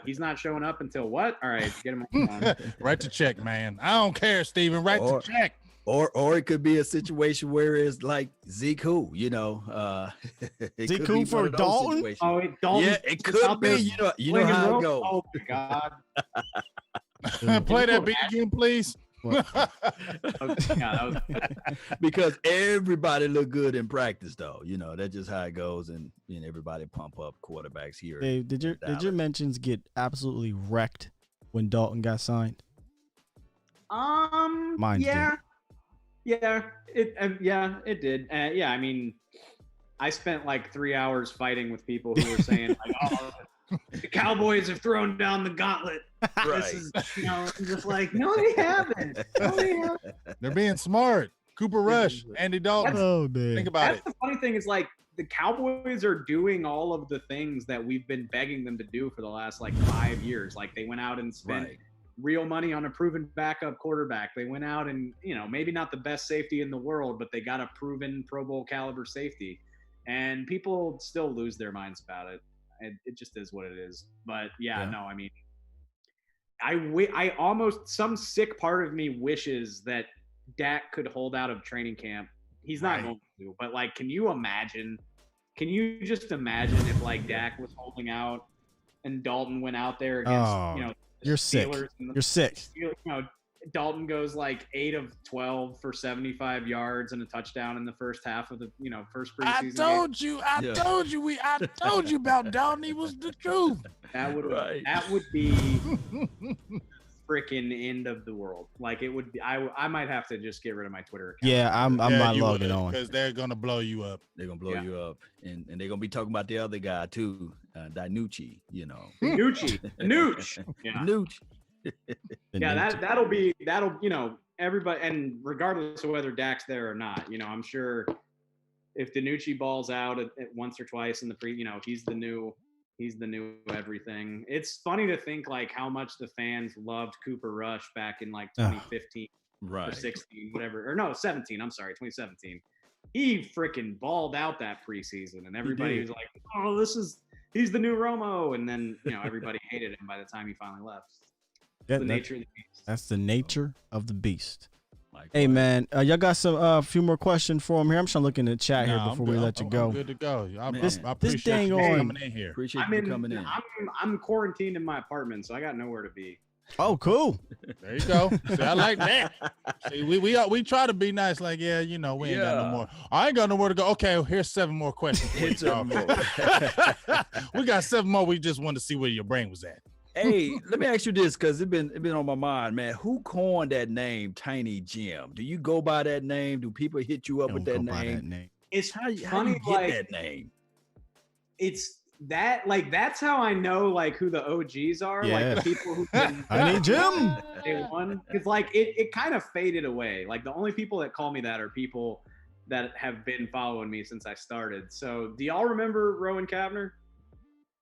he's not showing up until what? All right, get him on. Write the check, man. I don't care, Steven. Write the check. Or it could be a situation where it's like Zeke who, you know, Zeke who for Dalton? Oh, Dalton. Yeah, it could be. You know how it goes. Oh my God. Play that beat again, please. Because everybody look good in practice, though. You know, that's just how it goes, and you know, everybody pump up quarterbacks here. Dave, did your mentions get absolutely wrecked when Dalton got signed? Mine did. Yeah, it did. Yeah, I mean, I spent like 3 hours fighting with people who were saying like, "Oh, the Cowboys have thrown down the gauntlet." Right. This is, you know, just like, no, they haven't. No, they haven't. They're being smart. Cooper Rush, Andy Dalton. Think about it. The funny thing is, like, the Cowboys are doing all of the things that we've been begging them to do for the last like 5 years. Like, they went out and spent real money on a proven backup quarterback. They went out and, you know, maybe not the best safety in the world, but they got a proven Pro Bowl caliber safety. And people still lose their minds about it. It just is what it is. But yeah. No, I mean, I almost, some sick part of me wishes that Dak could hold out of training camp. He's not going to, but like, can you just imagine if like Dak was holding out and Dalton went out there against, you know, you're sick. You're sick. You know, Dalton goes like 8 of 12 for 75 yards and a touchdown in the first half of the, you know, first preseason. I told you about Dalton. He was the truth. That would be freaking end of the world. Like, it would be, I might have to just get rid of my Twitter account. Yeah, I'm not logging on because they're gonna blow you up. They're gonna blow you up, and they're gonna be talking about the other guy too, Danucci. You know, Nooch. Yeah. Nooch. Yeah, that'll you know, everybody, and regardless of whether Dak's there or not, you know, I'm sure if Danucci balls out at once or twice in the you know, he's the new everything. It's funny to think like how much the fans loved Cooper Rush back in like 2015 or 16, whatever, or no, 17. I'm sorry, 2017. He freaking balled out that preseason, and everybody was like, "Oh, he's the new Romo," and then, you know, everybody hated him by the time he finally left. The nature of the beast. That's the nature of the beast. Hey man, y'all got some few more questions for him here. I'm just trying to look in the chat here before we let you go. I'm good to go. I this appreciate you coming in here. Appreciate you coming in. I'm quarantined in my apartment, so I got nowhere to be. Oh, cool. There you go. See, I like that. See, we try to be nice. Like, yeah, you know, we ain't got no more. I ain't got nowhere to go. Okay, well, here's 7 more questions. We got 7 more. We just wanted to see where your brain was at. Hey, let me ask you this, because it's been on my mind, man. Who coined that name, Tiny Jim? Do you go by that name? Do people hit you up with that name? It's funny, how you get like, that name? It's that, like, that's how I know like who the OGs are. Yeah. Like the people who Tiny Jim. Day one, because like it kind of faded away. Like the only people that call me that are people that have been following me since I started. So do y'all remember Rowan Kavner?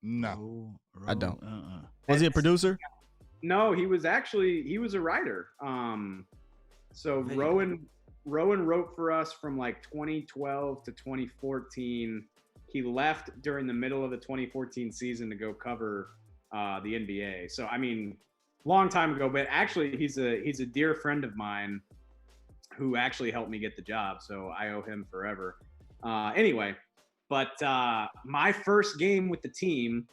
No, I don't. Was he a producer? No, he was a writer. So Rowan wrote for us from like 2012 to 2014. He left during the middle of the 2014 season to go cover the NBA. So I mean, long time ago, but actually he's a dear friend of mine who actually helped me get the job. So I owe him forever. Anyway, but my first game with the team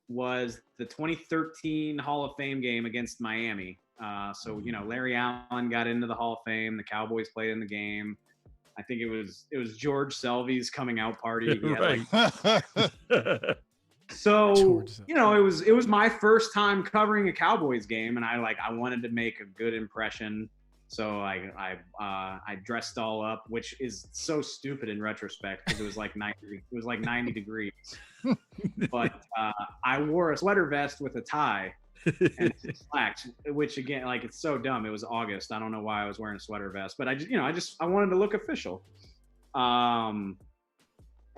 was the 2013 Hall of Fame game against Miami. So, you know, Larry Allen got into the Hall of Fame. The Cowboys played in the game. I think it was George Selvey's coming out party. He had, like, so, you know, it was my first time covering a Cowboys game, and I wanted to make a good impression. So I dressed all up, which is so stupid in retrospect because it was like 90 degrees. But I wore a sweater vest with a tie and slacks, which again, like, it's so dumb. It was August. I don't know why I was wearing a sweater vest, but I wanted to look official. And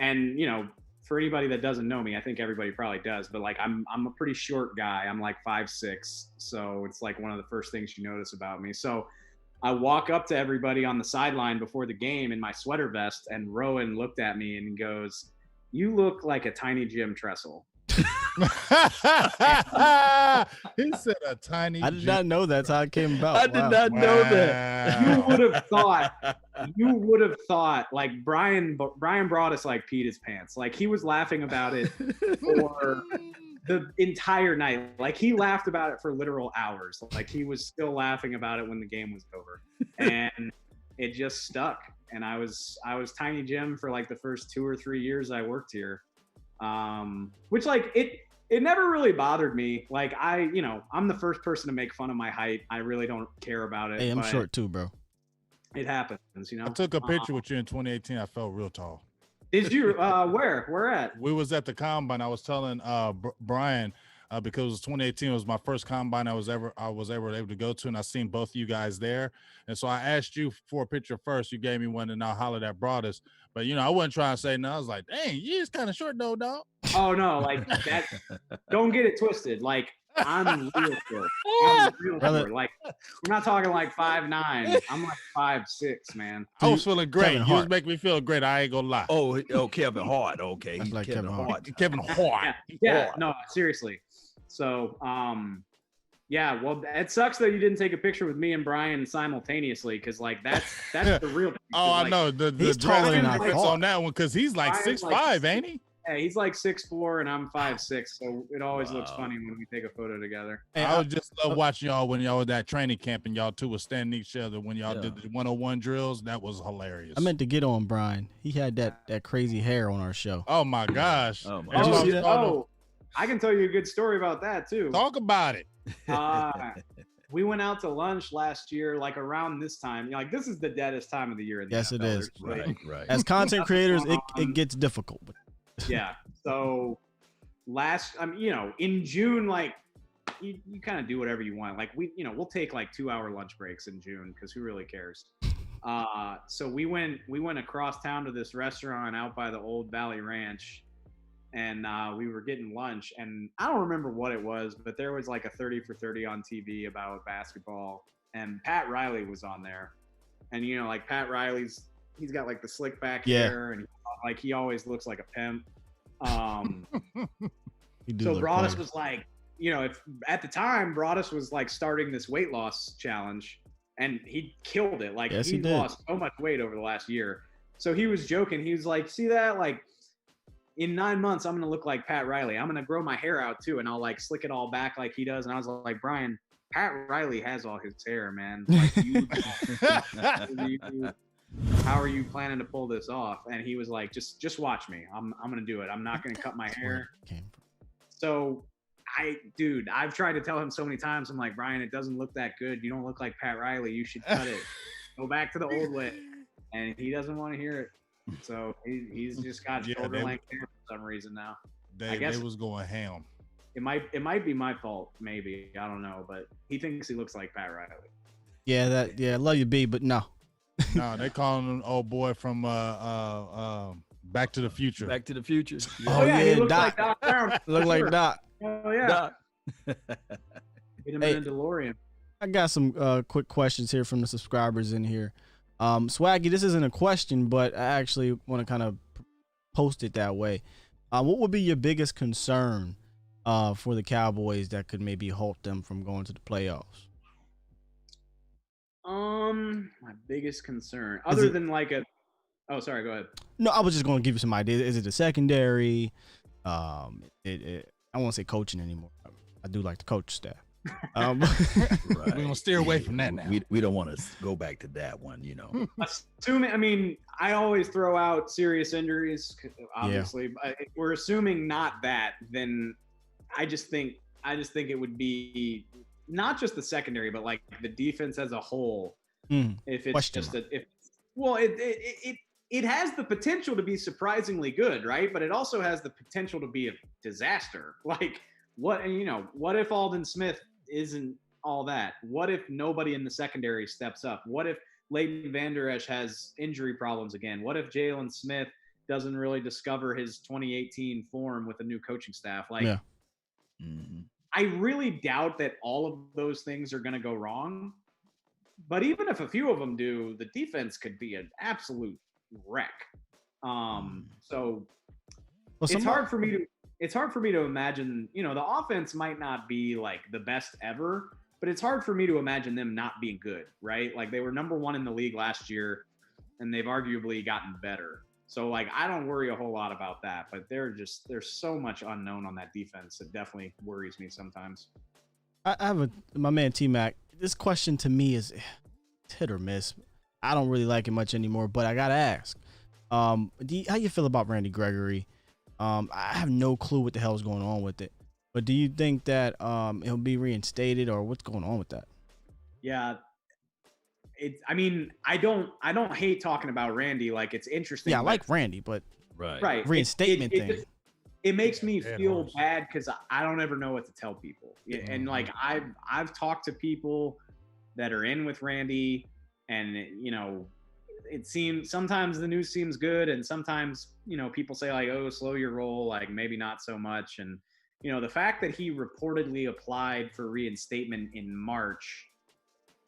you know, for anybody that doesn't know me, I think everybody probably does, but like I'm a pretty short guy. I'm like 5'6", so it's like one of the first things you notice about me. So I walk up to everybody on the sideline before the game in my sweater vest, and Rowan looked at me and goes, "You look like a tiny Jim Tressel." He said a tiny. I did not know that's how it came about. I did not know that. You would have thought like Brian Broaddus like peed his pants. Like he was laughing about it for the entire night. Like he laughed about it for literal hours. Like he was still laughing about it when the game was over, and it just stuck. And I was Tiny Jim for like the first 2 or 3 years I worked here, which like it never really bothered me. Like I'm the first person to make fun of my height. I really don't care about it. Hey, I'm short too, bro. It happens, you know. I took a picture with you in 2018. I felt real tall. Did you? Where at? We was at the combine. I was telling Brian because it was 2018. It was my first combine I was ever able to go to, and I seen both of you guys there. And so I asked you for a picture first. You gave me one, and I hollered at Broaddus. But you know, I wasn't trying to say no. I was like, "Dang, you just kind of short though, dog." Oh no, like that. Don't get it twisted. Like I'm real short. I'm real short. Like we're not talking like 5'9". I'm like 5'6", man. I was feeling great. You was making me feel great. I ain't gonna lie. Oh, Kevin Hart. Okay, That's like Kevin Hart. Kevin Hart. Yeah. No, seriously. So, yeah. Well, it sucks that you didn't take a picture with me and Brian simultaneously, because like that's the real. Oh, like, I know the he's taller than I thought on that one because he's like 6'5", ain't he? Yeah, he's like 6'4" and I'm 5'6", so it always looks funny when we take a photo together. Hey, I would just love watching y'all when y'all was at training camp and y'all two was standing each other when y'all did the 101 drills. That was hilarious. I meant to get on Brian. He had that crazy hair on our show. Oh my gosh! Oh my gosh! I can tell you a good story about that too. Talk about it. We went out to lunch last year, like around this time. Like this is the deadest time of the year. In the yes, NFL. it is. Right. As content creators, it gets difficult. Yeah. So in June, like you kind of do whatever you want. Like we'll take like 2-hour lunch breaks in June because who really cares? So we went across town to this restaurant out by the old Valley Ranch, and we were getting lunch, and I don't remember what it was, but there was like a 30 for 30 on TV about basketball, and Pat Riley was on there. And like Pat Riley's, he's got like the slick back hair, and like he always looks like a pimp. So Broaddus was like, if at the time Broaddus was like starting this weight loss challenge, and he killed it. Like he lost so much weight over the last year. So he was joking. He was like, "See that? Like in 9 months, I'm gonna look like Pat Riley. I'm gonna grow my hair out too, and I'll like slick it all back like he does." And I was like, "Brian, Pat Riley has all his hair, man. Like, how are you planning to pull this off?" And he was like, just watch me. I'm gonna do it. I'm not gonna cut my hair. So I've tried to tell him so many times. I'm like, "Brian, it doesn't look that good. You don't look like Pat Riley. You should cut it. Go back to the old way." And he doesn't want to hear it. So he's just got shoulder length hair for some reason now. I guess they was going ham. It might be my fault, maybe. I don't know, but he thinks he looks like Pat Riley. Yeah, I love you, B, but no. No, they calling him old boy from Back to the Future. Back to the Future. Yeah. He looks like Doc Brown. Look like Doc. Oh yeah. Doc. Get him in a DeLorean. I got some quick questions here from the subscribers in here. Swaggy, this isn't a question, but I actually want to kind of post it that way. What would be your biggest concern for the Cowboys that could maybe halt them from going to the playoffs? My biggest concern, other than like a, oh, sorry, go ahead. No, I was just going to give you some ideas. Is it the secondary? I won't say coaching anymore. I do like the coach staff. Right. We're gonna steer away from that now. We don't want to go back to that one, Assuming, I mean, I always throw out serious injuries, obviously. But if we're assuming not that, then I just think it would be not just the secondary, but like the defense as a whole. If it's just it has the potential to be surprisingly good, right? But it also has the potential to be a disaster. Like what if Aldon Smith isn't all that? What if nobody in the secondary steps up? What if Leighton Vander Esch has injury problems again? What if Jalen Smith doesn't really discover his 2018 form with a new coaching staff? Like, I really doubt that all of those things are going to go wrong. But even if a few of them do, the defense could be an absolute wreck. So it's hard for me to imagine, the offense might not be like the best ever, but it's hard for me to imagine them not being good, right? Like they were number 1 in the league last year and they've arguably gotten better. So like, I don't worry a whole lot about that, but there's so much unknown on that defense. It definitely worries me sometimes. I have my man T-Mac. This question to me is hit or miss. I don't really like it much anymore, but I got to ask, how you feel about Randy Gregory? I have no clue what the hell is going on with it, but do you think that he'll be reinstated or what's going on with that? Yeah, I don't hate talking about Randy. Like it's interesting. Yeah, I like Randy, but right reinstatement thing. It makes me feel bad because I don't ever know what to tell people. And like I've talked to people that are in with Randy, and it seems sometimes the news seems good, and sometimes people say like, oh, slow your roll, like maybe not so much. And the fact that he reportedly applied for reinstatement in March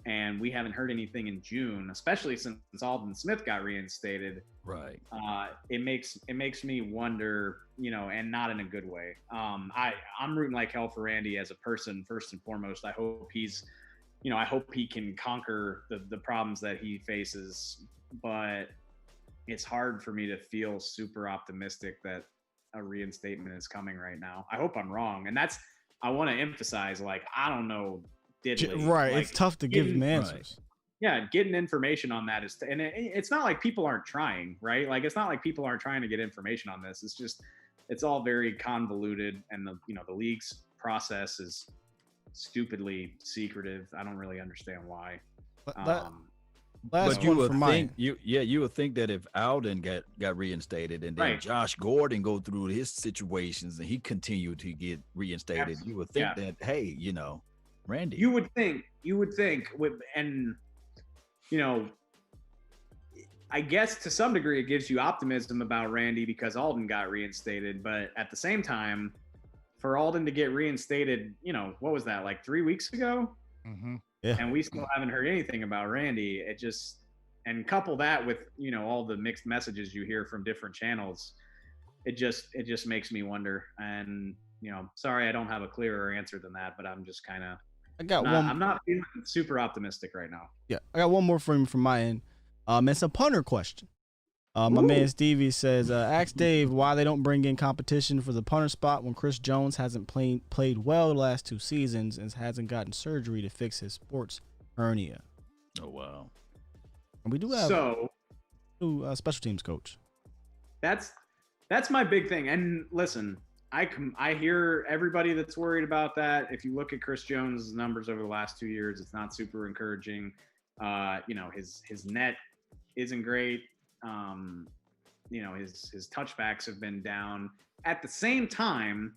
and we haven't heard anything in June, especially since Aldon Smith got reinstated. Right. It makes me wonder, and not in a good way. I'm rooting like hell for Randy as a person, first and foremost. I hope I hope he can conquer the problems that he faces, but it's hard for me to feel super optimistic that a reinstatement is coming right now. I hope I'm wrong. And I want to emphasize, like, I don't know. Right. Like, it's tough to give them answers. Right. Yeah. Getting information on that and it's not like people aren't trying, right? Like, it's not like people aren't trying to get information on this. It's just, it's all very convoluted, and the league's process is stupidly secretive. I don't really understand why. But you would think you would think that if Alden got reinstated and then Josh Gordon go through his situations and he continued to get reinstated, you would think that, hey, Randy. You would think I guess to some degree it gives you optimism about Randy because Alden got reinstated, but at the same time, for Alden to get reinstated, what was that, like 3 weeks ago? Mm-hmm. Yeah. And we still haven't heard anything about Randy. And couple that with, all the mixed messages you hear from different channels, it just makes me wonder. And, sorry, I don't have a clearer answer than that, but I'm just kind of, I'm not feeling super optimistic right now. Yeah. I got one more for him from my end. It's a punter question. My man Stevie says, ask Dave why they don't bring in competition for the punter spot when Chris Jones hasn't played well the last 2 seasons and hasn't gotten surgery to fix his sports hernia. Oh, wow. And we do have a special teams coach. That's my big thing. And listen, I hear everybody that's worried about that. If you look at Chris Jones' numbers over the last 2 years, it's not super encouraging. His net isn't great. His touchbacks have been down. At the same time,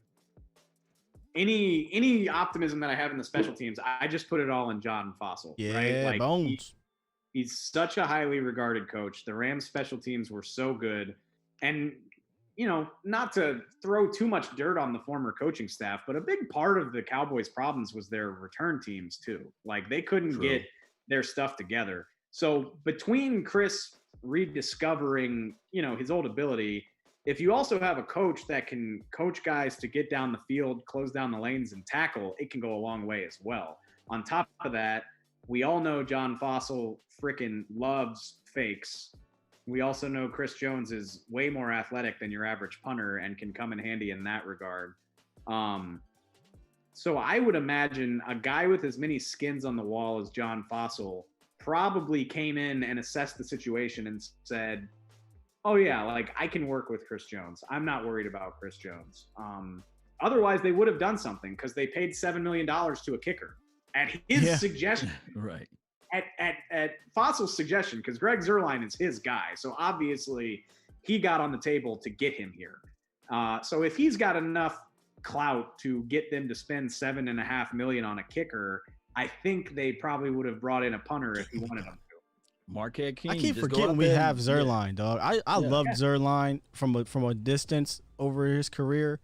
any optimism that I have in the special teams, I just put it all in John Fossil. Yeah, right? Like, Bones. He's such a highly regarded coach. The Rams special teams were so good. And, not to throw too much dirt on the former coaching staff, but a big part of the Cowboys' problems was their return teams too. Like they couldn't get their stuff together. So between Chris rediscovering, his old ability, if you also have a coach that can coach guys to get down the field, close down the lanes, and tackle, it can go a long way as well. On top of that, we all know John Fossil freaking loves fakes. We also know Chris Jones is way more athletic than your average punter and can come in handy in that regard. So I would imagine a guy with as many skins on the wall as John Fossil probably came in and assessed the situation and said, oh yeah, like I can work with Chris Jones. I'm not worried about Chris Jones. Otherwise they would have done something because they paid $7 million to a kicker at his suggestion. Right. At Fossil's suggestion, because Greg Zuerlein is his guy. So obviously he got on the table to get him here. So if he's got enough clout to get them to spend $7.5 million on a kicker, I think they probably would have brought in a punter if he wanted them to. Marquette King. I keep forgetting we have Zuerlein, dog. I loved Zuerlein from a distance over his career.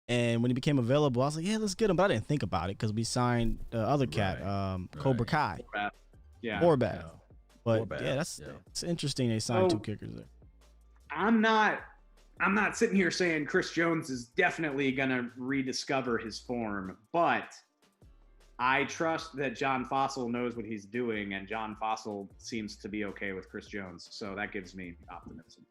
And when he became available, I was like, yeah, let's get him. But I didn't think about it because we signed the other cat, Cobra Kai. Horvath. But it's interesting they signed two kickers there. I'm not sitting here saying Chris Jones is definitely gonna rediscover his form, but I trust that John Fossil knows what he's doing, and John Fossil seems to be okay with Chris Jones, so that gives me optimism.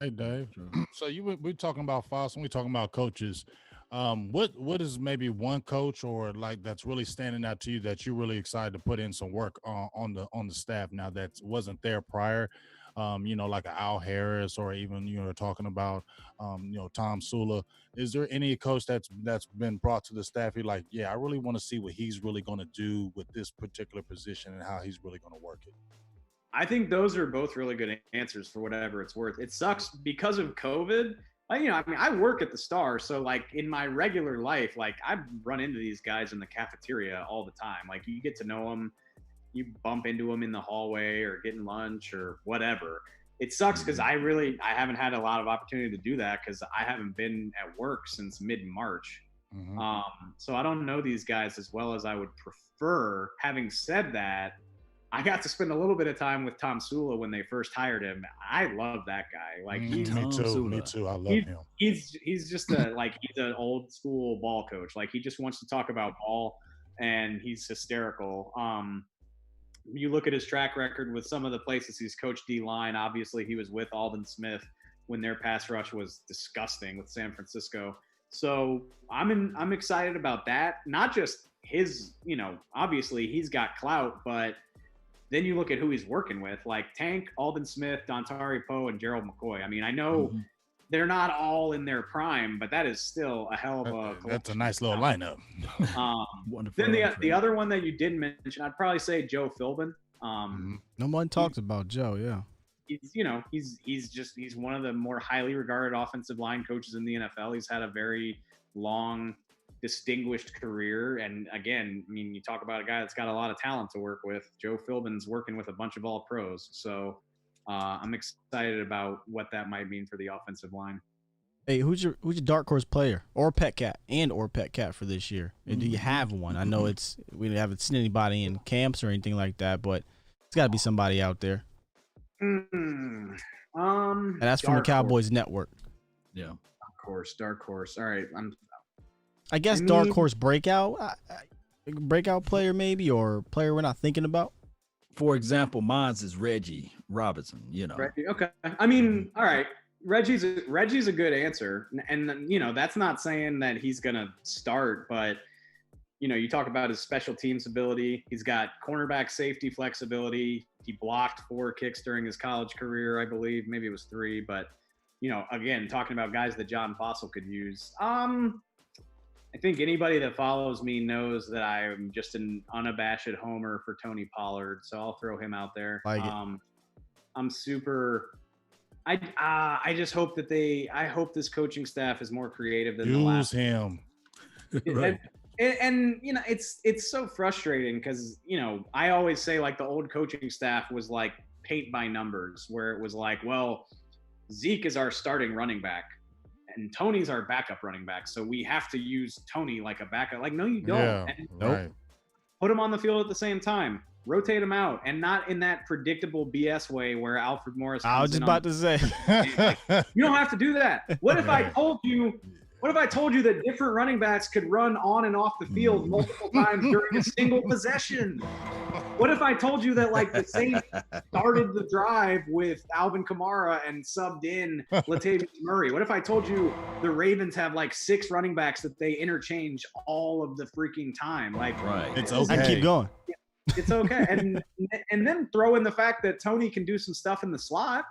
Hey Dave, so we're talking about Fossil, we're talking about coaches. What is maybe one coach or like that's really standing out to you that you're really excited to put in some work on the staff now that wasn't there prior? Like an Al Harris or even talking about Tom Sula. Is there any coach that's been brought to the staff you're like, yeah, I really want to see what he's really going to do with this particular position and how he's really going to work it? I think those are both really good answers for whatever it's worth. It sucks because of COVID. I work at the Star, so like in my regular life, like I run into these guys in the cafeteria all the time. Like you get to know them, you bump into them in the hallway or getting lunch or whatever. It sucks because I haven't had a lot of opportunity to do that because I haven't been at work since mid-March. So I don't know these guys as well as I would prefer. Having said that, I got to spend a little bit of time with Tom Sula when they first hired him. I love that guy. Like me too. I love him. He's just he's an old school ball coach. Like he just wants to talk about ball and he's hysterical. You look at his track record with some of the places he's coached D-line. Obviously, he was with Aldon Smith when their pass rush was disgusting with San Francisco. So I'm excited about that. Not just his, obviously he's got clout, but then you look at who he's working with, like Tank, Aldon Smith, Dontari Poe, and Gerald McCoy. I mean, I know they're not all in their prime, but that is still a hell of a that's a nice little lineup. Then the other one that you didn't mention, I'd probably say Joe Philbin. No one talks about Joe, yeah. He's one of the more highly regarded offensive line coaches in the NFL. He's had a very long, distinguished career. And again, I mean, you talk about a guy that's got a lot of talent to work with. Joe Philbin's working with a bunch of all pros. So I'm excited about what that might mean for the offensive line. Hey, who's your dark horse player or pet cat for this year? And do you have one? I know we haven't seen anybody in camps or anything like that, but it's got to be somebody out there. And that's from the Cowboys Network. Yeah. Dark horse. All right. I guess dark horse breakout player maybe, or player we're not thinking about. For example, mine's is Reggie Robinson. Reggie, okay. I mean, all right. Reggie's a good answer, and that's not saying that he's gonna start, but you talk about his special teams ability. He's got cornerback safety flexibility. He blocked 4 kicks during his college career, I believe. Maybe it was 3, but again, talking about guys that John Fossil could use. I think anybody that follows me knows that I'm just an unabashed homer for Tony Pollard, so I'll throw him out there. I'm super. I just hope that I hope this coaching staff is more creative than the last. Use him. Right. And it's so frustrating because I always say like the old coaching staff was like paint by numbers, where it was like, well, Zeke is our starting running back and Tony's our backup running back. So we have to use Tony like a backup. Like, no, you don't. Yeah, And right. put him on the field at the same time. Rotate him out, and not in that predictable BS way where Alfred Morris. I was just about to say. You don't have to do that. What if I told you? What if I told you that different running backs could run on and off the field multiple times during a single possession? What if I told you that like the Saints started the drive with Alvin Kamara and subbed in Latavius Murray? What if I told you the Ravens have like 6 running backs that they interchange all of the freaking time? Like, Right. It's okay. I keep going. It's okay. And then throw in the fact that Tony can do some stuff in the slot.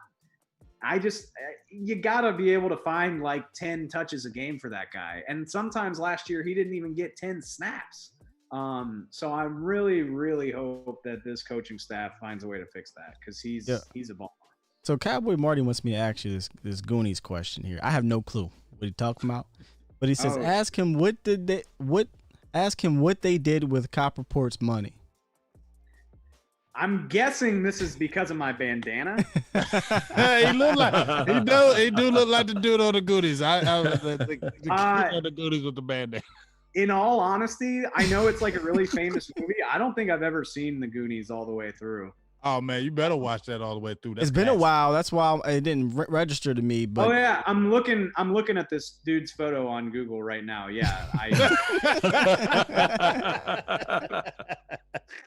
You gotta be able to find like 10 touches a game for that guy. And sometimes last year he didn't even get 10 snaps. So I really, really hope that this coaching staff finds a way to fix that because he's a ball. So Cowboy Marty wants me to ask you this Goonies question here. I have no clue what he talking about, but he says ask him what they did with Copperport's money. I'm guessing this is because of my bandana. He look like he do look like the dude on the Goonies. The kid on the Goonies with the bandana. In all honesty, I know it's like a really famous movie. I don't think I've ever seen the Goonies all the way through. Oh man, you better watch that all the way through. That's it's been a while. That's why it didn't register to me. But oh yeah, I'm looking at this dude's photo on Google right now. Yeah,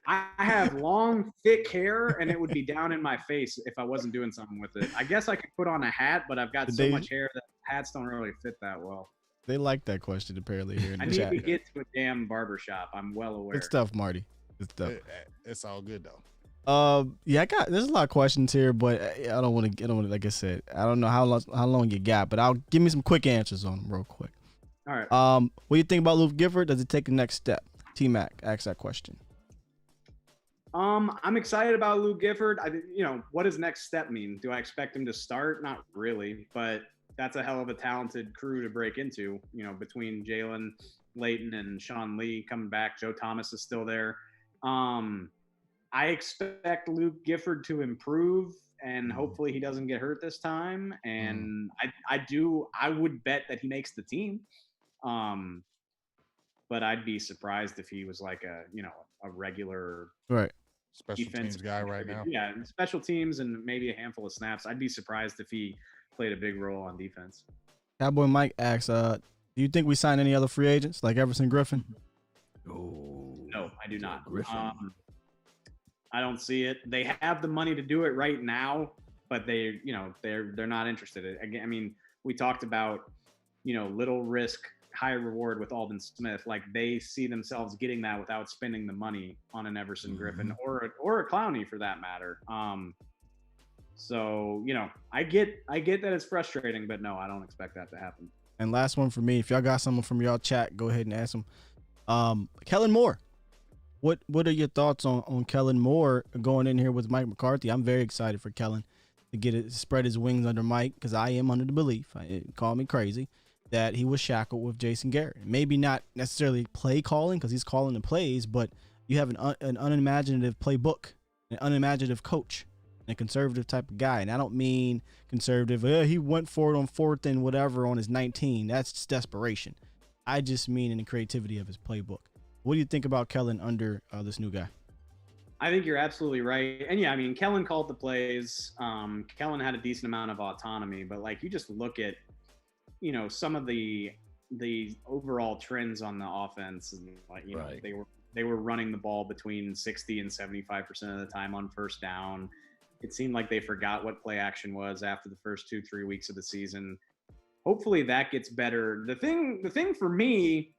I have long, thick hair, and it would be down in my face if I wasn't doing something with it. I guess I could put on a hat, but I've got so much hair that hats don't really fit that well. They like that question apparently here in the I chat. need to get to a damn barbershop. I'm well aware. Good stuff, Marty. Good stuff. It's all good though. There's a lot of questions here, but I don't want to. Like I said, I don't know how long you got, but I'll give me some quick answers on them real quick. All right. What do you think about Luke Gifford? Does it take the next step? T-Mac asked that question. I'm excited about Luke Gifford. What does next step mean? Do I expect him to start? Not really, but that's a hell of a talented crew to break into. Between Jalen, Leighton, and Sean Lee coming back, Joe Thomas is still there. I expect Luke Gifford to improve, and hopefully he doesn't get hurt this time. And I would bet that he makes the team. But I'd be surprised if he was like a regular special teams guy right now. Yeah, special teams and maybe a handful of snaps. I'd be surprised if he played a big role on defense. Cowboy Mike asks, do you think we sign any other free agents like Everson Griffin? No, I do not. I don't see it. They have the money to do it right now, but they're not interested. Again, I mean, we talked about, little risk, high reward with Aldon Smith. Like they see themselves getting that without spending the money on an Everson Griffin or a Clowney for that matter. So, I get that it's frustrating, but no, I don't expect that to happen. And last one for me, if y'all got someone from y'all chat, go ahead and ask them. Kellen Moore. What are your thoughts on Kellen Moore going in here with Mike McCarthy? I'm very excited for Kellen to spread his wings under Mike, because I am under the belief, call me crazy, that he was shackled with Jason Garrett. Maybe not necessarily play calling, because he's calling the plays, but you have an unimaginative playbook, an unimaginative coach, and a conservative type of guy. And I don't mean conservative, he went for it on 4th and whatever on his 19. That's just desperation. I just mean in the creativity of his playbook. What do you think about Kellen under this new guy? I think you're absolutely right. And yeah, I mean, Kellen called the plays. Kellen had a decent amount of autonomy, but like you just look at, some of the overall trends on the offense, and like, they were running the ball between 60 and 75% of the time on first down. It seemed like they forgot what play action was after the first 2-3 weeks of the season. Hopefully that gets better. The thing for me,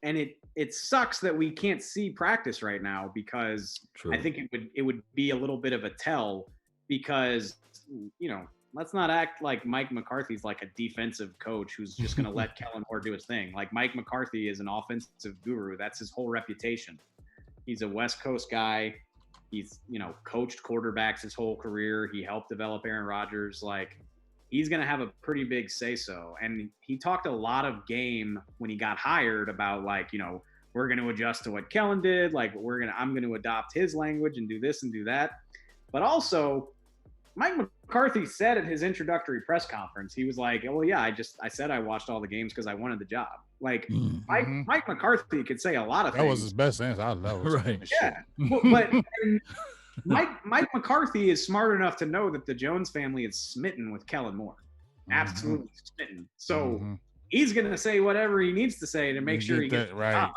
and it sucks that we can't see practice right now, because I think it would be a little bit of a tell, because, let's not act like Mike McCarthy's like a defensive coach who's just going to let Kellen Moore do his thing. Like Mike McCarthy is an offensive guru. That's his whole reputation. He's a West Coast guy. He's, coached quarterbacks his whole career. He helped develop Aaron Rodgers. Like, he's going to have a pretty big say-so. And he talked a lot of game when he got hired about like, we're going to adjust to what Kellen did. Like I'm going to adopt his language and do this and do that. But also Mike McCarthy said at his introductory press conference, he was like, "Well, yeah, I said I watched all the games because I wanted the job." Like Mike McCarthy could say a lot of things. That was his best answer. I love it. Right. Yeah, but Mike McCarthy is smart enough to know that the Jones family is smitten with Kellen Moore, absolutely smitten. So he's going to say whatever he needs to say to make sure he gets right.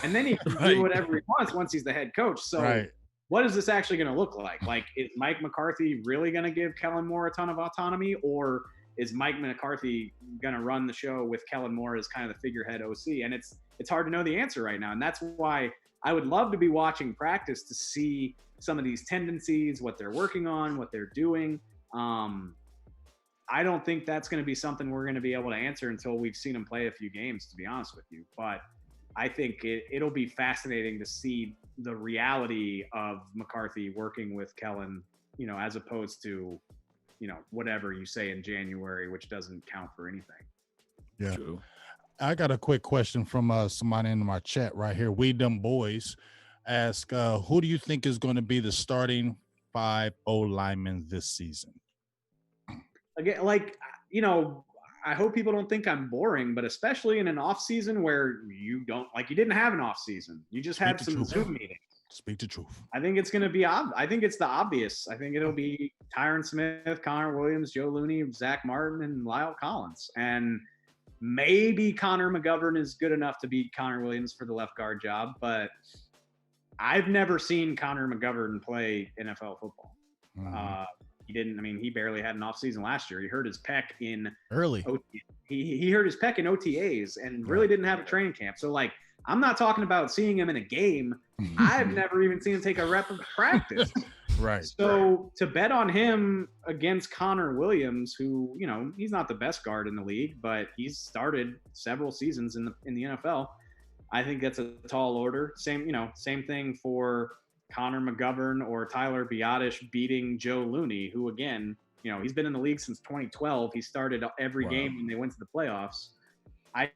And then he can do whatever he wants once he's the head coach. So what is this actually going to look like? Like, is Mike McCarthy really going to give Kellen Moore a ton of autonomy, or is Mike McCarthy going to run the show with Kellen Moore as kind of the figurehead OC? And it's hard to know the answer right now. And that's why I would love to be watching practice to see some of these tendencies, what they're working on, what they're doing. I don't think that's going to be something we're going to be able to answer until we've seen him play a few games, to be honest with you. But I think it'll be fascinating to see the reality of McCarthy working with Kellen, as opposed to, whatever you say in January, which doesn't count for anything. Yeah. True. I got a quick question from somebody in my chat right here. We Them Boys ask, who do you think is going to be the starting 5 O-linemen this season? Again, I hope people don't think I'm boring, but especially in an off season where you didn't have an off season. You just had some Zoom meetings. Speak the truth. I think it's going to be I think it's the obvious. I think it'll be Tyron Smith, Connor Williams, Joe Looney, Zach Martin, and Lyle Collins. And maybe Connor McGovern is good enough to beat Connor Williams for the left guard job, but I've never seen Connor McGovern play NFL football. He barely had an offseason last year. He hurt his pec in early. He hurt his pec in OTAs and really didn't have a training camp. So, I'm not talking about seeing him in a game. I've never even seen him take a rep of practice. Right. So to bet on him against Connor Williams, who, he's not the best guard in the league, but he's started several seasons in the NFL. I think that's a tall order. Same thing for Connor McGovern or Tyler Biotish beating Joe Looney, who again, he's been in the league since 2012. He started every game when they went to the playoffs. I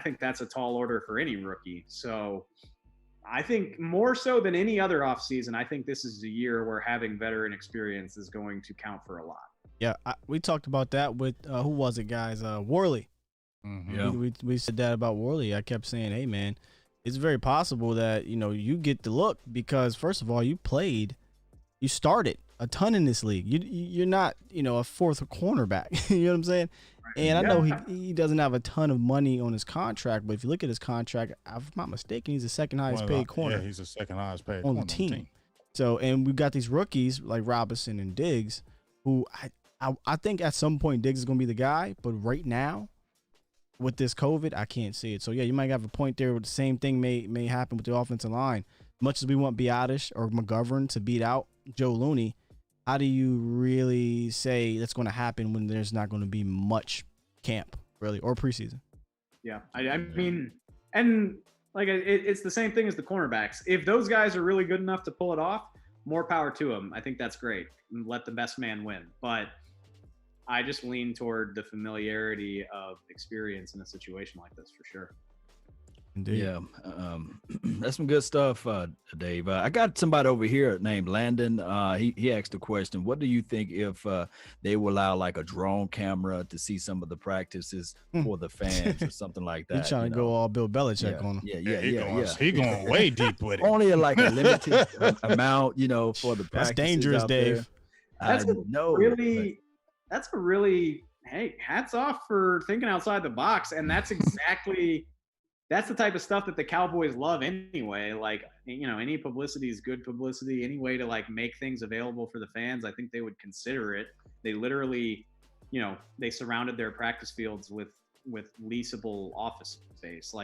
think that's a tall order for any rookie. So I think more so than any other offseason, I think this is a year where having veteran experience is going to count for a lot. Yeah, we talked about that with who was it, guys? Worley. Yeah, we said that about Worley. I kept saying, hey man, it's very possible that you get the look because first of all, you started a ton in this league. You're not a fourth cornerback. You know what I'm saying? And I know he doesn't have a ton of money on his contract, but if you look at his contract, if I'm not mistaken, he's the second highest paid corner. Yeah, he's the second highest paid on the team. So, and we've got these rookies like Robinson and Diggs, who I think at some point Diggs is going to be the guy, but right now with this COVID, I can't see it. So yeah, you might have a point there. Where the same thing may happen with the offensive line. Much as we want Biotish or McGovern to beat out Joe Looney, how do you really say that's going to happen when there's not going to be much camp, really, or preseason? Yeah, I mean, and it's the same thing as the cornerbacks. If those guys are really good enough to pull it off, more power to them. I think that's great. Let the best man win. But I just lean toward the familiarity of experience in a situation like this for sure. Indeed. Yeah, that's some good stuff, Dave. I got somebody over here named Landon. He asked a question. What do you think if they will allow a drone camera to see some of the practices for the fans or something like that? He's trying to go all Bill Belichick on him. Yeah. He going way deep with it. Only a limited amount, for the practices. That's dangerous, Dave. That's a really hey, hats off for thinking outside the box, and that's exactly. That's the type of stuff that the Cowboys love anyway. Any publicity is good publicity. Any way to make things available for the fans, I think they would consider it. They literally, they surrounded their practice fields with leasable office space.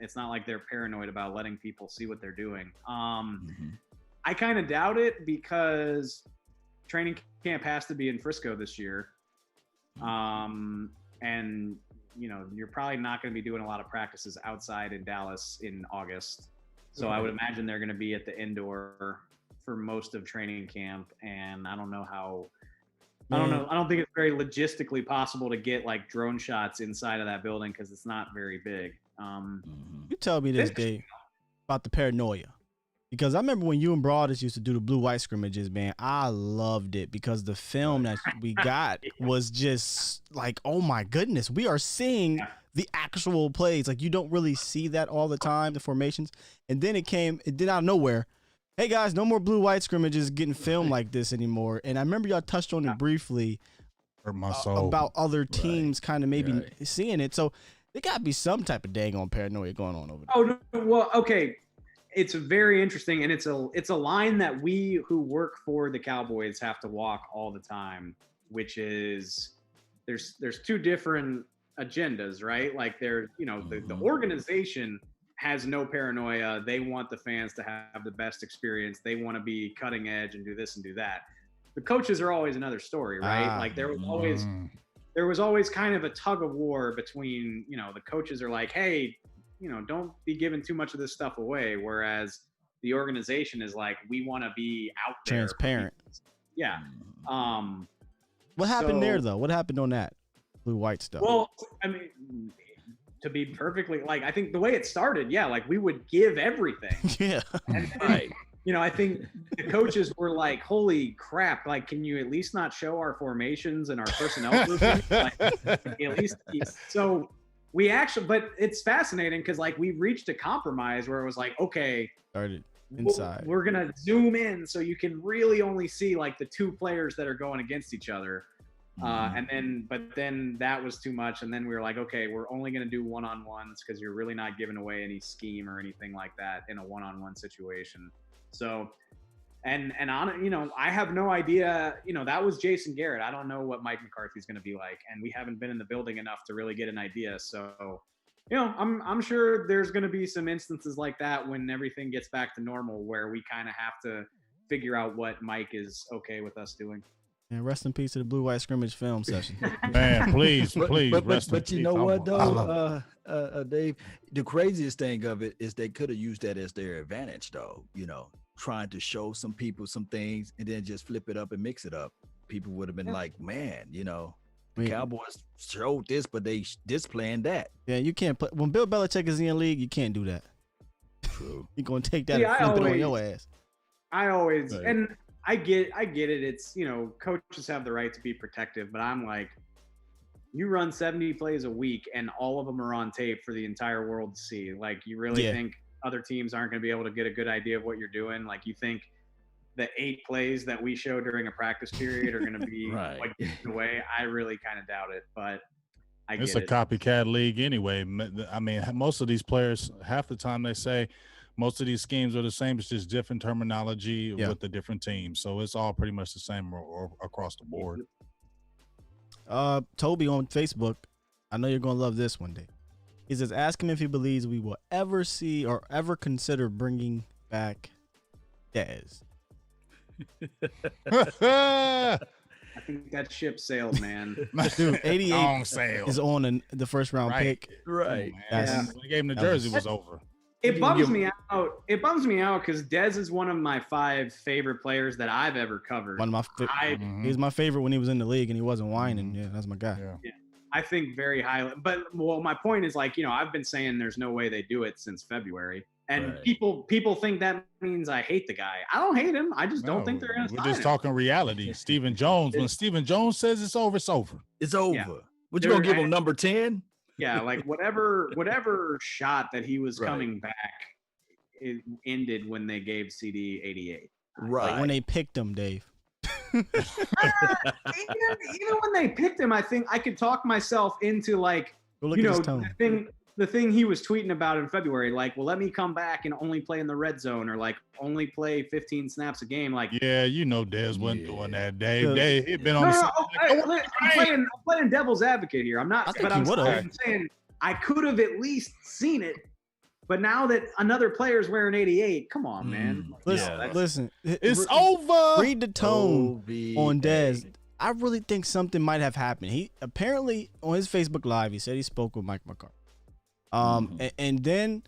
It's not like they're paranoid about letting people see what they're doing. I kind of doubt it because training camp has to be in Frisco this year. And you're probably not going to be doing a lot of practices outside in Dallas in August. So I would imagine they're going to be at the indoor for most of training camp. And I don't know how, I don't think it's very logistically possible to get drone shots inside of that building because it's not very big. You tell me this, Dave, about the paranoia. Because I remember when you and Broadus used to do the blue-white scrimmages, man, I loved it because the film that we got was just like, oh my goodness, we are seeing the actual plays. Like, you don't really see that all the time, the formations. And then it did out of nowhere. Hey guys, no more blue-white scrimmages getting filmed like this anymore. And I remember y'all touched on it briefly about other teams kind of maybe seeing it. So there got to be some type of daggone paranoia going on over there. Oh, no, well, okay. It's very interesting, and it's a line that we who work for the Cowboys have to walk all the time, which is there's two different agendas, right? Like the organization has no paranoia. They want the fans to have the best experience. They want to be cutting edge and do this and do that. The coaches are always another story, right? Like there was always kind of a tug of war between, the coaches are like, hey, don't be giving too much of this stuff away. Whereas the organization is like, we want to be out there. Transparent. Yeah. What happened there though? What happened on that blue-white stuff? Well, I mean, to be perfectly, like, I think the way it started, like we would give everything. Yeah. And then, I think the coaches were like, holy crap, like, can you at least not show our formations and our personnel grouping? Like, at least. So we actually, but it's fascinating because like we reached a compromise where it was like, okay, started inside. We're going to zoom in so you can really only see like the two players that are going against each other. But then that was too much. And then we were like, okay, we're only going to do one-on-ones because you're really not giving away any scheme or anything like that in a one-on-one situation. So, and on, I have no idea, that was Jason Garrett. I don't know what Mike McCarthy's going to be like, and we haven't been in the building enough to really get an idea. So, I'm sure there's going to be some instances like that when everything gets back to normal, where we kind of have to figure out what Mike is okay with us doing. And rest in peace to the blue-white scrimmage film session. Man, please. But you know what though, Dave, the craziest thing of it is they could have used that as their advantage though, trying to show some people some things and then just flip it up and mix it up. People would have been like, man, the Cowboys showed this, but they displaying that. Yeah, you can't put when Bill Belichick is in the league, you can't do that. True. You're gonna take that and flip it on your ass. And I get it. It's, coaches have the right to be protective, but I'm like, you run 70 plays a week and all of them are on tape for the entire world to see. Like, you really think other teams aren't going to be able to get a good idea of what you're doing? Like, you think the 8 plays that we show during a practice period are going to be like the way? I really kind of doubt it, but it's a copycat league anyway. I mean, most of these players, half the time they say most of these schemes are the same. It's just different terminology with the different teams. So it's all pretty much the same or across the board. Toby on Facebook, I know you're going to love this one day. He says, ask him if he believes we will ever see or ever consider bringing back Dez. I think that ship sailed, man. Dude, 88 is on the first round pick. Right. When they gave him the jersey, was over. It bums me out. It bums me out because Dez is one of my 5 favorite players that I've ever covered. One of my he was my favorite when he was in the league and he wasn't whining. Yeah, that's my guy. Yeah. I think very highly. But my point is, like, I've been saying there's no way they do it since February. And people think that means I hate the guy. I don't hate him. I just don't think they're going to sign him. We're just talking reality. Stephen Jones, when Stephen Jones says it's over, it's over. It's over. Yeah. What you going to give him, number 10? Yeah, like whatever shot that he was coming back, it ended when they gave CD 88. Right. Like when they picked him, Dave. Even when they picked him, I think I could talk myself into, like, the thing he was tweeting about in February, like, well, let me come back and only play in the red zone, or like only play 15 snaps a game. Like, Dez wasn't doing that. Dave, he'd been on I'm playing devil's advocate here. I'm not, but I'm saying I could have at least seen it. But now that another player's wearing 88, come on, man. Listen, it's over. Read the tone on Dez. I really think something might have happened. He apparently on his Facebook Live, he said he spoke with Mike McCarthy. And then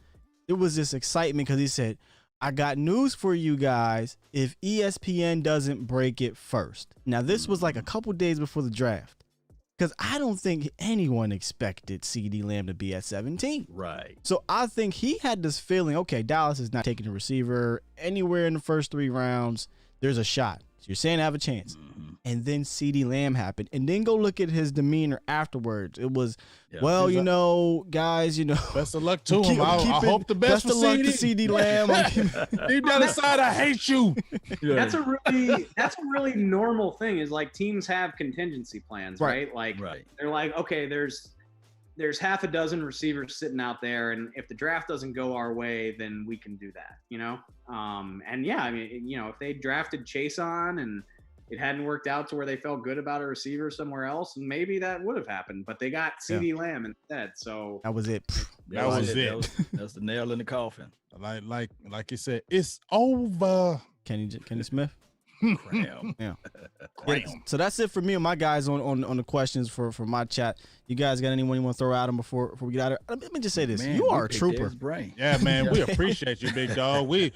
there was this excitement because he said, I got news for you guys if ESPN doesn't break it first. Now, this was like a couple days before the draft. because I don't think anyone expected CeeDee Lamb to be at 17. Right. So I think he had this feeling, okay, Dallas is not taking a receiver anywhere in the first 3 rounds. There's a shot. So you're saying I have a chance. And then CeeDee Lamb happened. And then go look at his demeanor afterwards. It was, well, you know, guys, you know. Best of luck to him. I hope the best for of luck to CeeDee Lamb. Deep down inside, I hate you. That's a really normal thing is like teams have contingency plans, right? Like they're like, okay, there's half a dozen receivers sitting out there, and if the draft doesn't go our way, then we can do that, you know? And yeah, I mean, you know, if they drafted Chase on and it hadn't worked out to where they felt good about a receiver somewhere else, maybe that would have happened, but they got CeeDee Lamb instead. So that was it. That was it. That's the nail in the coffin. Like you said, it's over. Kenny Smith. Cram. Yeah. So that's it for me and my guys on the questions for my chat. You guys got anyone you want to throw at them before we get out of here? Let me just say this: you are a trooper. Yeah, man, we appreciate you, big dog. We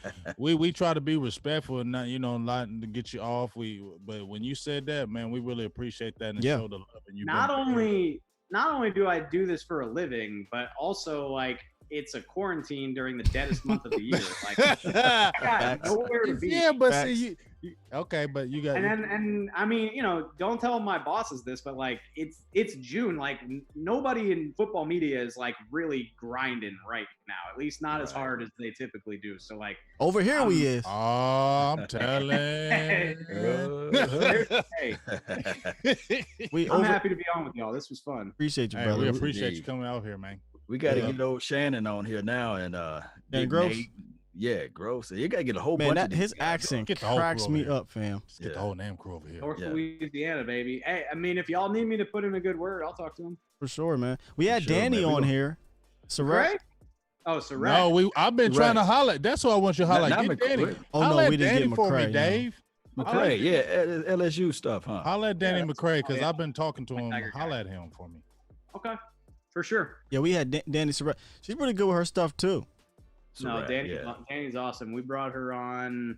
try to be respectful and not, you know, not to get you off. But when you said that, man, we really appreciate that and show the love. And you not only do I do this for a living, but also like it's a quarantine during the deadest month of the year. Like I got nowhere to be. Yeah, but see, okay, but you got and I mean, you know, don't tell my bosses this, but like it's June. Like nobody in football media is like really grinding right now. At least not as hard as they typically do. So like over here we is. Oh, I'm telling. Hey, I'm happy to be on with y'all. This was fun. Appreciate you, brother. We appreciate you coming out here, man. We got to get old Shannon on here now and Dan Gross. Yeah, Gross. You got to get a whole bunch of his accent cracks me up, fam. Let's get the whole name crew over here. North Louisiana, baby. Hey, I mean, if y'all need me to put in a good word, I'll talk to him. For sure, man. We had Danny on here. Sarek? Oh, Sarek. No, I've been trying to holler. That's what I want you to holler. Get Danny. Oh, no, we didn't get for McCray, me, Dave. McCray, yeah, LSU stuff, huh? Holler at Danny McCray because I've been talking to him. Holler at him for me. Okay. For sure. Yeah, we had Danny Sarek. She's pretty good with her stuff too. No, Danny's awesome. We brought her on.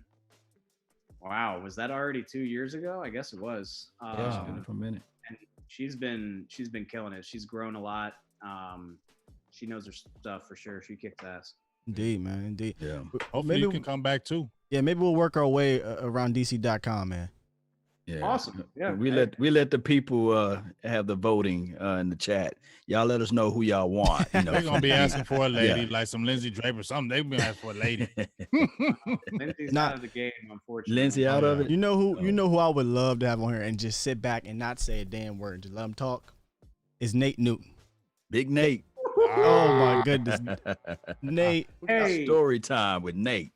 Wow, was that already 2 years ago? I guess it was. Yeah, she's been for a minute. And she's been killing it. She's grown a lot. She knows her stuff for sure. She kicks ass. Indeed, man. Indeed. Yeah. Hopefully you can come back too. Yeah, maybe we'll work our way around DC.com, man. Yeah. Awesome. Yeah. We let the people have the voting in the chat. Y'all let us know who y'all want. You know. They're gonna be asking for a lady, like some Lindsay Draper or something. They've been asking for a lady. Lindsay's out of the game, unfortunately. Lindsay out of it. You know who I would love to have on here and just sit back and not say a damn word, just let him talk. Is Nate Newton. Big Nate. Oh my goodness, Nate! Hey, story time with Nate.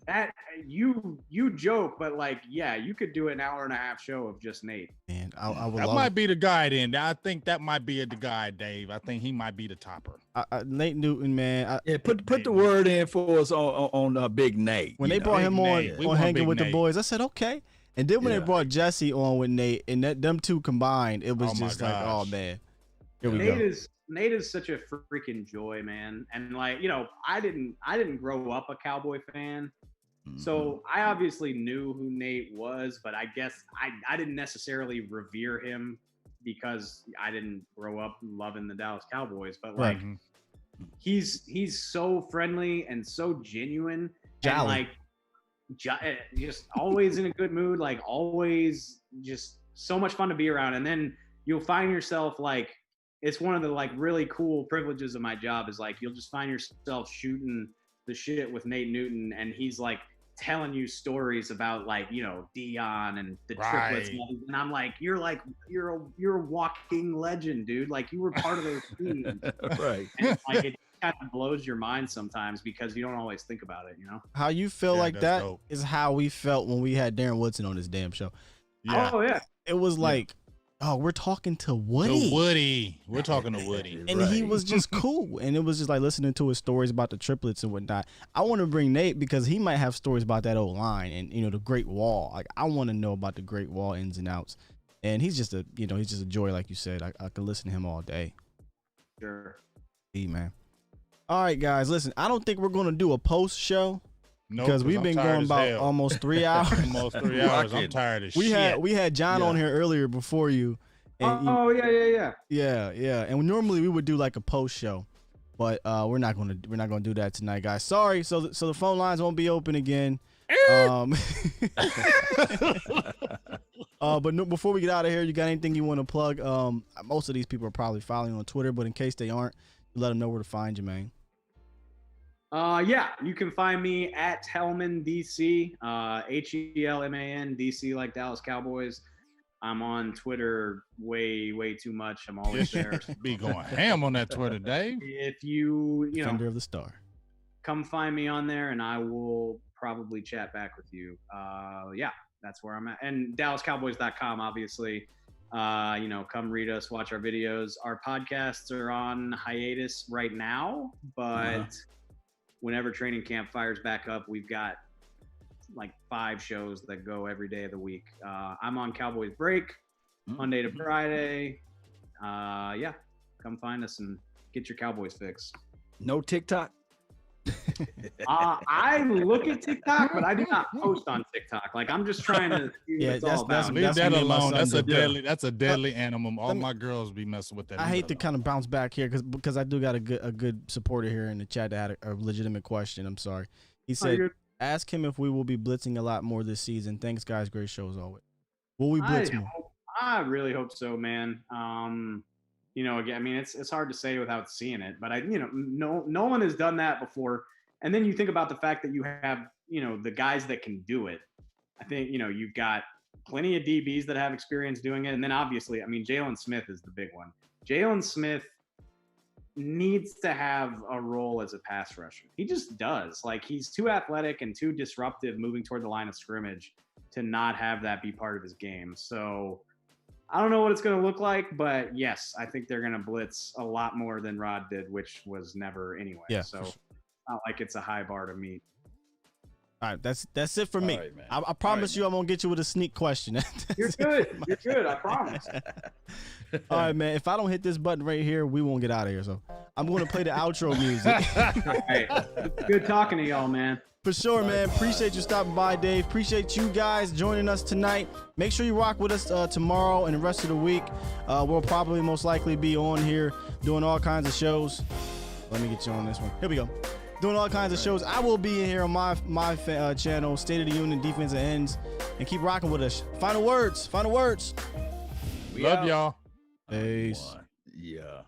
That you joke, but like, yeah, you could do an hour and a half show of just Nate. Man, I would. That might be the guy. Then I think that might be the guy, Dave. I think he might be the topper. Nate Newton, man. Put the word in for us on Big Nate. When they brought him on Hanging with the Boys, I said okay. And then when they brought Jesse on with Nate, and them two combined, it was just like, oh man, here we go. Nate is such a freaking joy, man. And like, you know, I didn't grow up a Cowboy fan. So I obviously knew who Nate was, but I guess I didn't necessarily revere him because I didn't grow up loving the Dallas Cowboys. But like, he's so friendly and so genuine, and like just always in a good mood, like always just so much fun to be around. And then you'll find yourself like, it's one of the like really cool privileges of my job is like you'll just find yourself shooting the shit with Nate Newton, and he's like telling you stories about like, you know, Dion and the triplets, and I'm like, you're a walking legend, dude. Like you were part of those teams, right? And like it kind of blows your mind sometimes because you don't always think about it, you know. How you feel like that is how we felt when we had Darren Woodson on this damn show. Yeah. Oh yeah, it was like. Oh, we're talking to Woody. We're talking to Woody. And he was just cool. And it was just like listening to his stories about the triplets and whatnot. I want to bring Nate because he might have stories about that old line and, you know, the Great Wall. Like, I want to know about the Great Wall ins and outs. And he's just a joy, like you said. I could listen to him all day. Sure. Hey, man. All right, guys, listen, I don't think we're going to do a post show. Because we've been going about almost 3 hours. Almost 3 hours. I'm tired of shit. We had John on here earlier before you, And, yeah. And normally we would do like a post show, but we're not gonna do that tonight, guys. Sorry. So the phone lines won't be open again. But no, before we get out of here, you got anything you want to plug? Most of these people are probably following you on Twitter, but in case they aren't, let them know where to find you, man. Yeah, you can find me at Helman DC, Helman DC, like Dallas Cowboys. I'm on Twitter way too much. I'm always there. Be going ham on that Twitter, Dave. If you Defender of the Star, come find me on there, and I will probably chat back with you. Yeah, that's where I'm at. And DallasCowboys.com, obviously. Come read us, watch our videos. Our podcasts are on hiatus right now, but whenever training camp fires back up, we've got like 5 shows that go every day of the week. I'm on Cowboys Break, Monday to Friday. Yeah, come find us and get your Cowboys fix. No TikTok? I look at TikTok, but I do not post on TikTok. Like, I'm just trying to see what it's all about. Leave that alone. That's a deadly animal. All my girls be messing with that. I hate to kind of bounce back here because I do got a good supporter here in the chat that had a legitimate question. I'm sorry. He said, ask him if we will be blitzing a lot more this season. Thanks, guys. Great show as always. Will we blitz more? I really hope so, man. Again, I mean, it's hard to say without seeing it, but no one has done that before. And then you think about the fact that you have, the guys that can do it. I think, you've got plenty of DBs that have experience doing it. And then obviously, I mean, Jalen Smith is the big one. Jalen Smith needs to have a role as a pass rusher. He just does. Like, he's too athletic and too disruptive moving toward the line of scrimmage to not have that be part of his game. So I don't know what it's going to look like, but yes, I think they're going to blitz a lot more than Rod did, which was never anyway. Yeah, so it's not like it's a high bar to meet. All right, that's it for me. Right, I promise you, I'm gonna get you with a sneak question. You're good. You're good. I promise. All right, man. If I don't hit this button right here, we won't get out of here. So I'm going to play the outro music. All right. Good talking to y'all, man. For sure, man. Appreciate you stopping by, Dave. Appreciate you guys joining us tonight. Make sure you rock with us tomorrow and the rest of the week. We'll probably most likely be on here doing all kinds of shows. Let me get you on this one. Here we go. Doing all kinds of shows. I will be in here on my channel, State of the Union, Defensive Ends, and keep rocking with us. Final words. Love y'all. Peace. Yeah.